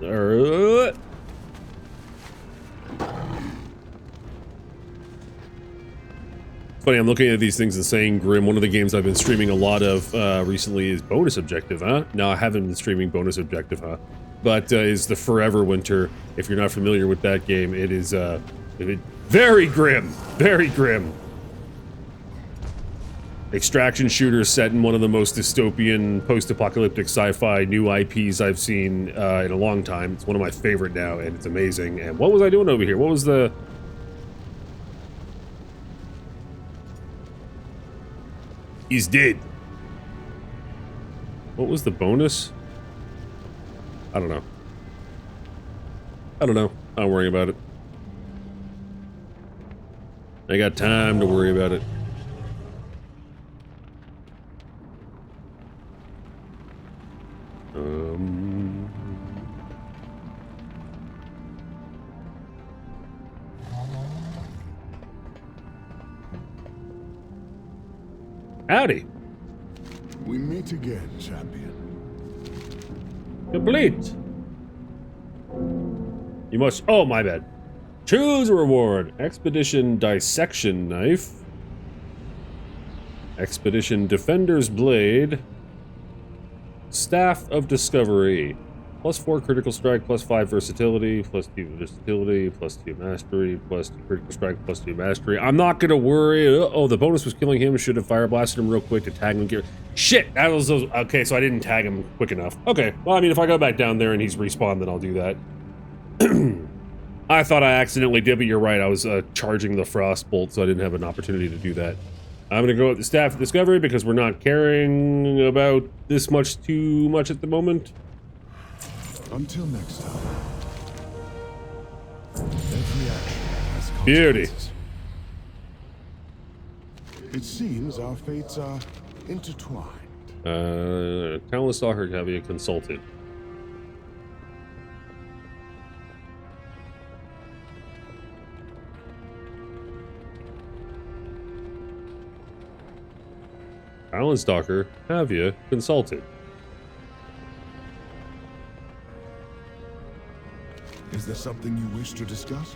Funny, I'm looking at these things and saying Grim. One of the games I've been streaming a lot of recently is Bonus Objective, huh? No, I haven't been streaming Bonus Objective, huh? But is the Forever Winter. If you're not familiar with that game, it is very grim, very grim. Extraction shooter set in one of the most dystopian, post-apocalyptic sci-fi new IPs I've seen in a long time. It's one of my favorite now, and it's amazing. And what was I doing over here? What was the... He's dead. What was the bonus? I don't know. I don't know. Not worrying about it. I got time to worry about it. Howdy. We meet again, champion. Complete. You must... Oh, my bad. Choose a reward. Expedition Dissection Knife. Expedition Defender's Blade. Staff of Discovery. +4 critical strike, +5 versatility, +2 versatility, +2 mastery, +2 critical strike, +2 mastery. I'm not gonna worry. Oh, the bonus was killing him. Should have fire blasted him real quick to tag him. Shit, that was those. Okay, so I didn't tag him quick enough. Okay, well, I mean, if I go back down there and he's respawned, then I'll do that. I thought I accidentally did, but you're right. I was charging the frost bolt, so I didn't have an opportunity to do that. I'm gonna go with the Staff of Discovery because we're not caring about this much too much at the moment. Until next time. Every action has Beauty. consequences. It seems our fates are intertwined. Talent Stalker have you consulted? Talent Stalker, have you consulted? Is there something you wish to discuss?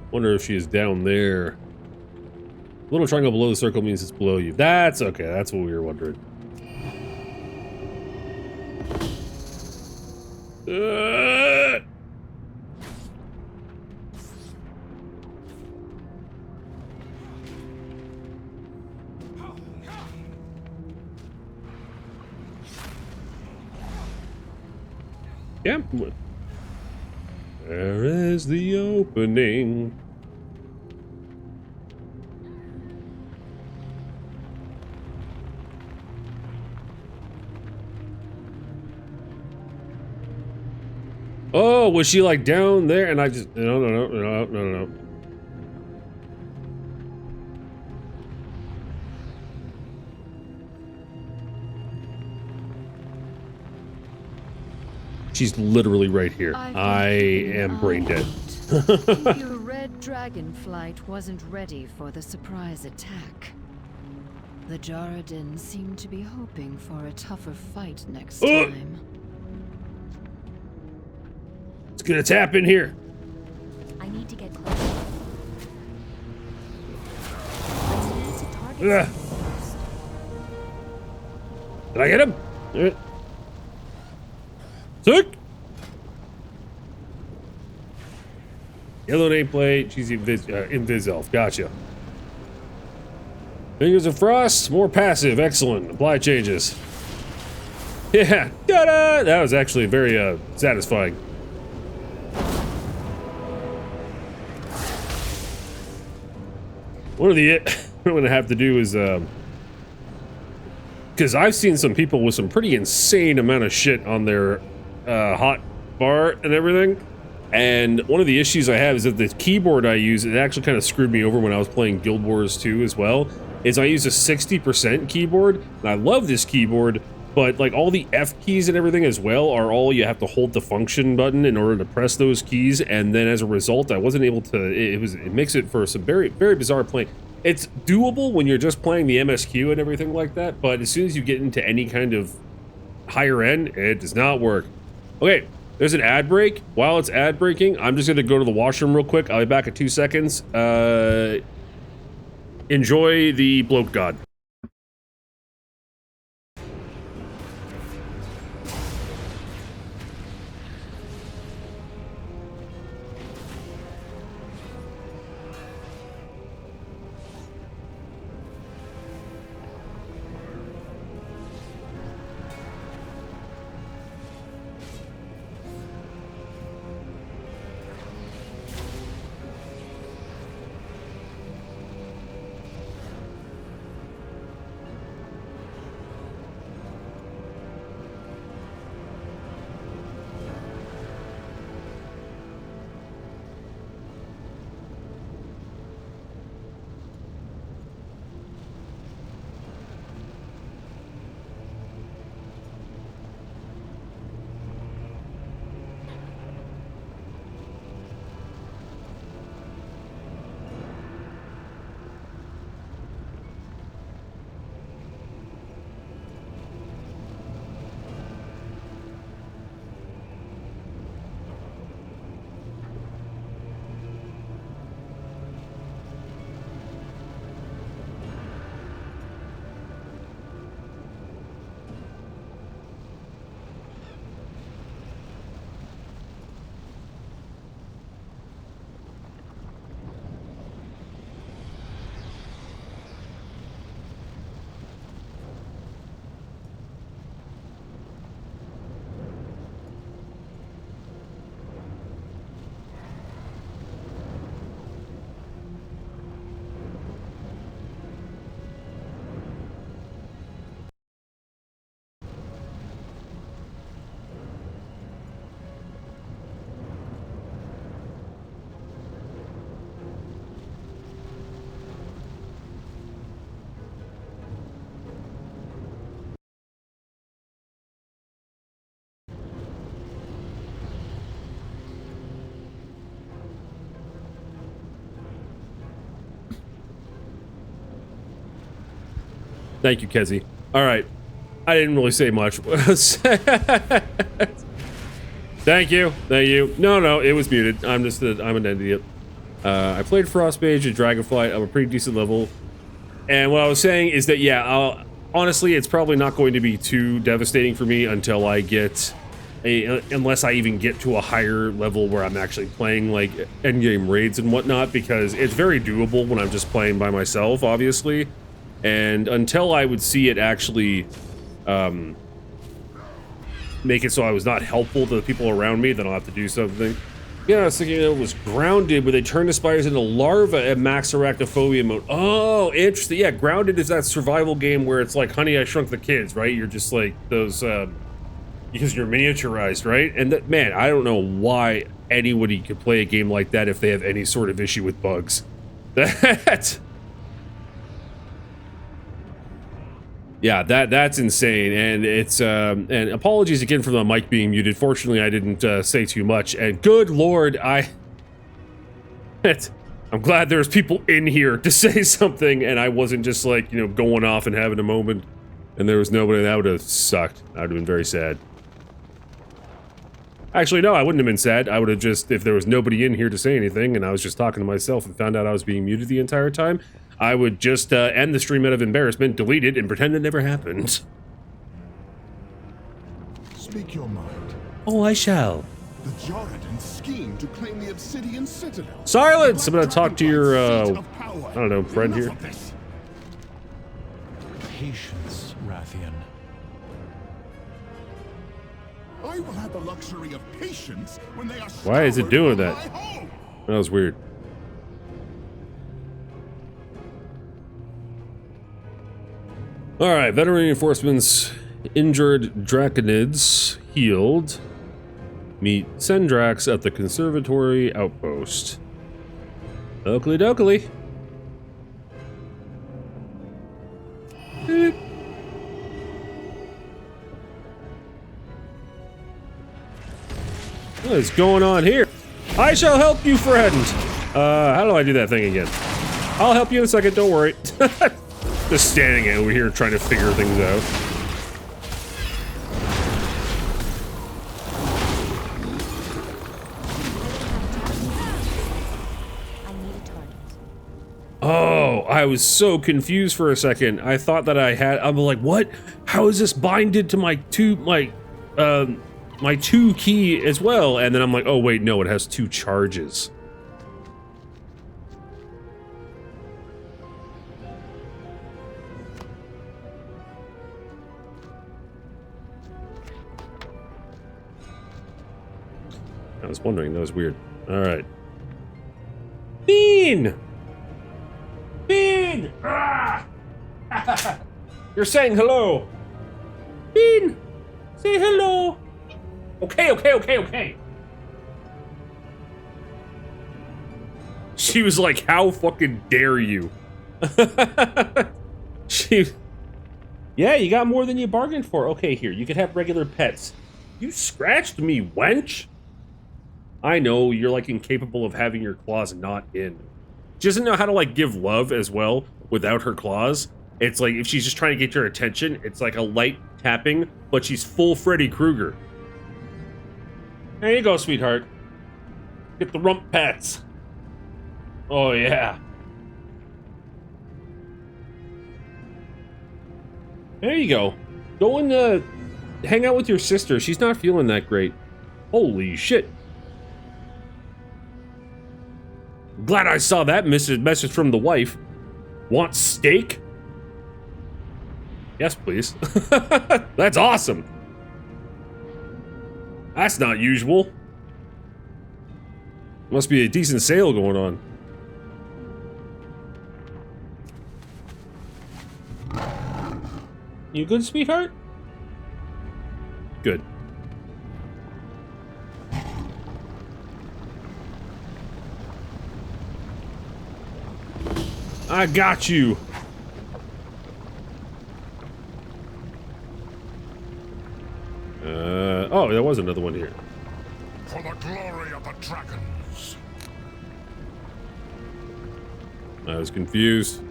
Wonder if she is down there. Little triangle below the circle means it's below you. That's okay. That's what we were wondering. Yeah. Where is the opening? Oh, was she like down there? And I just no. She's literally right here. I am brain dead. Your red dragonflight wasn't ready for the surprise attack. The Jaredin seem to be hoping for a tougher fight next time. It's gonna tap in here. I need to get closer. I need to target first. Did I get him? Sick. Yellow nameplate. She's Invis Elf. Gotcha. Fingers of Frost. More passive. Excellent. Apply changes. Yeah. Ta-da! That was actually very satisfying. One of the what I'm gonna have to do is because I've seen some people with some pretty insane amount of shit on their hot bar and everything, and one of the issues I have is that the keyboard I use, it actually kind of screwed me over when I was playing Guild Wars 2 as well, is I use a 60% keyboard, and I love this keyboard, but like all the F keys and everything as well are all you have to hold the function button in order to press those keys, and then as a result I wasn't able to, it makes it for some very, very bizarre playing. It's doable when you're just playing the MSQ and everything like that, but as soon as you get into any kind of higher end, it does not work. Okay, There's an ad break. While it's ad breaking, I'm just gonna go to the washroom real quick. I'll be back in 2 seconds. Enjoy the bloat god. Thank you, Kezi. All right. I didn't really say much. Thank you. Thank you. No, it was muted. I'm an idiot. I played Frostmage and Dragonflight. I'm a pretty decent level. And what I was saying is that, yeah, honestly, it's probably not going to be too devastating for me until I get unless I even get to a higher level where I'm actually playing, like, endgame raids and whatnot, because it's very doable when I'm just playing by myself, obviously. And until I would see it actually make it so I was not helpful to the people around me, then I'll have to do something. Yeah, I was thinking it was Grounded, where they turn the spiders into larvae at max arachnophobia mode. Oh, interesting. Yeah, Grounded is that survival game where it's like Honey, I Shrunk the Kids, right? You're just like those, because you're miniaturized, right? And that, man, I don't know why anybody could play a game like that if they have any sort of issue with bugs. Yeah, that's insane, and it's and apologies again for the mic being muted. Fortunately, I didn't say too much, and good lord, I'm glad there's people in here to say something, and I wasn't just like, you know, going off and having a moment, and there was nobody. That would have sucked. That would have been very sad. Actually, no, I wouldn't have been sad. I would have just, if there was nobody in here to say anything, and I was just talking to myself and found out I was being muted the entire time, I would just end the stream out of embarrassment, delete it, and pretend it never happened. Speak your mind. Oh, I shall. The Joradin scheme to claim the Obsidian Citadel. Silence! I'm gonna talk to your, I don't know, friend here. Patience, Rathian. I will have the luxury of patience when they are. Why is it doing that? That was weird. Alright, veteran reinforcements, injured Draconids healed. Meet Sendrax at the Conservatory Outpost. Oakley dokley. What is going on here? I shall help you, friend! How do I do that thing again? I'll help you in a second, don't worry. Just standing over here trying to figure things out. I was so confused for a second. I thought that I'm like, what? How is this binded to my my 2 key as well? And then I'm like, oh wait, no, it has 2 charges. I was wondering, that was weird. All right. Bean! Bean! Ah! You're saying hello. Bean! Say hello. Okay. She was like, how fucking dare you? Yeah, you got more than you bargained for. Okay, here, you can have regular pets. You scratched me, wench! I know, you're like incapable of having your claws not in. She doesn't know how to like give love as well without her claws. It's like if she's just trying to get your attention, it's like a light tapping, but she's full Freddy Krueger. There you go, sweetheart. Get the rump pats. Oh yeah. There you go. Go and hang out with your sister. She's not feeling that great. Holy shit. Glad I saw that message from the wife. Want steak? Yes, please. That's awesome. That's not usual. Must be a decent sale going on. You good, sweetheart? Good. I got you. Oh, there was another one here. For the glory of the dragons. I was confused.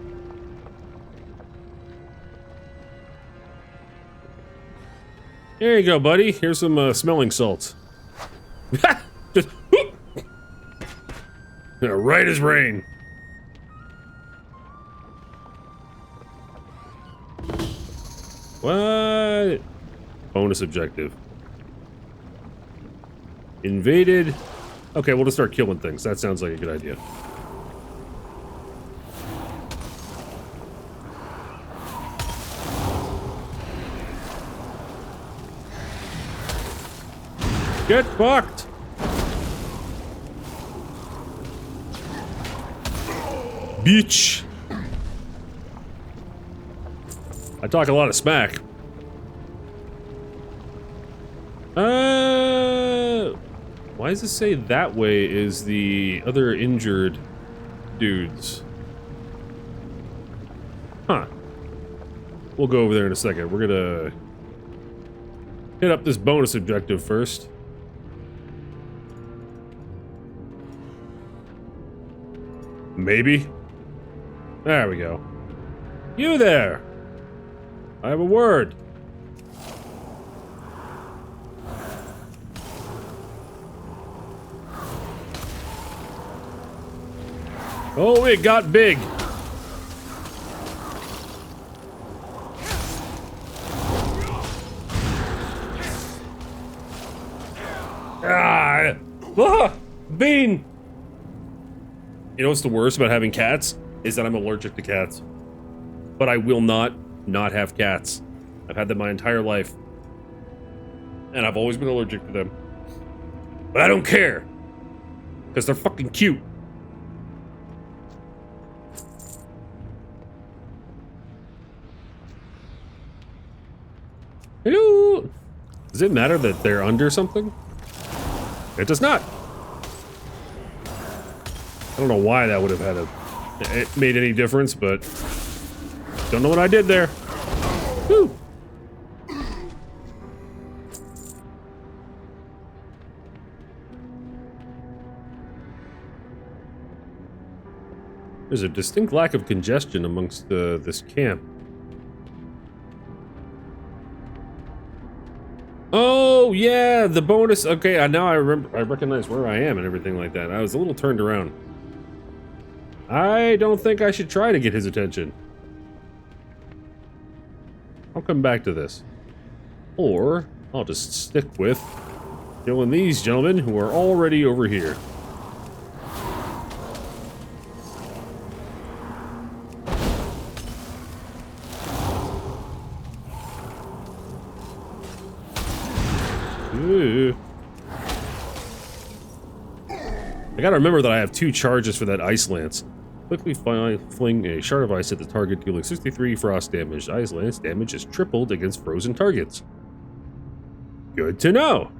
There you go, buddy. Here's some smelling salts. Just whoop. Yeah, right as rain. What? Bonus objective. Invaded. Okay, we'll just start killing things. That sounds like a good idea. Get fucked! Bitch! I talk a lot of smack. Why does it say that way is the other injured dudes? Huh. We'll go over there in a second. We're gonna hit up this bonus objective first. Maybe. There we go. You there! I have a word. Oh, it got big. Bean! You know what's the worst about having cats? Is that I'm allergic to cats. But I will not have cats. I've had them my entire life. And I've always been allergic to them. But I don't care. Because they're fucking cute. Hello! Does it matter that they're under something? It does not. I don't know why that would have it made any difference, but don't know what I did there. Woo! There's a distinct lack of congestion amongst this camp. Oh, yeah, the bonus. Okay, now I remember. I recognize where I am and everything like that. I was a little turned around. I don't think I should try to get his attention. I'll come back to this. Or I'll just stick with killing these gentlemen who are already over here. Ooh. I gotta remember that I have 2 charges for that Ice Lance. Quickly fling a shard of ice at the target, dealing 63 frost damage. Ice Lance damage is tripled against frozen targets. Good to know.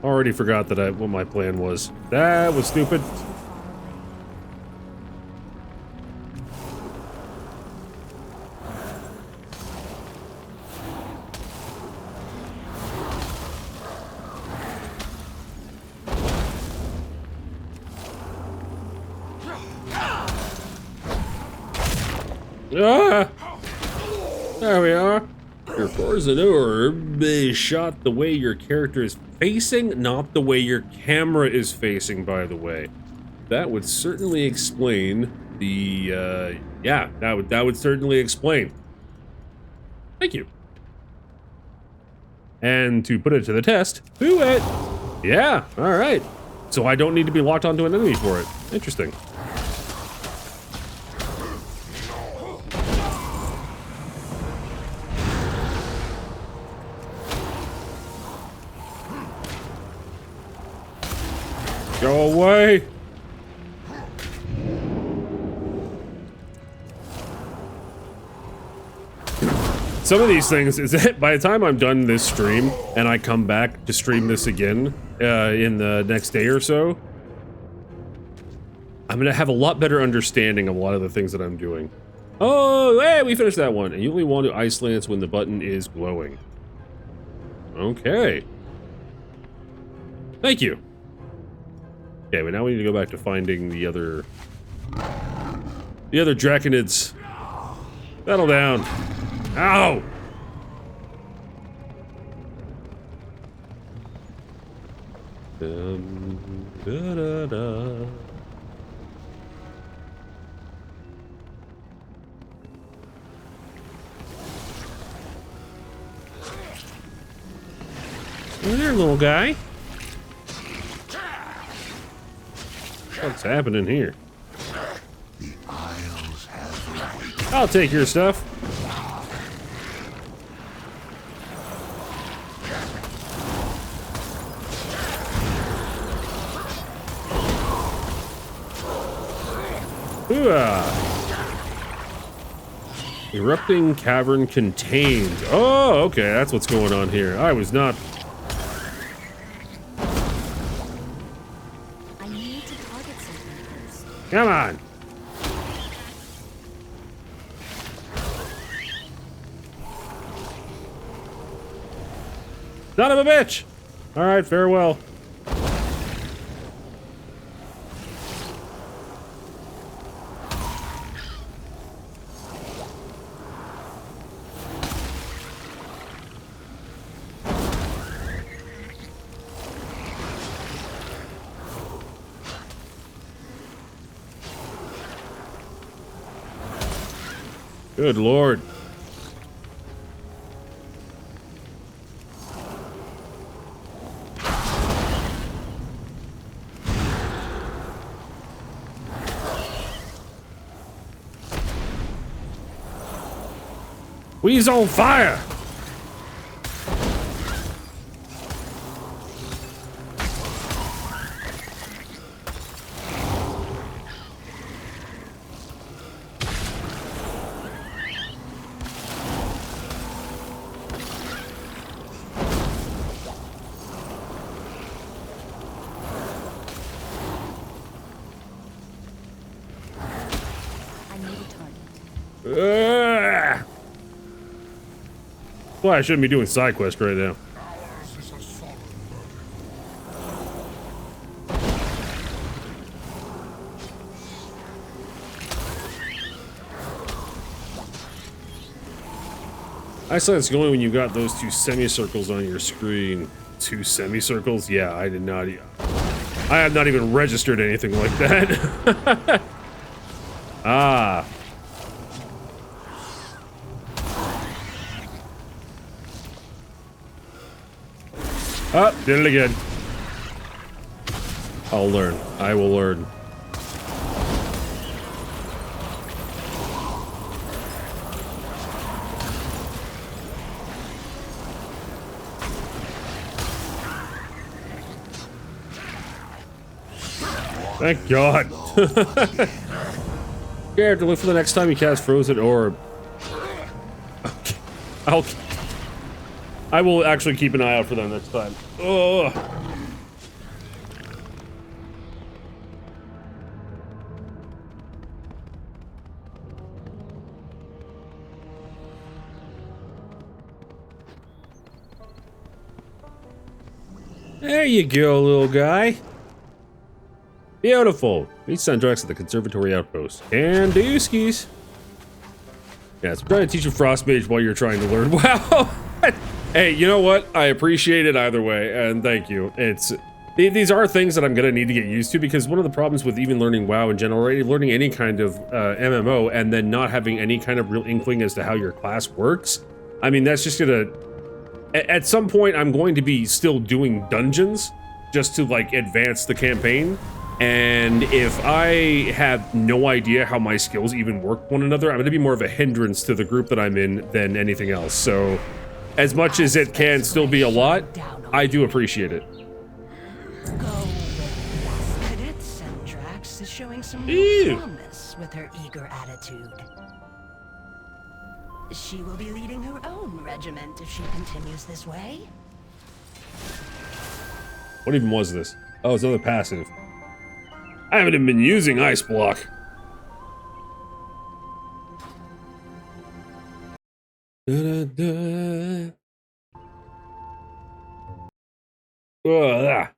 Already forgot that what my plan was. That was stupid. Ah! There we are. Your poison orb is shot the way your character is facing, not the way your camera is facing, by the way. That would certainly explain the, yeah, that would certainly explain. Thank you. And to put it to the test, do it! Yeah, alright. So I don't need to be locked onto an enemy for it. Interesting. Go away! Some of these things is that by the time I'm done this stream and I come back to stream this again in the next day or so, I'm gonna have a lot better understanding of a lot of the things that I'm doing. Oh, hey, we finished that one. And you only want to Ice Lance when the button is glowing. Okay. Thank you. Okay, but now we need to go back to finding the other Draconids. Settle down. Ow! Da-da-da. Hey there, little guy. What's happening here? The Isles have light. I'll take your stuff. Erupting cavern contained. Oh, okay, that's what's going on here. I was not. I need to target something first. Come on. Son of a bitch. All right, farewell. Good Lord. We's on fire. Well, I shouldn't be doing side quest right now. I saw it's going when you got those two semicircles on your screen. Two semicircles? Yeah, I did not. I have not even registered anything like that. Ah. Oh, did it again. I'll learn. I will learn. Thank God. You have to look for the next time you cast Frozen Orb. Okay. I will actually keep an eye out for them next time. Ugh. There you go, little guy. Beautiful. Meet Sendrax at the Conservatory Outpost. And do skis. Yes, I'm trying to teach you Frost Mage while you're trying to learn. Wow. Hey, you know what? I appreciate it either way, and thank you. These are things that I'm gonna need to get used to, because one of the problems with even learning WoW in general, right, learning any kind of MMO and then not having any kind of real inkling as to how your class works. I mean, that's just gonna. At some point, I'm going to be still doing dungeons just to like advance the campaign. And if I have no idea how my skills even work one another, I'm going to be more of a hindrance to the group that I'm in than anything else. So, as much as it can still be a lot, I do appreciate it. Last minute, Sendrax is showing some real promise with her eager attitude. She will be leading her own regiment if she continues this way. What even was this? Oh, it's another passive. I haven't even been using Ice Block. Da-da-da. Ugh.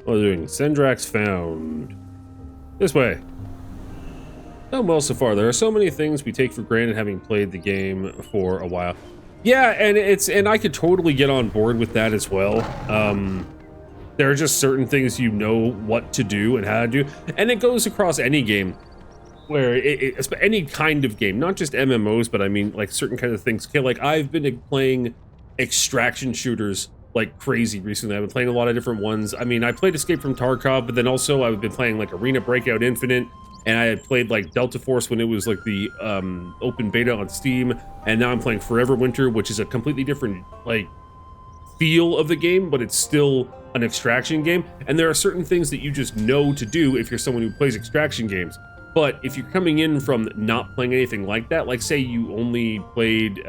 What are we doing? Sendrax found. This way. Done well so far. There are so many things we take for granted having played the game for a while. Yeah, and I could totally get on board with that as well. There are just certain things you know what to do and how to do, and it goes across any game, where any kind of game, not just MMOs, but I mean like certain kind of things. Okay, like I've been playing extraction shooters like crazy recently. I've been playing a lot of different ones. I mean, I played Escape from Tarkov, but then also I've been playing like Arena Breakout Infinite. And I had played like Delta Force when it was like the open beta on Steam, and now I'm playing Forever Winter, which is a completely different like feel of the game, but it's still an extraction game. And there are certain things that you just know to do if you're someone who plays extraction games. But if you're coming in from not playing anything like that, like say you only played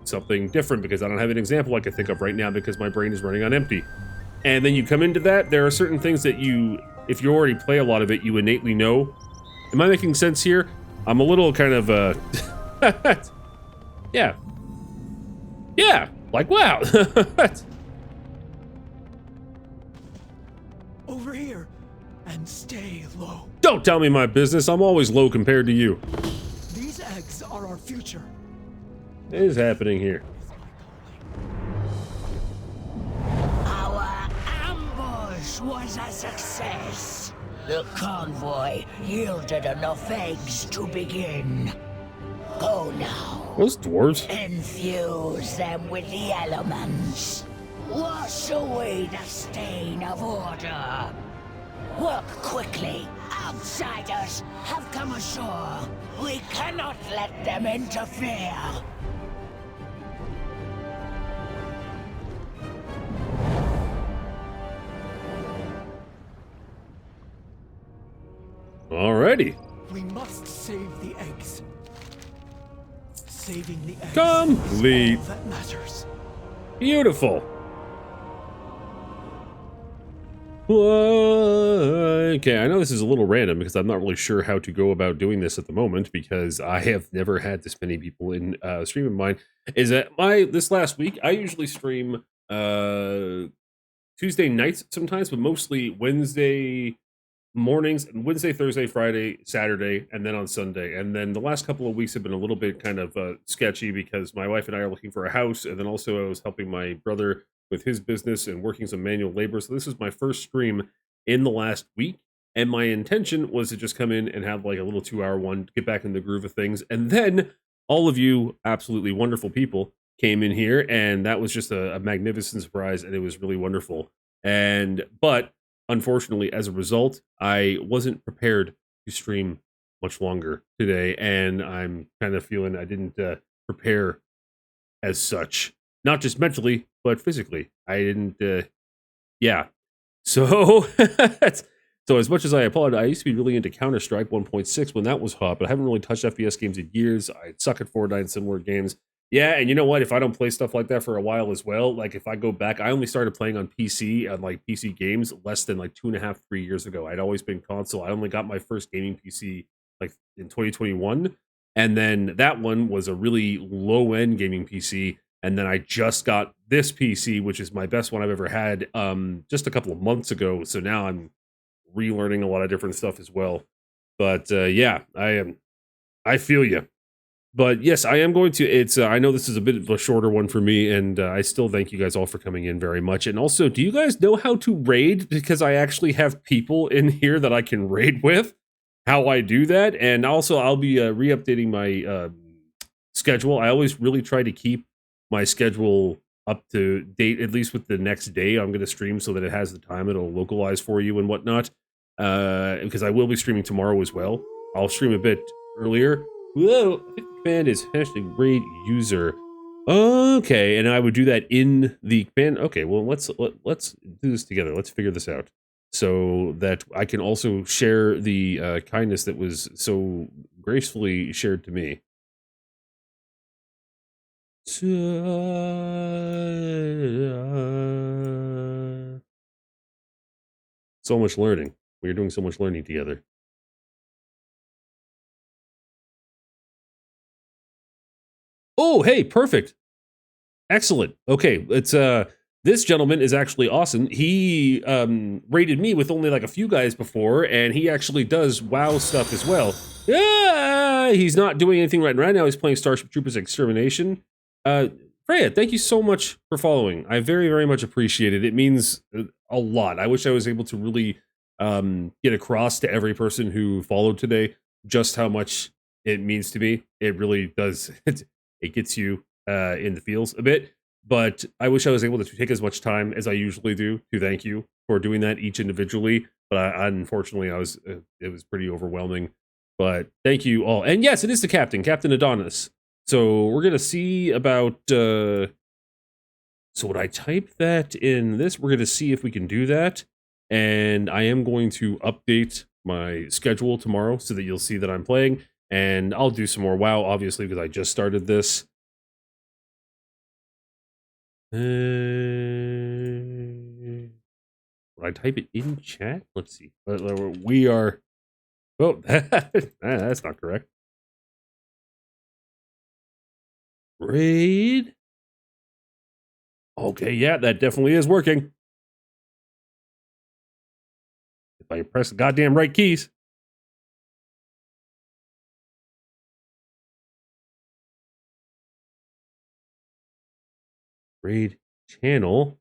something different, because I don't have an example I can think of right now because my brain is running on empty. And then you come into that, there are certain things that you, if you already play a lot of it, you innately know. Am I making sense here? I'm a little kind of, yeah. Yeah, like, wow. Over here, and stay low. Don't tell me my business. I'm always low compared to you. These eggs are our future. What is happening here? Our ambush was a success. The convoy yielded enough eggs to begin. Go now. Those dwarves. Infuse them with the elements. Wash away the stain of order. Work quickly. Outsiders have come ashore. We cannot let them interfere. Alrighty. We must save the eggs. Saving the eggs Complete. is all that matters. Beautiful. Okay, I know this is a little random because I'm not really sure how to go about doing this at the moment, because I have never had this many people in stream of mine. Is that this last week I usually stream Tuesday nights sometimes, but mostly Wednesday mornings, Wednesday, Thursday, Friday, Saturday, and then on Sunday. And then the last couple of weeks have been a little bit kind of sketchy because my wife and I are looking for a house. And then also I was helping my brother with his business and working some manual labor. So this is my first stream in the last week. And my intention was to just come in and have like a little 2-hour one, get back in the groove of things. And then all of you absolutely wonderful people came in here, and that was just a magnificent surprise, and it was really wonderful. But unfortunately, as a result, I wasn't prepared to stream much longer today, and I'm kind of feeling I didn't prepare as such, not just mentally, but physically. I didn't, yeah. So, so as much as I applaud, I used to be really into Counter-Strike 1.6 when that was hot, but I haven't really touched FPS games in years. I suck at Fortnite and similar games. Yeah, and you know what? If I don't play stuff like that for a while as well, like if I go back, I only started playing on PC and like PC games less than like 2.5, 3 years ago. I'd always been console. I only got my first gaming PC like in 2021, and then that one was a really low-end gaming PC. And then I just got this PC, which is my best one I've ever had, just a couple of months ago. So now I'm relearning a lot of different stuff as well. But yeah, I feel you. But yes, I am going to. It's. I know this is a bit of a shorter one for me, and I still thank you guys all for coming in very much. And also, do you guys know how to raid? Because I actually have people in here that I can raid with. How I do that, and also I'll be re-updating my schedule. I always really try to keep my schedule up to date, at least with the next day I'm going to stream, so that it has the time it'll localize for you and whatnot. Because I will be streaming tomorrow as well. I'll stream a bit earlier. Whoa, I think the command is #raid user. Okay, and I would do that in the command. Okay, well let's do this together. Let's figure this out so that I can also share the kindness that was so gracefully shared to me. So much learning. We are doing so much learning together. Oh, hey, perfect. Excellent. Okay, it's this gentleman is actually awesome. He rated me with only like a few guys before, and he actually does WoW stuff as well. He's not doing anything right now. He's playing Starship Troopers Extermination. Freya, thank you so much for following. I very, very much appreciate it. It means a lot. I wish I was able to really get across to every person who followed today just how much it means to me. It really does. It gets you in the feels a bit, but I wish I was able to take as much time as I usually do to thank you for doing that each individually. But unfortunately, it was pretty overwhelming. But thank you all. And yes, it is the captain, Captain Adonis. So we're gonna see about. So would I type that in this? We're gonna see if we can do that, and I am going to update my schedule tomorrow so that you'll see that I'm playing. And I'll do some more WoW, obviously, because I just started this. Would I type it in chat? Let's see. We are... Oh, that's not correct. Raid. Okay, yeah, that definitely is working. If I press the goddamn right keys. Raid channel.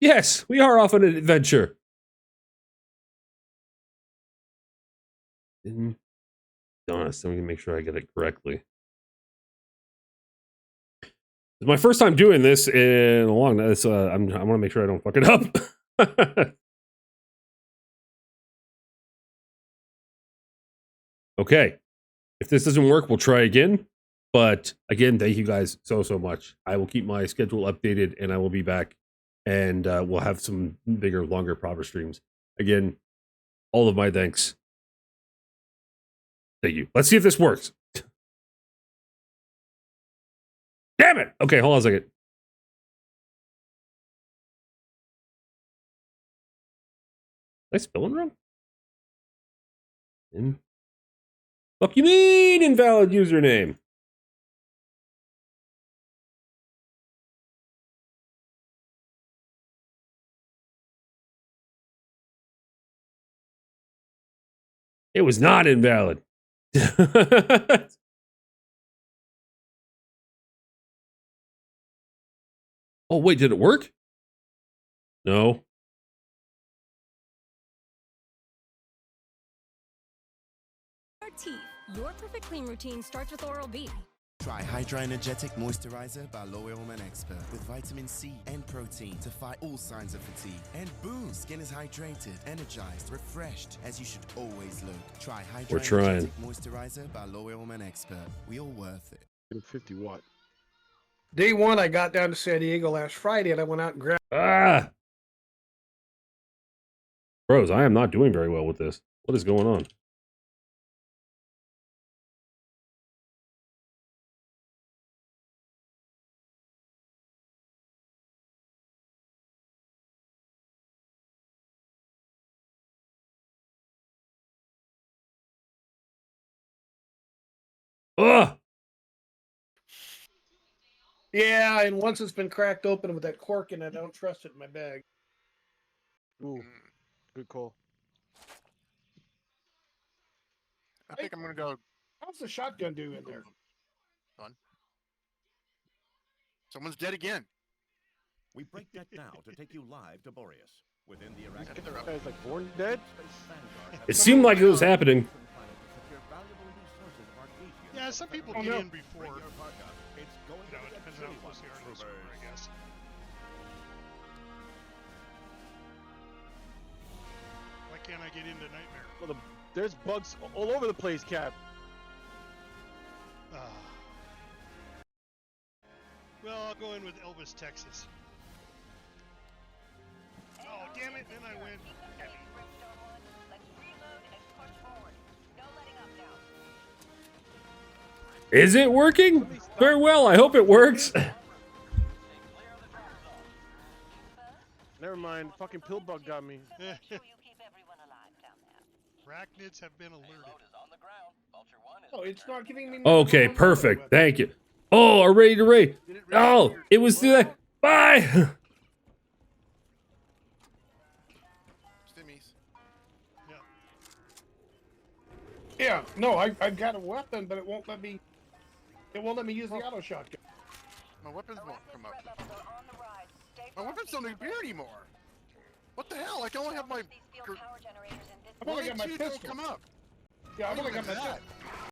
Yes, we are off on an adventure. Honest, let me make sure I get it correctly. It's my first time doing this in a long time. I want to make sure I don't fuck it up. Okay. If this doesn't work, we'll try again. But again, thank you guys so much. I will keep my schedule updated, and I will be back, and we'll have some bigger, longer, proper streams. Again, all of my thanks. Thank you. Let's see if this works. Damn it! Okay, hold on a second. Did I spell it wrong? Fuck you mean invalid username? It was not invalid. Oh, wait, did it work? No. Teeth. Your perfect clean routine starts with Oral-B. Try Hydra Energetic Moisturizer by L'Oreal Man Expert with vitamin C and protein to fight all signs of fatigue. And boom, skin is hydrated, energized, refreshed, as you should always look. Try Hydra Energetic Moisturizer by L'Oreal Man Expert. We all worth it. 50 watt. Day one, I got down to San Diego last Friday, and I went out and grabbed. Bros, I am not doing very well with this. What is going on? Ugh! Yeah, and once it's been cracked open with that cork in it, I don't trust it in my bag. Ooh, good call. I think I'm gonna go. How's the shotgun do in there? Fun. Someone's dead again. We break deck now to take you live to Boreas. Within the This guy's like born dead? It seemed like it was happening. Yeah, some people get in before. It's going it depends on how close they are to the server, I guess. Why can't I get into Nightmare? Well, there's bugs all over the place, Cap. Well, I'll go in with Elvis, Texas. Oh, damn it, then I went heavy. Is it working? Very well. I hope it works. Never mind. Fucking pill bug got me. Arachnids have been alerted. Oh, it's not giving me. Okay, perfect. Thank you. Oh, are ready to raid. Oh, it was through that. Bye. Stimmies. Yeah, no, I've got a weapon, but it won't let me. It won't let me use the auto shotgun. My weapons won't come up. My weapons don't appear anymore. What the hell? I can only have my. I've only got my pistol. Don't come up. Yeah, I've only got my that. pistol.